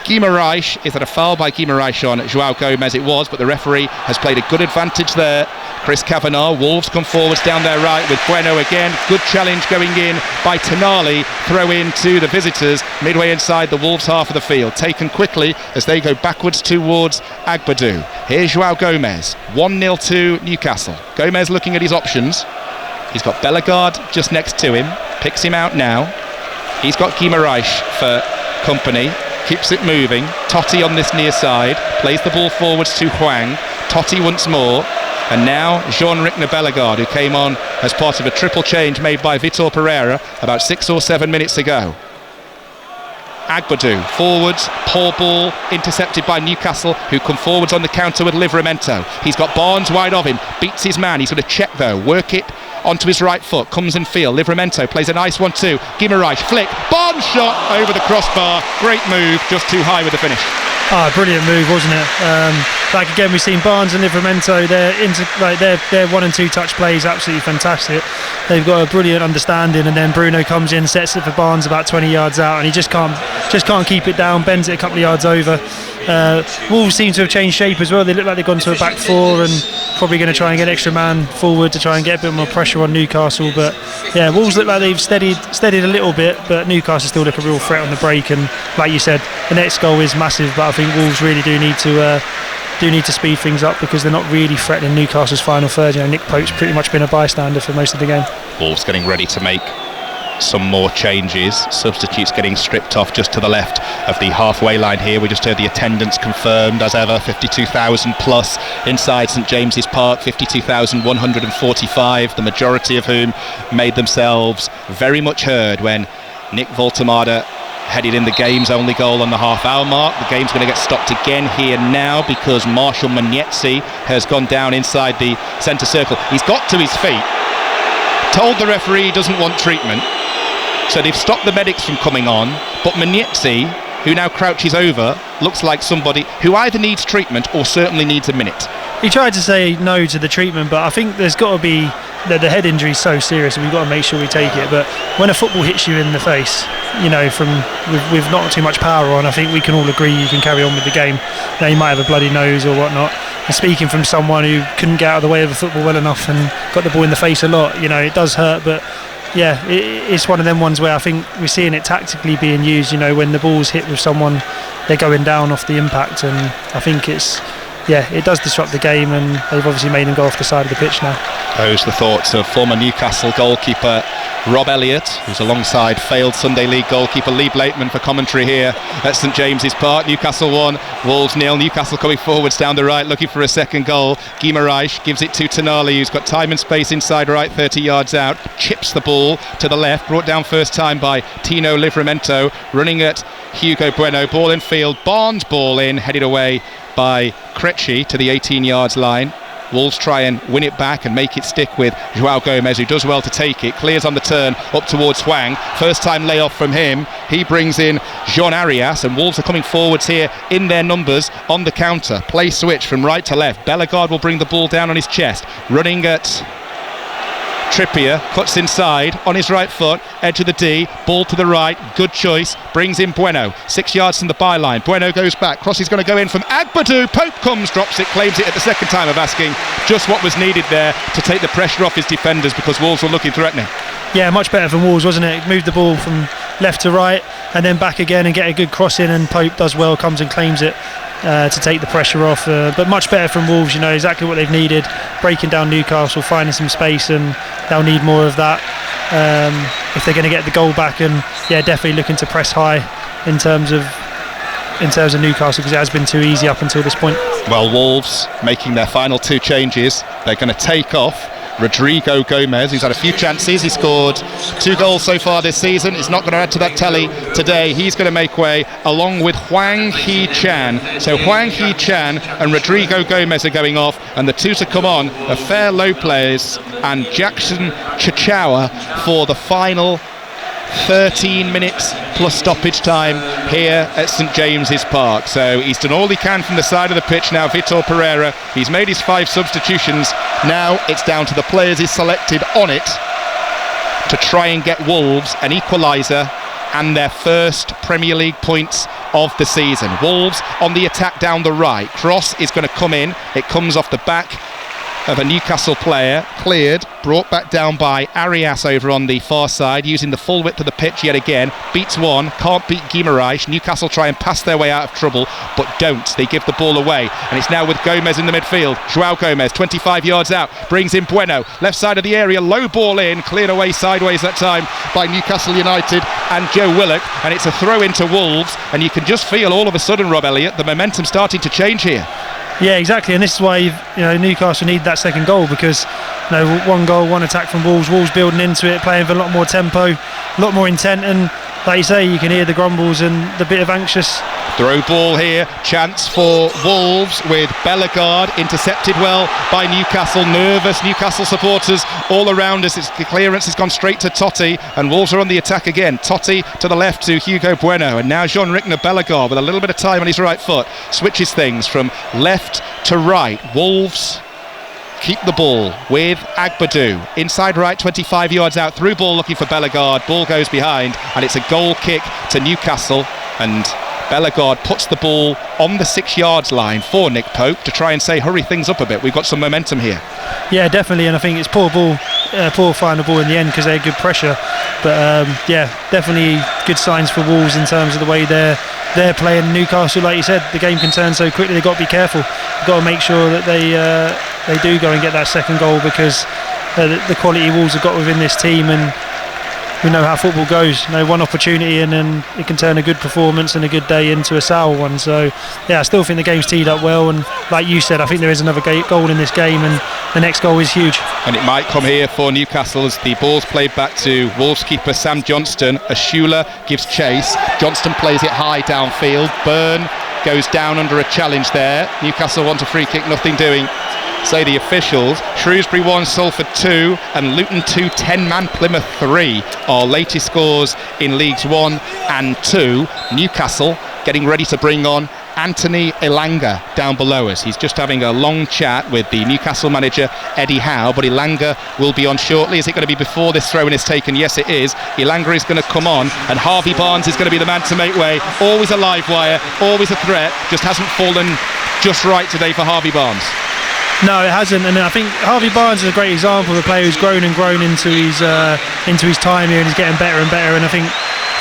Guimaraes. Is that a foul by Guimaraes on João Gomez? It was, but the referee has played a good advantage there. Chris Kavanagh. Wolves come forwards down their right with Bueno again. Good challenge going in by Tonali. Throw in to the visitors midway inside the Wolves half of the field. Taken quickly as they go backwards towards Agbadu. Here's João Gomez. 1-0 to Newcastle. Gomez looking at his options. He's got Bellegarde just next to him. Picks him out now. He's got Guimaraes for company. Keeps it moving. Totti on this near side. Plays the ball forwards to Hwang. Totti once more. And now Jean-Rickner Bellegarde, who came on as part of a triple change made by Vitor Pereira about 6 or 7 minutes ago. Agbadu forwards, poor ball, intercepted by Newcastle, who come forwards on the counter with Livramento. He's got Barnes wide of him, beats his man. He's going to check though, work it onto his right foot, comes and feel. Livramento plays a nice one too. Guimaraes flick, Barnes shot over the crossbar. Great move, just too high with the finish. Brilliant move, wasn't it? Like again, we've seen Barnes and Livramento. Their 1 and 2 touch plays absolutely fantastic. They've got a brilliant understanding, and then Bruno comes in, sets it for Barnes about 20 yards out, and he just can't keep it down. Bends it a couple of yards over. Wolves seem to have changed shape as well. They look like they've gone to a back four and probably going to try and get extra man forward to try and get a bit more pressure on Newcastle. But yeah, Wolves look like they've steadied a little bit, but Newcastle still look a real threat on the break. And like you said, the next goal is massive, but I think Wolves really do need to speed things up, because they're not really threatening Newcastle's final third. You know, Nick Pope's pretty much been a bystander for most of the game. Wolves getting ready to make some more changes. Substitutes getting stripped off just to the left of the halfway line here. We just heard the attendance confirmed as ever, 52,000 plus inside St James's Park, 52,145, the majority of whom made themselves very much heard when Nick Voltemada headed in the game's only goal on the half-hour mark. The game's going to get stopped again here now because Marshall Magnietzi has gone down inside the centre circle. He's got to his feet, told the referee he doesn't want treatment, so they've stopped the medics from coming on, but Magnietzi, who now crouches over, looks like somebody who either needs treatment or certainly needs a minute. He tried to say no to the treatment, but I think there's got to be the head injury is so serious and we've got to make sure we take it. But when a football hits you in the face, you know, with not too much power on, I think we can all agree you can carry on with the game. Now, you might have a bloody nose or whatnot. And speaking from someone who couldn't get out of the way of the football well enough and got the ball in the face a lot, you know, it does hurt. But yeah, it's one of them ones where I think we're seeing it tactically being used. You know, when the ball's hit with someone, they're going down off the impact, and I think it does disrupt the game, and they've obviously made him go off the side of the pitch now. Those are the thoughts of former Newcastle goalkeeper Rob Elliott, who's alongside failed Sunday League goalkeeper Lee Blakeman for commentary here at St James's Park. Newcastle 1, Wolves 0. Newcastle coming forwards down the right, looking for a second goal. Guimaraes gives it to Tonali, who's got time and space inside right, 30 yards out. Chips the ball to the left, brought down first time by Tino Livramento, running at Hugo Bueno. Ball in field, Barnes ball in, headed away by Krejci to the 18 yards line. Wolves try and win it back and make it stick with Joao Gomez, who does well to take it, clears on the turn up towards Hwang. First time layoff from him. He brings in Jean Arias, and Wolves are coming forwards here in their numbers on the counter. Play switch from right to left. Bellegarde will bring the ball down on his chest, running at Trippier, cuts inside on his right foot, edge of the D, ball to the right, good choice, brings in Bueno, 6 yards from the byline. Bueno goes back, cross is going to go in from Agbadou. Pope comes, drops it, claims it at the second time of asking. Just what was needed there to take the pressure off his defenders, because Wolves were looking threatening. Yeah, much better from Wolves, wasn't it? Moved the ball from left to right and then back again and get a good cross in, and Pope does well, comes and claims it to take the pressure off. But much better from Wolves, you know, exactly what they've needed, breaking down Newcastle, finding some space, and they'll need more of that if they're going to get the goal back. And yeah, definitely looking to press high in terms of Newcastle, because it has been too easy up until this point. Well, Wolves making their final two changes. They're going to take off Rodrigo Gomez, who's had a few chances. He scored 2 goals so far this season. He's not going to add to that tally today. He's going to make way along with Hwang Hee-chan. So Hwang Hee-chan and Rodrigo Gomez are going off, and the two to come on are Fair Lopez and Jackson Chichawa for the final 13 minutes plus stoppage time here at St James's Park. So he's done all he can from the side of the pitch now, Vitor Pereira. He's made his 5 substitutions. Now it's down to the players he's selected on it to try and get Wolves an equaliser and their first Premier League points of the season. Wolves on the attack down the right. Cross is going to come in. It comes off the back of a Newcastle player, cleared, brought back down by Arias over on the far side, using the full width of the pitch yet again. Beats one, can't beat Guimaraes. Newcastle try and pass their way out of trouble, but don't. They give the ball away, and it's now with Gomez in the midfield. Joao Gomez, 25 yards out, brings in Bueno, left side of the area, low ball in, cleared away sideways that time by Newcastle United and Joe Willock, and it's a throw into Wolves, and you can just feel all of a sudden, Rob Elliott, the momentum starting to change here. Yeah, exactly, and this is why Newcastle need that second goal, because 1 goal, 1 attack from Wolves building into it, playing with a lot more tempo, a lot more intent, and like you say, you can hear the grumbles and the bit of anxious. Throw ball here, chance for Wolves with Bellegarde, intercepted well by Newcastle. Nervous Newcastle supporters all around us. The clearance has gone straight to Totti, and Wolves are on the attack again. Totti to the left to Hugo Bueno, and now Jean-Rickner Bellegarde with a little bit of time on his right foot switches things from left to right. Wolves keep the ball with Agbadou, inside right, 25 yards out, through ball looking for Bellegarde. Ball goes behind, and it's a goal kick to Newcastle, and Bellegarde puts the ball on the 6 yards line for Nick Pope to try and say hurry things up a bit. We've got some momentum here. Yeah, definitely, and I think it's poor finding the ball in the end because they had good pressure. But yeah, definitely good signs for Wolves in terms of the way they're playing. Newcastle, like you said, the game can turn so quickly. They've got to be careful. They've got to make sure that they do go and get that second goal, because the quality Wolves have got within this team, and we know how football goes. One opportunity and then it can turn a good performance and a good day into a sour one. So yeah, I still think the game's teed up well, and like you said, I think there is another goal in this game, and the next goal is huge. And it might come here for Newcastle as the ball's played back to Wolves keeper Sam Johnston. Ashula gives chase. Johnston plays it high downfield. Byrne goes down under a challenge there. Newcastle want a free kick, nothing doing, say the officials. Shrewsbury 1, Salford 2 and Luton 2, 10-man Plymouth 3. Our latest scores in Leagues 1 and 2. Newcastle getting ready to bring on Anthony Elanga down below us. He's just having a long chat with the Newcastle manager Eddie Howe, but Elanga will be on shortly. Is it going to be before this throw-in is taken? Yes, it is. Elanga is going to come on, and Harvey Barnes is going to be the man to make way. Always a live wire, always a threat, just hasn't fallen just right today for Harvey Barnes. No, it hasn't, and I think Harvey Barnes is a great example of a player who's grown and grown into his time here, and he's getting better and better. And I think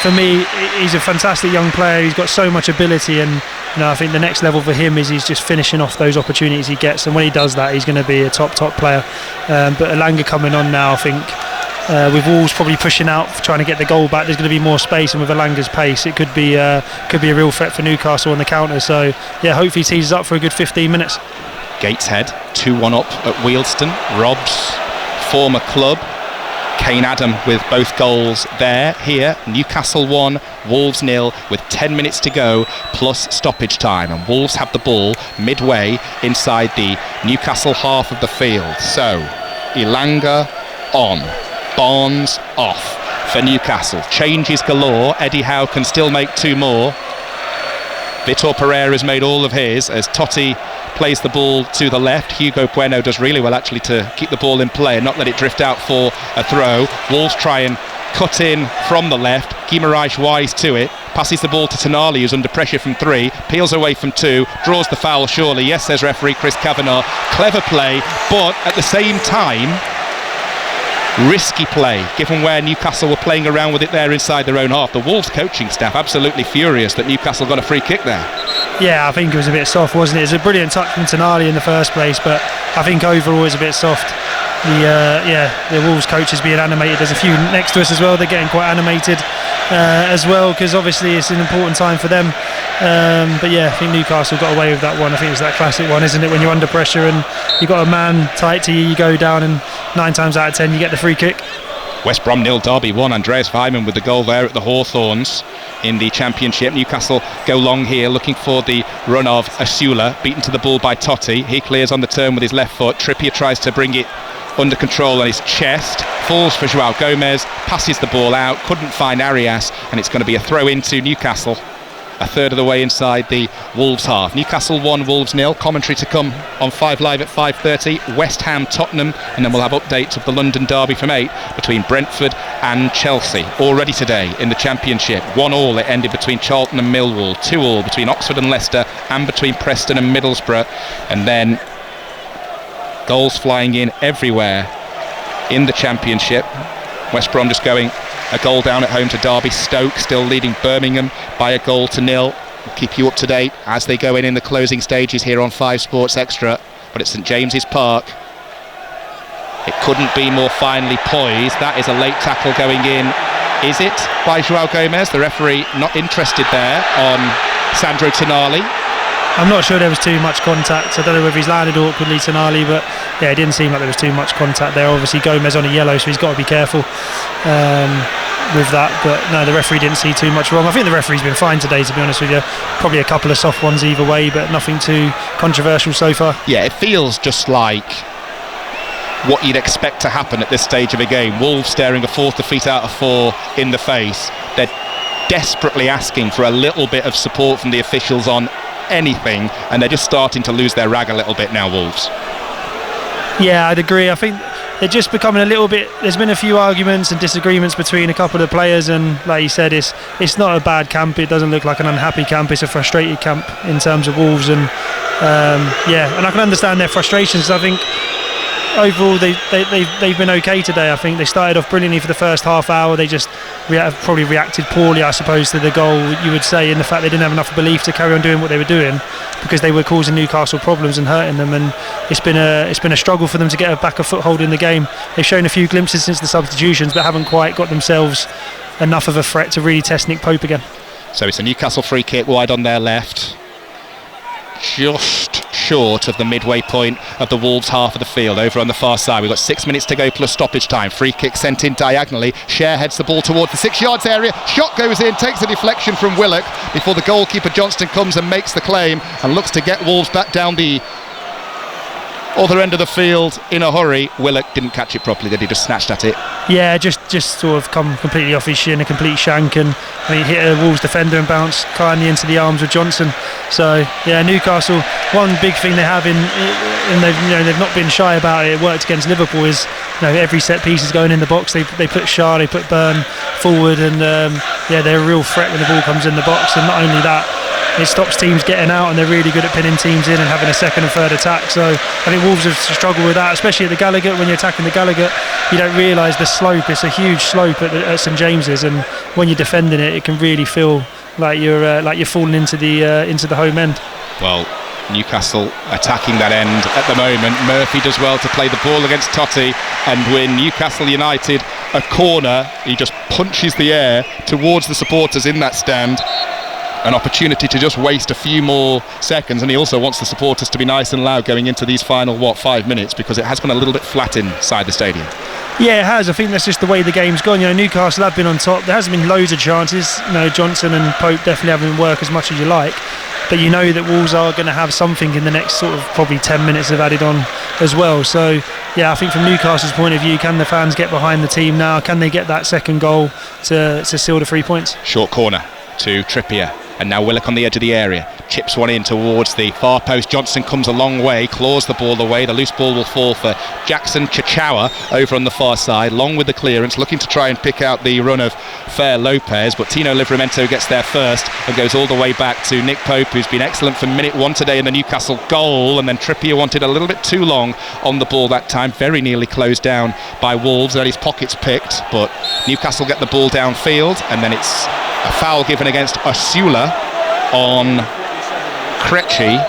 for me, he's a fantastic young player. He's got so much ability, and I think the next level for him is he's just finishing off those opportunities he gets. And when he does that, he's going to be a top player. But Elanga coming on now, I think with Wolves probably pushing out, trying to get the goal back, there's going to be more space, and with Elanga's pace, it could be a real threat for Newcastle on the counter. So yeah, hopefully he teases up for a good 15 minutes. Gateshead 2-1 up at Wealdstone. Rob's former club. Kane Adam with both goals there. Here, Newcastle 1, Wolves 0 with 10 minutes to go plus stoppage time, and Wolves have the ball midway inside the Newcastle half of the field. So Elanga on, Barnes off for Newcastle. Changes galore. Eddie Howe can still make 2 more. Vitor Pereira's made all of his as Totti plays the ball to the left. Hugo Bueno does really well actually to keep the ball in play and not let it drift out for a throw. Wolves try and cut in from the left. Guimaraes wise to it, passes the ball to Tonali, who's under pressure from 3, peels away from 2, draws the foul surely. Yes, says referee Chris Kavanagh. Clever play, but at the same time risky play, given where Newcastle were playing around with it there inside their own half. The Wolves coaching staff absolutely furious that Newcastle got a free kick there. Yeah, I think it was a bit soft, wasn't it? It was a brilliant touch from Tonali in the first place, but I think overall it's a bit soft. The Wolves coaches being animated. There's a few next to us as well. They're getting quite animated as well, because obviously it's an important time for them. But yeah, I think Newcastle got away with that one. I think it's that classic one, isn't it? When you're under pressure and you've got a man tight to you, you go down, and 9 times out of 10 you get the free kick. West Brom 0, Derby 1. Andreas Weimann with the goal there at the Hawthorns in the Championship. Newcastle go long here, looking for the run of Asula, beaten to the ball by Totti. He clears on the turn with his left foot. Trippier tries to bring it under control on his chest, falls for João Gomez, passes the ball out, couldn't find Arias, and it's going to be a throw into Newcastle, a third of the way inside the Wolves half. Newcastle 1, Wolves 0. Commentary to come on 5 Live at 5:30. West Ham, Tottenham, and then we'll have updates of the London derby from 8 between Brentford and Chelsea. Already today in the Championship, 1-1 it ended between Charlton and Millwall, 2-2 between Oxford and Leicester, and between Preston and Middlesbrough, and then goals flying in everywhere in the Championship. West Brom just going a goal down at home to Derby. Stoke still leading Birmingham by a goal to 0. We'll keep you up to date as they go in the closing stages here on 5 Sports Extra. But it's St James's Park. It couldn't be more finely poised. That is a late tackle going in. Is it by João Gomez? The referee not interested there on Sandro Tonali. I'm not sure there was too much contact. I don't know whether he's landed awkwardly, Tonali, but yeah, it didn't seem like there was too much contact there. Obviously Gomez on a yellow, so he's got to be careful with that. But no, the referee didn't see too much wrong. I think the referee's been fine today, to be honest with you. Probably a couple of soft ones either way, but nothing too controversial so far. Yeah, it feels just like what you'd expect to happen at this stage of a game. Wolves staring a 4th defeat out of 4 in the face. They're desperately asking for a little bit of support from the officials on anything, and they're just starting to lose their rag a little bit now, Wolves. Yeah, I'd agree. I think they're just becoming a little bit, there's been a few arguments and disagreements between a couple of the players, and like you said, it's not a bad camp. It doesn't look like an unhappy camp. It's a frustrated camp in terms of Wolves, and and I can understand their frustrations. I think overall they've been okay today. I think they started off brilliantly for the first half hour. They just probably reacted poorly, I suppose, to the goal, you would say, in the fact they didn't have enough belief to carry on doing what they were doing, because they were causing Newcastle problems and hurting them, and it's been a struggle for them to get back a foothold in the game. They've shown a few glimpses since the substitutions, but haven't quite got themselves enough of a threat to really test Nick Pope again. So it's a Newcastle free kick wide on their left, just short of the midway point of the Wolves half of the field. Over on the far side, we've got 6 minutes to go plus stoppage time. Free kick sent in diagonally. Cher heads the ball towards the 6 yards area. Shot goes in, takes a deflection from Willock before the goalkeeper Johnston comes and makes the claim and looks to get Wolves back down the other end of the field in a hurry. Willock didn't catch it properly, did he? Just snatched at it. Yeah, just sort of come completely off his shin, a complete shank, and he hit a Wolves defender and bounced kindly into the arms of Johnson. So yeah, Newcastle, one big thing they have and they've not been shy about it. It worked against Liverpool. Is every set piece is going in the box. They put Shah, they put Byrne forward, and they're a real threat when the ball comes in the box. And not only that, it stops teams getting out, and they're really good at pinning teams in and having a second and third attack. So I think Wolves have struggled with that, especially at the Gallagher. When you're attacking the Gallagher, you don't realise the slope. It's a huge slope at St James's, and when you're defending it, it can really feel like you're falling into the home end. Well, Newcastle attacking that end at the moment. Murphy does well to play the ball against Totti, and when Newcastle United a corner, he just punches the air towards the supporters in that stand. An opportunity to just waste a few more seconds, and he also wants the supporters to be nice and loud going into these final 5 minutes, because it has gone a little bit flat inside the stadium. Yeah, it has. I think that's just the way the game's gone. Newcastle have been on top. There hasn't been loads of chances. Johnson and Pope definitely haven't worked as much as you like, but you know that Wolves are going to have something in the next sort of probably 10 minutes they've added on as well. So yeah, I think from Newcastle's point of view, can the fans get behind the team now? Can they get that second goal to seal the 3 points? Short corner to Trippier. And now Willock on the edge of the area, chips one in towards the far post. Johnson comes a long way, claws the ball away. The loose ball will fall for Jackson Chichawa over on the far side, long with the clearance, looking to try and pick out the run of Fer Lopez, but Tino Livramento gets there first and goes all the way back to Nick Pope, who's been excellent for minute 1 today in the Newcastle goal. And then Trippier wanted a little bit too long on the ball that time, very nearly closed down by Wolves, and his pockets picked, but Newcastle get the ball downfield, and then it's a foul given against Osula on Krejci,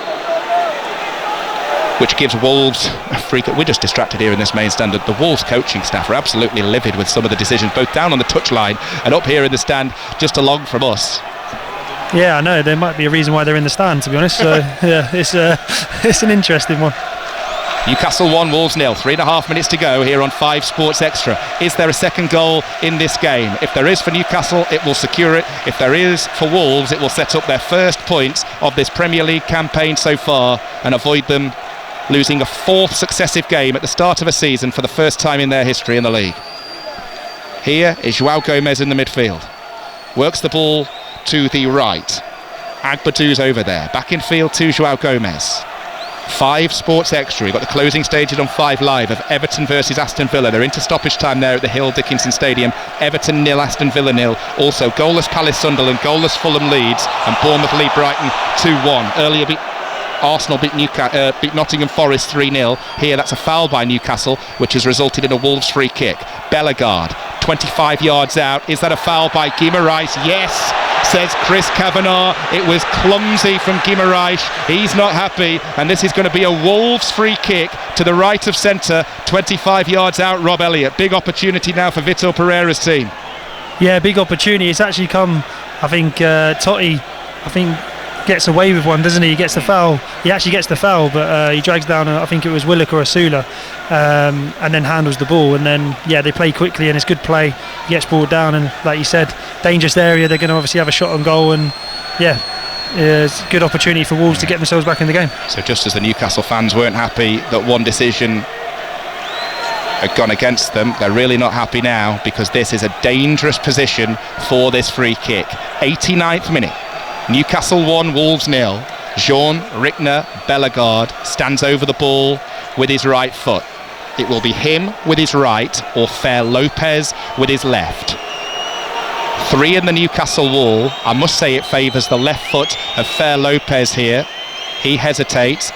which gives Wolves a free kick. We're just distracted here in this main stand. The Wolves coaching staff are absolutely livid with some of the decisions, both down on the touchline and up here in the stand just along from us. Yeah, I know. There might be a reason why they're in the stand, to be honest. So yeah, it's an interesting one. Newcastle 1, Wolves 0, 3.5 minutes to go here on 5 Sports Extra. Is there a second goal in this game? If there is for Newcastle, it will secure it. If there is for Wolves, it will set up their first points of this Premier League campaign so far and avoid them losing a 4th successive game at the start of a season for the first time in their history in the league. Here is João Gomez in the midfield. Works the ball to the right. Agbadou's over there. Back in field to João Gomez. 5 Sports Extra. We've got the closing stages on 5 Live of Everton versus Aston Villa. They're into stoppage time there at the Hill Dickinson Stadium. Everton 0, Aston Villa 0. Also goalless Palace Sunderland, goalless Fulham Leeds, and Bournemouth lead Brighton 2-1. Earlier Arsenal beat Nottingham Forest 3-0. Here that's a foul by Newcastle, which has resulted in a Wolves free kick. Bellegarde 25 yards out. Is that a foul by Guimaraes? Yes, says Chris Kavanagh. It was clumsy from Guimaraes. He's not happy, and this is going to be a Wolves free kick to the right of centre, 25 yards out. Rob Elliott, big opportunity now for Vitor Pereira's team. Yeah, big opportunity. It's actually come, I think Totti gets away with one, doesn't he? He gets the foul. He actually gets the foul, but he drags down, I think it was Willock or Osula, and then handles the ball. And then, yeah, they play quickly, and it's good play. He gets brought down, and like you said, dangerous area. They're going to obviously have a shot on goal, and yeah, it's a good opportunity for Wolves to get themselves back in the game. So just as the Newcastle fans weren't happy that one decision had gone against them, they're really not happy now, because this is a dangerous position for this free kick. 89th minute. Newcastle 1, Wolves 0. Jean Rickner Bellegarde stands over the ball with his right foot. It will be him with his right or Fer Lopez with his left. 3 in the Newcastle wall. I must say it favours the left foot of Fer Lopez here. He hesitates.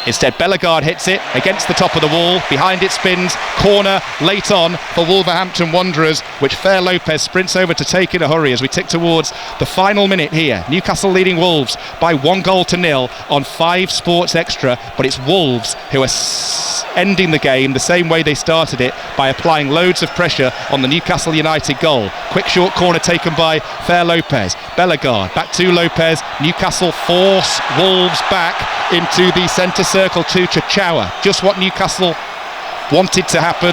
Instead, Bellegarde hits it against the top of the wall. Behind it spins. Corner late on for Wolverhampton Wanderers, which Fer Lopez sprints over to take in a hurry as we tick towards the final minute here. Newcastle leading Wolves by 1-0 on 5 Sports Extra, but it's Wolves who are ending the game the same way they started it, by applying loads of pressure on the Newcastle United goal. Quick short corner taken by Fer Lopez. Bellegarde back to Lopez. Newcastle force Wolves back into the centre circle to Chachawa. Just what Newcastle wanted to happen.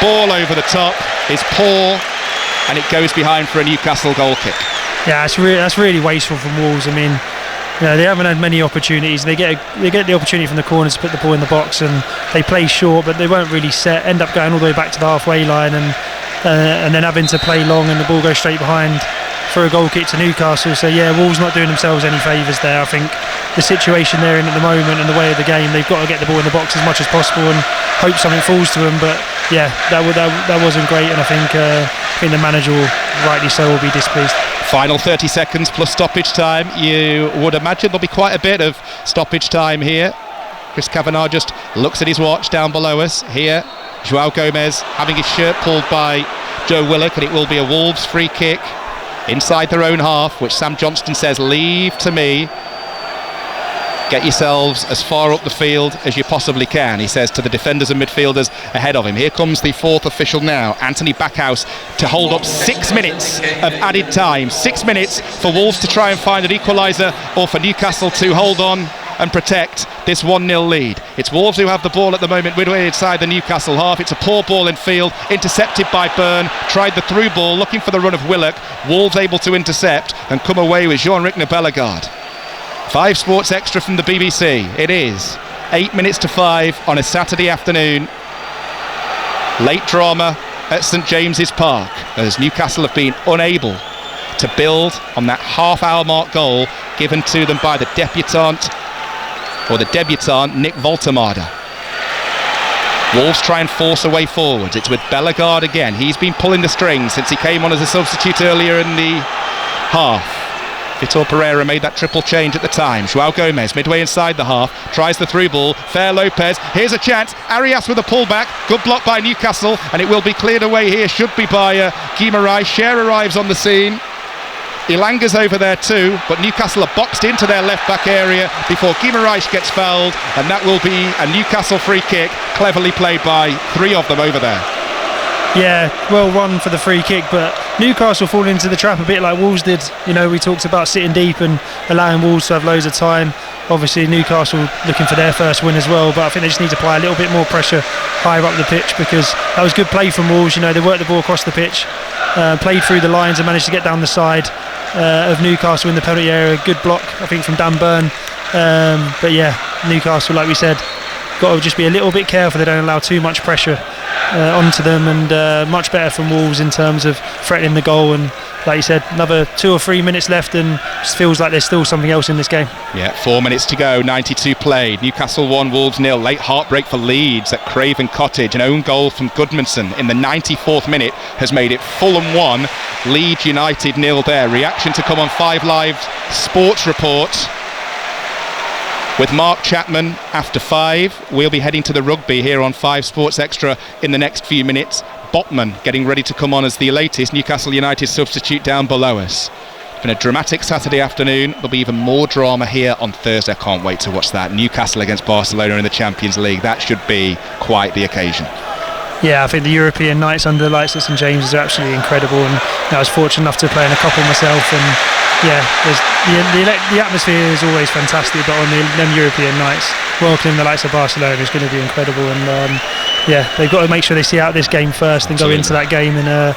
Ball over the top is poor, and it goes behind for a Newcastle goal kick. Yeah, that's really wasteful from Wolves. I mean, they haven't had many opportunities. They get the opportunity from the corners to put the ball in the box, and they play short, but they weren't really set. End up going all the way back to the halfway line, and then having to play long, and the ball goes straight behind for a goal kick to Newcastle. So yeah, Wolves not doing themselves any favours there. I think the situation they're in at the moment and the way of the game, they've got to get the ball in the box as much as possible and hope something falls to them. But yeah, that wasn't great, and I think the manager will, rightly so, will be displeased. Final 30 seconds plus stoppage time. You would imagine there'll be quite a bit of stoppage time here. Chris Kavanagh just looks at his watch down below us. Here, João Gomez having his shirt pulled by Joe Willock, and it will be a Wolves free kick inside their own half, which Sam Johnston says, leave to me. Get yourselves as far up the field as you possibly can, he says to the defenders and midfielders ahead of him. Here comes the fourth official now, Anthony Backhouse, to hold up 6 minutes of added time. 6 minutes for Wolves to try and find an equaliser, or for Newcastle to hold on and protect this 1-0 lead. It's Wolves who have the ball at the moment midway inside the Newcastle half. It's a poor ball in field, intercepted by Byrne, tried the through ball, looking for the run of Willock. Wolves able to intercept and come away with Jean-Ric Bellegarde. 5 Sports Extra from the BBC. It is 8 minutes to 5 on a Saturday afternoon. Late drama at St James's Park, as Newcastle have been unable to build on that half-hour mark goal given to them by the debutant Nick Voltemada. Wolves try and force a way forward. It's with Bellegarde again. He's been pulling the strings since he came on as a substitute earlier in the half. Vitor Pereira made that triple change at the time. João Gomez midway inside the half, tries the through ball. Fer Lopez, here's a chance. Arias with a pullback, good block by Newcastle, and it will be cleared away here, should be by Guimarães. Cher arrives on the scene. Ilanga's over there too, but Newcastle are boxed into their left back area before Guimarães gets fouled, and that will be a Newcastle free kick, cleverly played by 3 of them over there. Yeah, well run for the free kick, but Newcastle fall into the trap a bit like Wolves did. You know, we talked about sitting deep and allowing Wolves to have loads of time. Obviously Newcastle looking for their first win as well, but I think they just need to apply a little bit more pressure higher up the pitch, because that was good play from Wolves. You know, they worked the ball across the pitch, played through the lines and managed to get down the side of Newcastle in the penalty area. Good block, I think, from Dan Byrne. But yeah, Newcastle, like we said, got to just be a little bit careful they don't allow too much pressure onto them, and much better from Wolves in terms of threatening the goal. And like you said, another 2 or 3 minutes left, and just feels like there's still something else in this game. Yeah, 4 minutes to go, 92 played. Newcastle 1, Wolves 0. Late heartbreak for Leeds at Craven Cottage. An own goal from Goodmanson in the 94th minute has made it Fulham 1, Leeds United 0 there. Reaction to come on 5 Live Sports Report with Mark Chapman after 5. We'll be heading to the rugby here on 5 Sports Extra in the next few minutes. Botman getting ready to come on as the latest Newcastle United substitute down below us. It's been a dramatic Saturday afternoon. There'll be even more drama here on Thursday. I can't wait to watch that. Newcastle against Barcelona in the Champions League. That should be quite the occasion. Yeah, I think the European nights under the lights at St James's are absolutely incredible, and I was fortunate enough to play in a couple myself, and yeah, the atmosphere is always fantastic, but on them European nights, welcoming the likes of Barcelona is going to be incredible. And yeah, they've got to make sure they see out this game first and go into that game and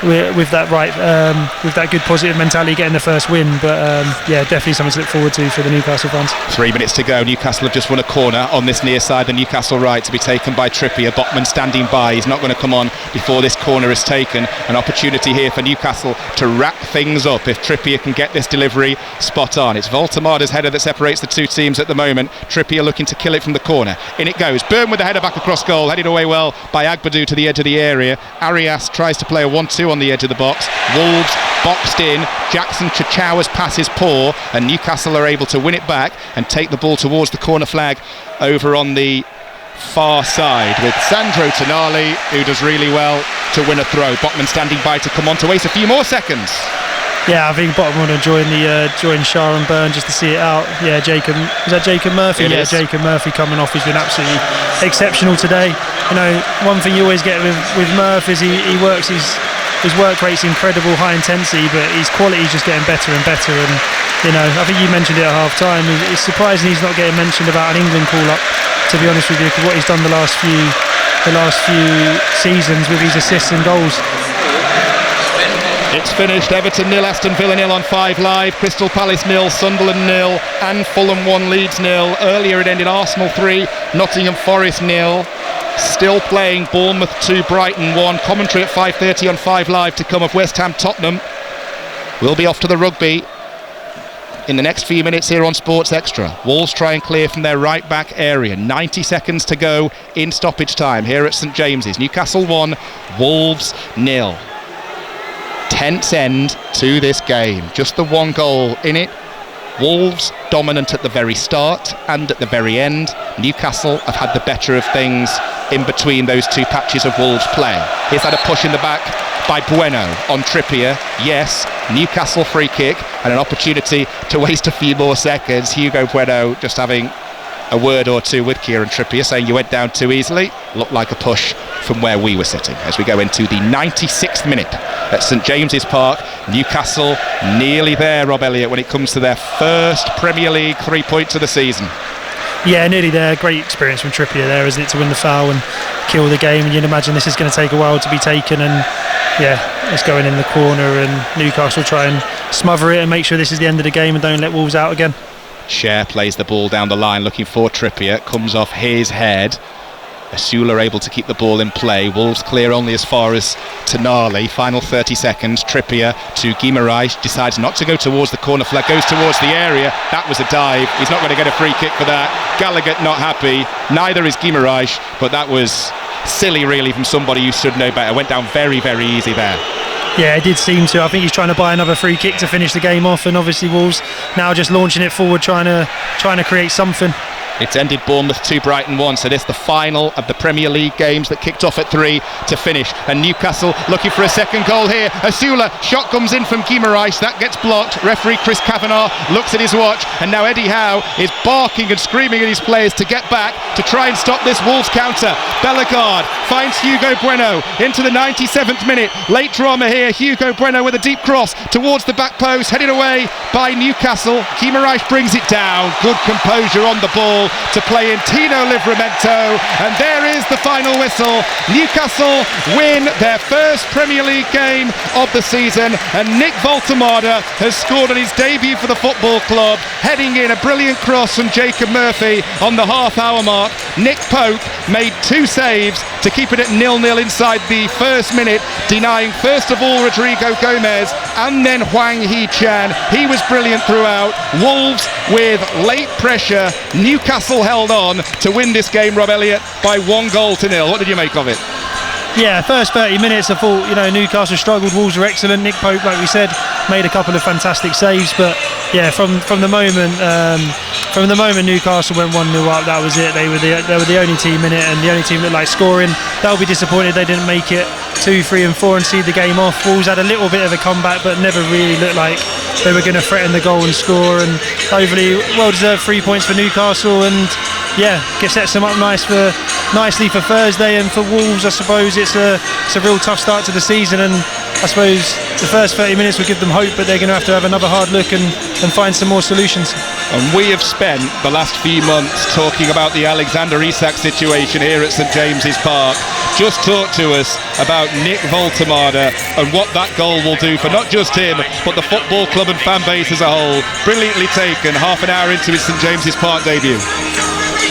with that good positive mentality, getting the first win. But yeah, definitely something to look forward to for the Newcastle fans. 3 minutes to go. Newcastle have just won a corner on this near side, the Newcastle right, to be taken by Trippier. Botman standing by. He's not going to come on before this corner is taken. An opportunity here for Newcastle to wrap things up if Trippier can get this delivery spot on. It's Voltemada's header that separates the two teams at the moment. Trippier looking to kill it from the corner. In it goes. Byrne with the header back across goal, headed away well by Agbadou to the edge of the area. Arias tries to play a 1-2 on the edge of the box. Wolves boxed in. Jackson Chachawa's pass is poor, and Newcastle are able to win it back and take the ball towards the corner flag over on the far side, with Sandro Tonali, who does really well to win a throw. Botman standing by to come on to waste a few more seconds. Yeah, I think Botman would have joined Shah and Byrne just to see it out. Yeah, is that Jacob Murphy? It is. Jacob Murphy coming off. He's been absolutely exceptional today. You know, one thing you always get with Murph is he works his work rate's incredible, high intensity, but his quality is just getting better and better. And I think you mentioned it at half time. It's surprising he's not getting mentioned about an England call up, to be honest with you, because what he's done the last few seasons with his assists and goals. It's finished. Everton 0, Aston Villa 0 on 5 Live. Crystal Palace 0, Sunderland 0, and Fulham 1, Leeds 0. Earlier it ended Arsenal 3, Nottingham Forest 0. Still playing Bournemouth 2, Brighton 1. Commentary at 5:30 on 5 Live to come of West Ham Tottenham. We'll be off to the rugby in the next few minutes here on Sports Extra. Wolves try and clear from their right back area. 90 seconds to go in stoppage time here at St James's. Newcastle 1, Wolves 0. Tense end to this game. Just the one goal in it. Wolves dominant at the very start and at the very end. Newcastle have had the better of things in between those two patches of Wolves play. Here's had a push in the back by Bueno on Trippier. Yes, Newcastle free kick and an opportunity to waste a few more seconds. Hugo Bueno just having a word or two with Kieran Trippier, saying you went down too easily. Looked like a push from where we were sitting as we go into the 96th minute at St James's Park. Newcastle nearly there, Rob Elliott, when it comes to their first Premier League 3 points of the season. Yeah, nearly there. Great experience from Trippier there, isn't it, to win the foul and kill the game. And you'd imagine this is going to take a while to be taken, and it's going in the corner, and Newcastle try and smother it and make sure this is the end of the game and don't let Wolves out again. Cher plays the ball down the line looking for Trippier, comes off his head. Asula able to keep the ball in play. Wolves clear only as far as Tonali. Final 30 seconds. Trippier to Guimaraes, decides not to go towards the corner flag, goes towards the area. That was a dive. He's not going to get a free kick for that. Gallagher not happy. Neither is Guimaraes, but that was silly really from somebody who should know better. Went down very, very easy there. Yeah, it did seem to. I think he's trying to buy another free kick to finish the game off, and obviously Wolves now just launching it forward, trying to create something. It's ended Bournemouth 2, Brighton 1, so this the final of the Premier League games that kicked off at 3 to finish. And Newcastle looking for a second goal here. Asula, shot comes in from Guimaraes, that gets blocked. Referee Chris Kavanagh looks at his watch, and now Eddie Howe is barking and screaming at his players to get back to try and stop this Wolves counter. Bellegarde finds Hugo Bueno into the 97th minute. Late drama here. Hugo Bueno with a deep cross towards the back post, headed away by Newcastle. Guimaraes brings it down. Good composure on the ball to play in Tino Livramento, and there is the final whistle. Newcastle win their first Premier League game of the season, and Nick Voltemada has scored on his debut for the football club, heading in a brilliant cross from Jacob Murphy on the half-hour mark. Nick Pope made 2 saves to keep it at 0-0 inside the first minute, denying first of all Rodrigo Gomez and then Hwang Hee-chan. He was brilliant throughout. Wolves with late pressure. Newcastle held on to win this game, Rob Elliott, by 1-0. What did you make of it? Yeah, first 30 minutes I thought, Newcastle struggled. Wolves were excellent. Nick Pope, like we said, made a couple of fantastic saves, but yeah, from the moment Newcastle went 1-0 up, that was it. They were the only team in it, and the only team that liked scoring. They'll be disappointed they didn't make it 2, 3 and 4 and see the game off. Wolves had a little bit of a comeback, but never really looked like they were going to threaten the goal and score, and hopefully well-deserved 3 points for Newcastle, and sets them up nicely for Thursday. And for Wolves, I suppose it's a real tough start to the season, and I suppose the first 30 minutes will give them hope, but they're going to have another hard look and find some more solutions. And we have spent the last few months talking about the Alexander Isak situation here at St James's Park. Just talk to us about Nick Voltemada and what that goal will do for not just him, but the football club and fan base as a whole. Brilliantly taken half an hour into his St James's Park debut.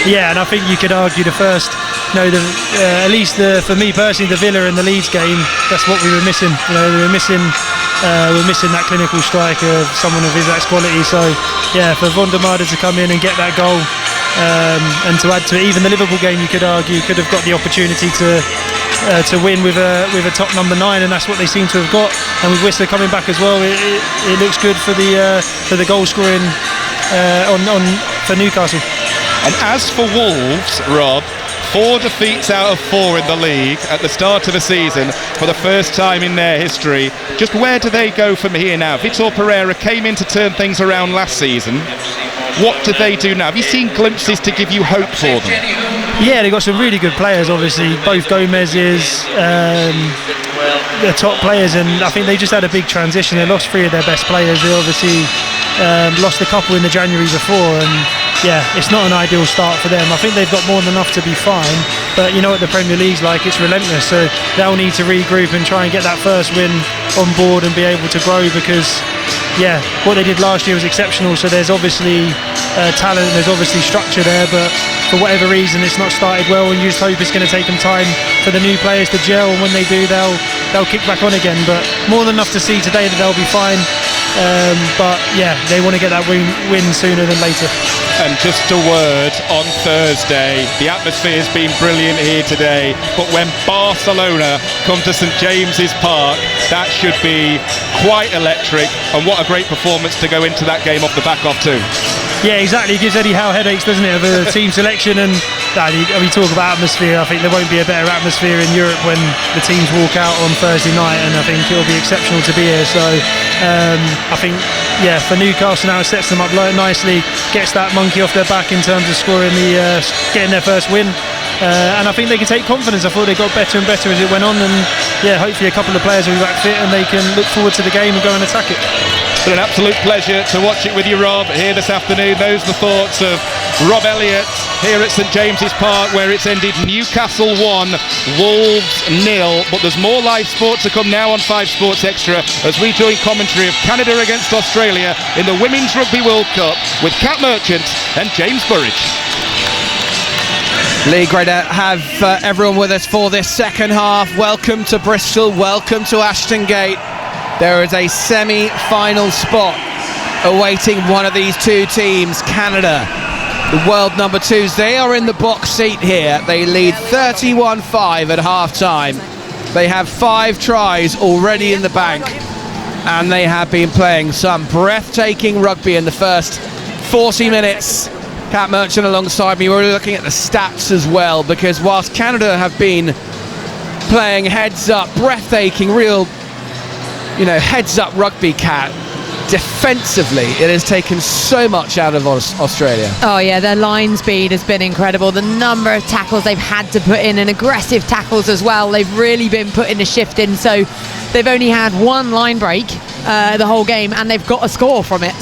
Yeah, and I think you could argue at least for me personally, the Villa and the Leeds game, that's what we were missing. We were missing that clinical striker of someone of Isak's quality. So yeah, for Voltemada to come in and get that goal, and to add to it, even the Liverpool game, you could argue could have got the opportunity to win with a top number 9, and that's what they seem to have got. And with Whistler coming back as well, it looks good for the goal scoring for Newcastle. And as for Wolves, Rob, 4 defeats out of 4 in the league at the start of the season for the first time in their history. Just where do they go from here now? Vitor Pereira came in to turn things around last season. What do they do now? Have you seen glimpses to give you hope for them? Yeah, they've got some really good players, obviously. Both Gomez's, the top players, and I think they just had a big transition. They lost 3 of their best players. They obviously lost a couple in the January before, and yeah, it's not an ideal start for them. I think they've got more than enough to be fine, but you know what the Premier League's like, it's relentless, so they'll need to regroup and try and get that first win on board and be able to grow, because yeah, what they did last year was exceptional, so there's obviously talent, there's obviously structure there, but for whatever reason it's not started well, and you just hope it's going to take them time for the new players to gel, and when they do they'll kick back on again. But more than enough to see today that they'll be fine, but yeah, they want to get that win sooner than later. And just a word on Thursday, the atmosphere's been brilliant here today, but when Barcelona come to St James's Park, that should be quite electric, and what a great performance to go into that game off the back of too. Yeah, exactly. It gives Eddie Howe headaches, doesn't it, of a team selection. And we talk about atmosphere. I think there won't be a better atmosphere in Europe when the teams walk out on Thursday night, and I think it'll be exceptional to be here. So I think, yeah, for Newcastle now, it sets them up nicely, gets that monkey off their back in terms of scoring getting their first win. And I think they can take confidence. I thought they got better and better as it went on, and yeah, hopefully a couple of players will be back fit and they can look forward to the game and go and attack it. It's been an absolute pleasure to watch it with you, Rob, here this afternoon. Those are the thoughts of Rob Elliott here at St James's Park, where it's ended Newcastle 1, Wolves 0. But there's more live sports to come now on 5 Sports Extra as we join commentary of Canada against Australia in the Women's Rugby World Cup with Kat Merchant and James Burridge. Lee, great to have everyone with us for this second half. Welcome to Bristol, welcome to Ashton Gate. There is a semi-final spot awaiting one of these two teams, Canada, the world number 2s. They are in the box seat here. They lead 31-5 at half-time. They have 5 tries already in the bank, and they have been playing some breathtaking rugby in the first 40 minutes. Kat Merchant alongside me. We're looking at the stats as well, because whilst Canada have been playing heads up, breathtaking, real, heads up rugby, Kat, defensively it has taken so much out of Australia. Oh yeah, their line speed has been incredible. The number of tackles they've had to put in, and aggressive tackles as well. They've really been putting a shift in, so they've only had one line break the whole game, and they've got a score from it.